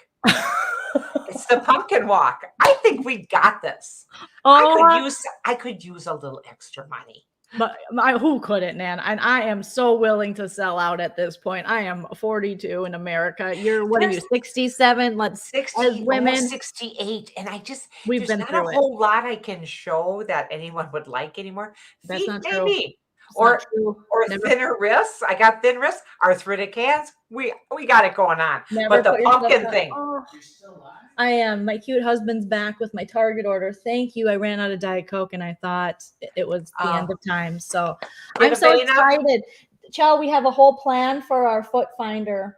It's the pumpkin walk. I think we got this. I could use a little extra money. But who couldn't, Nan? And I am so willing to sell out at this point. I am 42 in America. What are you, 67? Let's 60 women, 68. And there's not a whole lot I can show that anyone would like anymore. That's not maybe. Or thinner wrists. I got thin wrists. Arthritic hands. We got it going on. But the pumpkin thing. I am. My cute husband's back with my Target order. Thank you. I ran out of Diet Coke and I thought it was the end of time. So I'm so excited. Chell, we have a whole plan for our foot finder.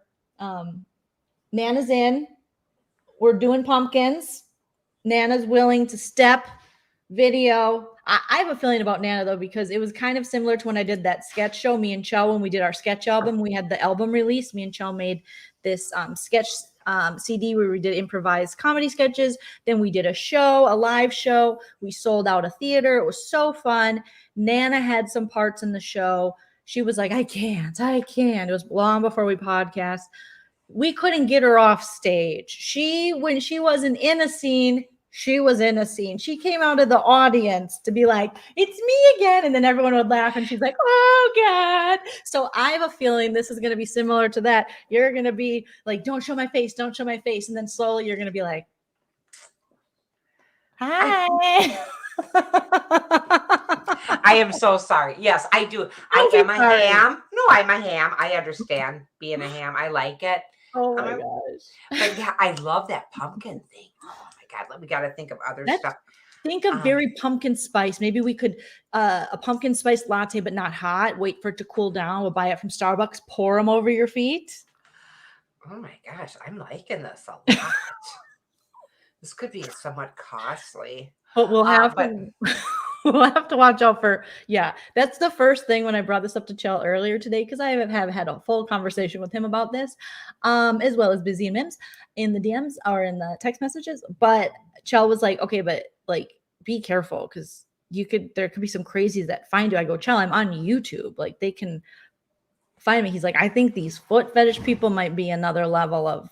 Nana's in. We're doing pumpkins. Nana's willing to step video. I have a feeling about Nana though, because it was kind of similar to when I did that sketch show. Me and Chell, when we did our sketch album, we had the album release. Me and Chell made this sketch CD where we did improvised comedy sketches. Then we did a show, a live show. We sold out a theater. It was so fun. Nana had some parts in the show. She was like, I can't. It was long before we podcast. We couldn't get her off stage. When she wasn't in a scene, she was in a scene. She came out of the audience to be like, it's me again. And then everyone would laugh and she's like, oh God. So I have a feeling this is going to be similar to that. You're going to be like, don't show my face. Don't show my face. And then slowly you're going to be like, hi. I am so sorry. Yes, I do. I am a ham. No, I'm a ham. I understand being a ham. I like it. Oh my gosh. But yeah, I love that pumpkin thing. Oh my God. We got to think of other stuff. Think of very pumpkin spice. Maybe we could a pumpkin spice latte, but not hot. Wait for it to cool down. We'll buy it from Starbucks. Pour them over your feet. Oh my gosh, I'm liking this a lot. This could be somewhat costly, but we'll have we'll have to watch out for. Yeah, that's the first thing when I brought this up to Chell earlier today, because I have had a full conversation with him about this, as well as Busy and Mims in the DMs or in the text messages. But Chell was like, okay, but like, be careful, because there could be some crazies that find you. I go, Chell, I'm on YouTube. Like, they can find me. He's like, I think these foot fetish people might be another level of,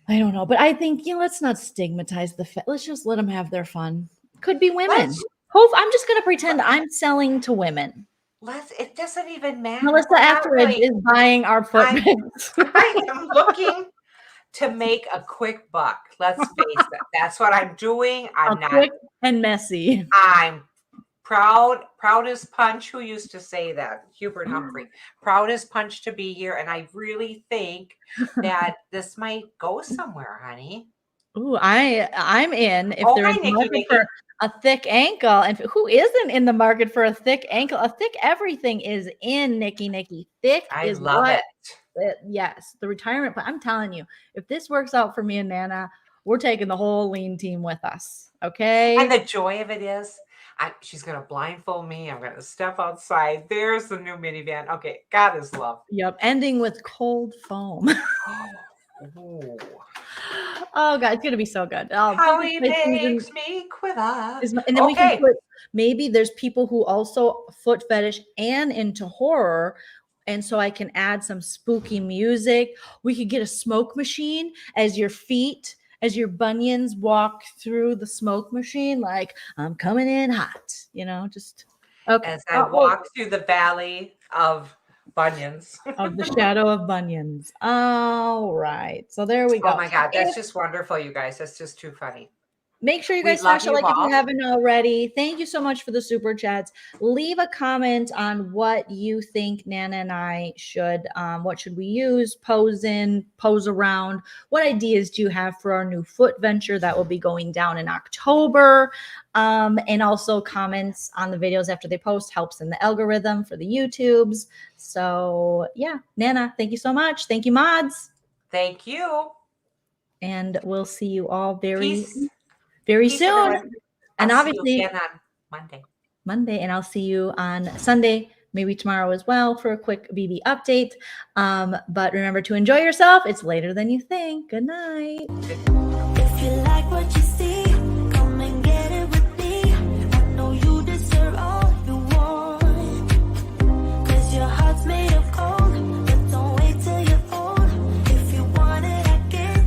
I don't know. But I think, let's not stigmatize let's just let them have their fun. Could be women. I'm just going to pretend I'm selling to women. It doesn't even matter. Melissa Etheridge is buying our foot pics. I am looking to make a quick buck. Let's face it. That's what I'm doing. I'm not quick and messy. I'm proud as punch. Who used to say that? Hubert Humphrey. Proud as punch to be here. And I really think that this might go somewhere, honey. Ooh, I'm in. If there's market for a thick ankle, and who isn't in the market for a thick ankle? A thick everything is in, Nikki. Thick I love it. Yes, the retirement plan. I'm telling you, if this works out for me and Nana, we're taking the whole lean team with us. Okay. And the joy of it is, she's going to blindfold me. I'm going to step outside. There's the new minivan. Okay. God is love. Yep. Ending with cold foam. Ooh. Oh God, it's going to be so good. How he makes me quiver. And then we can put, maybe there's people who also foot fetish and into horror. And so I can add some spooky music. We could get a smoke machine as your bunions walk through the smoke machine, like, I'm coming in hot, just okay. As I walk through the valley of bunions. Of the shadow of bunions. All right. So there we go. Oh my God. That's just wonderful, you guys. That's just too funny. Make sure you guys smash a like if you haven't already. Thank you so much for the super chats. Leave a comment on what you think Nana and I should, what should we use, pose around. What ideas do you have for our new foot venture that will be going down in October? And also comments on the videos after they post helps in the algorithm for the YouTubes. So yeah, Nana, thank you so much. Thank you, mods. Thank you. And we'll see you all very Peace soon. And obviously on Monday, and I'll see you on Sunday, maybe tomorrow as well, for a quick BB update. But remember to enjoy yourself. It's later than you think. Good night. If you like what you see,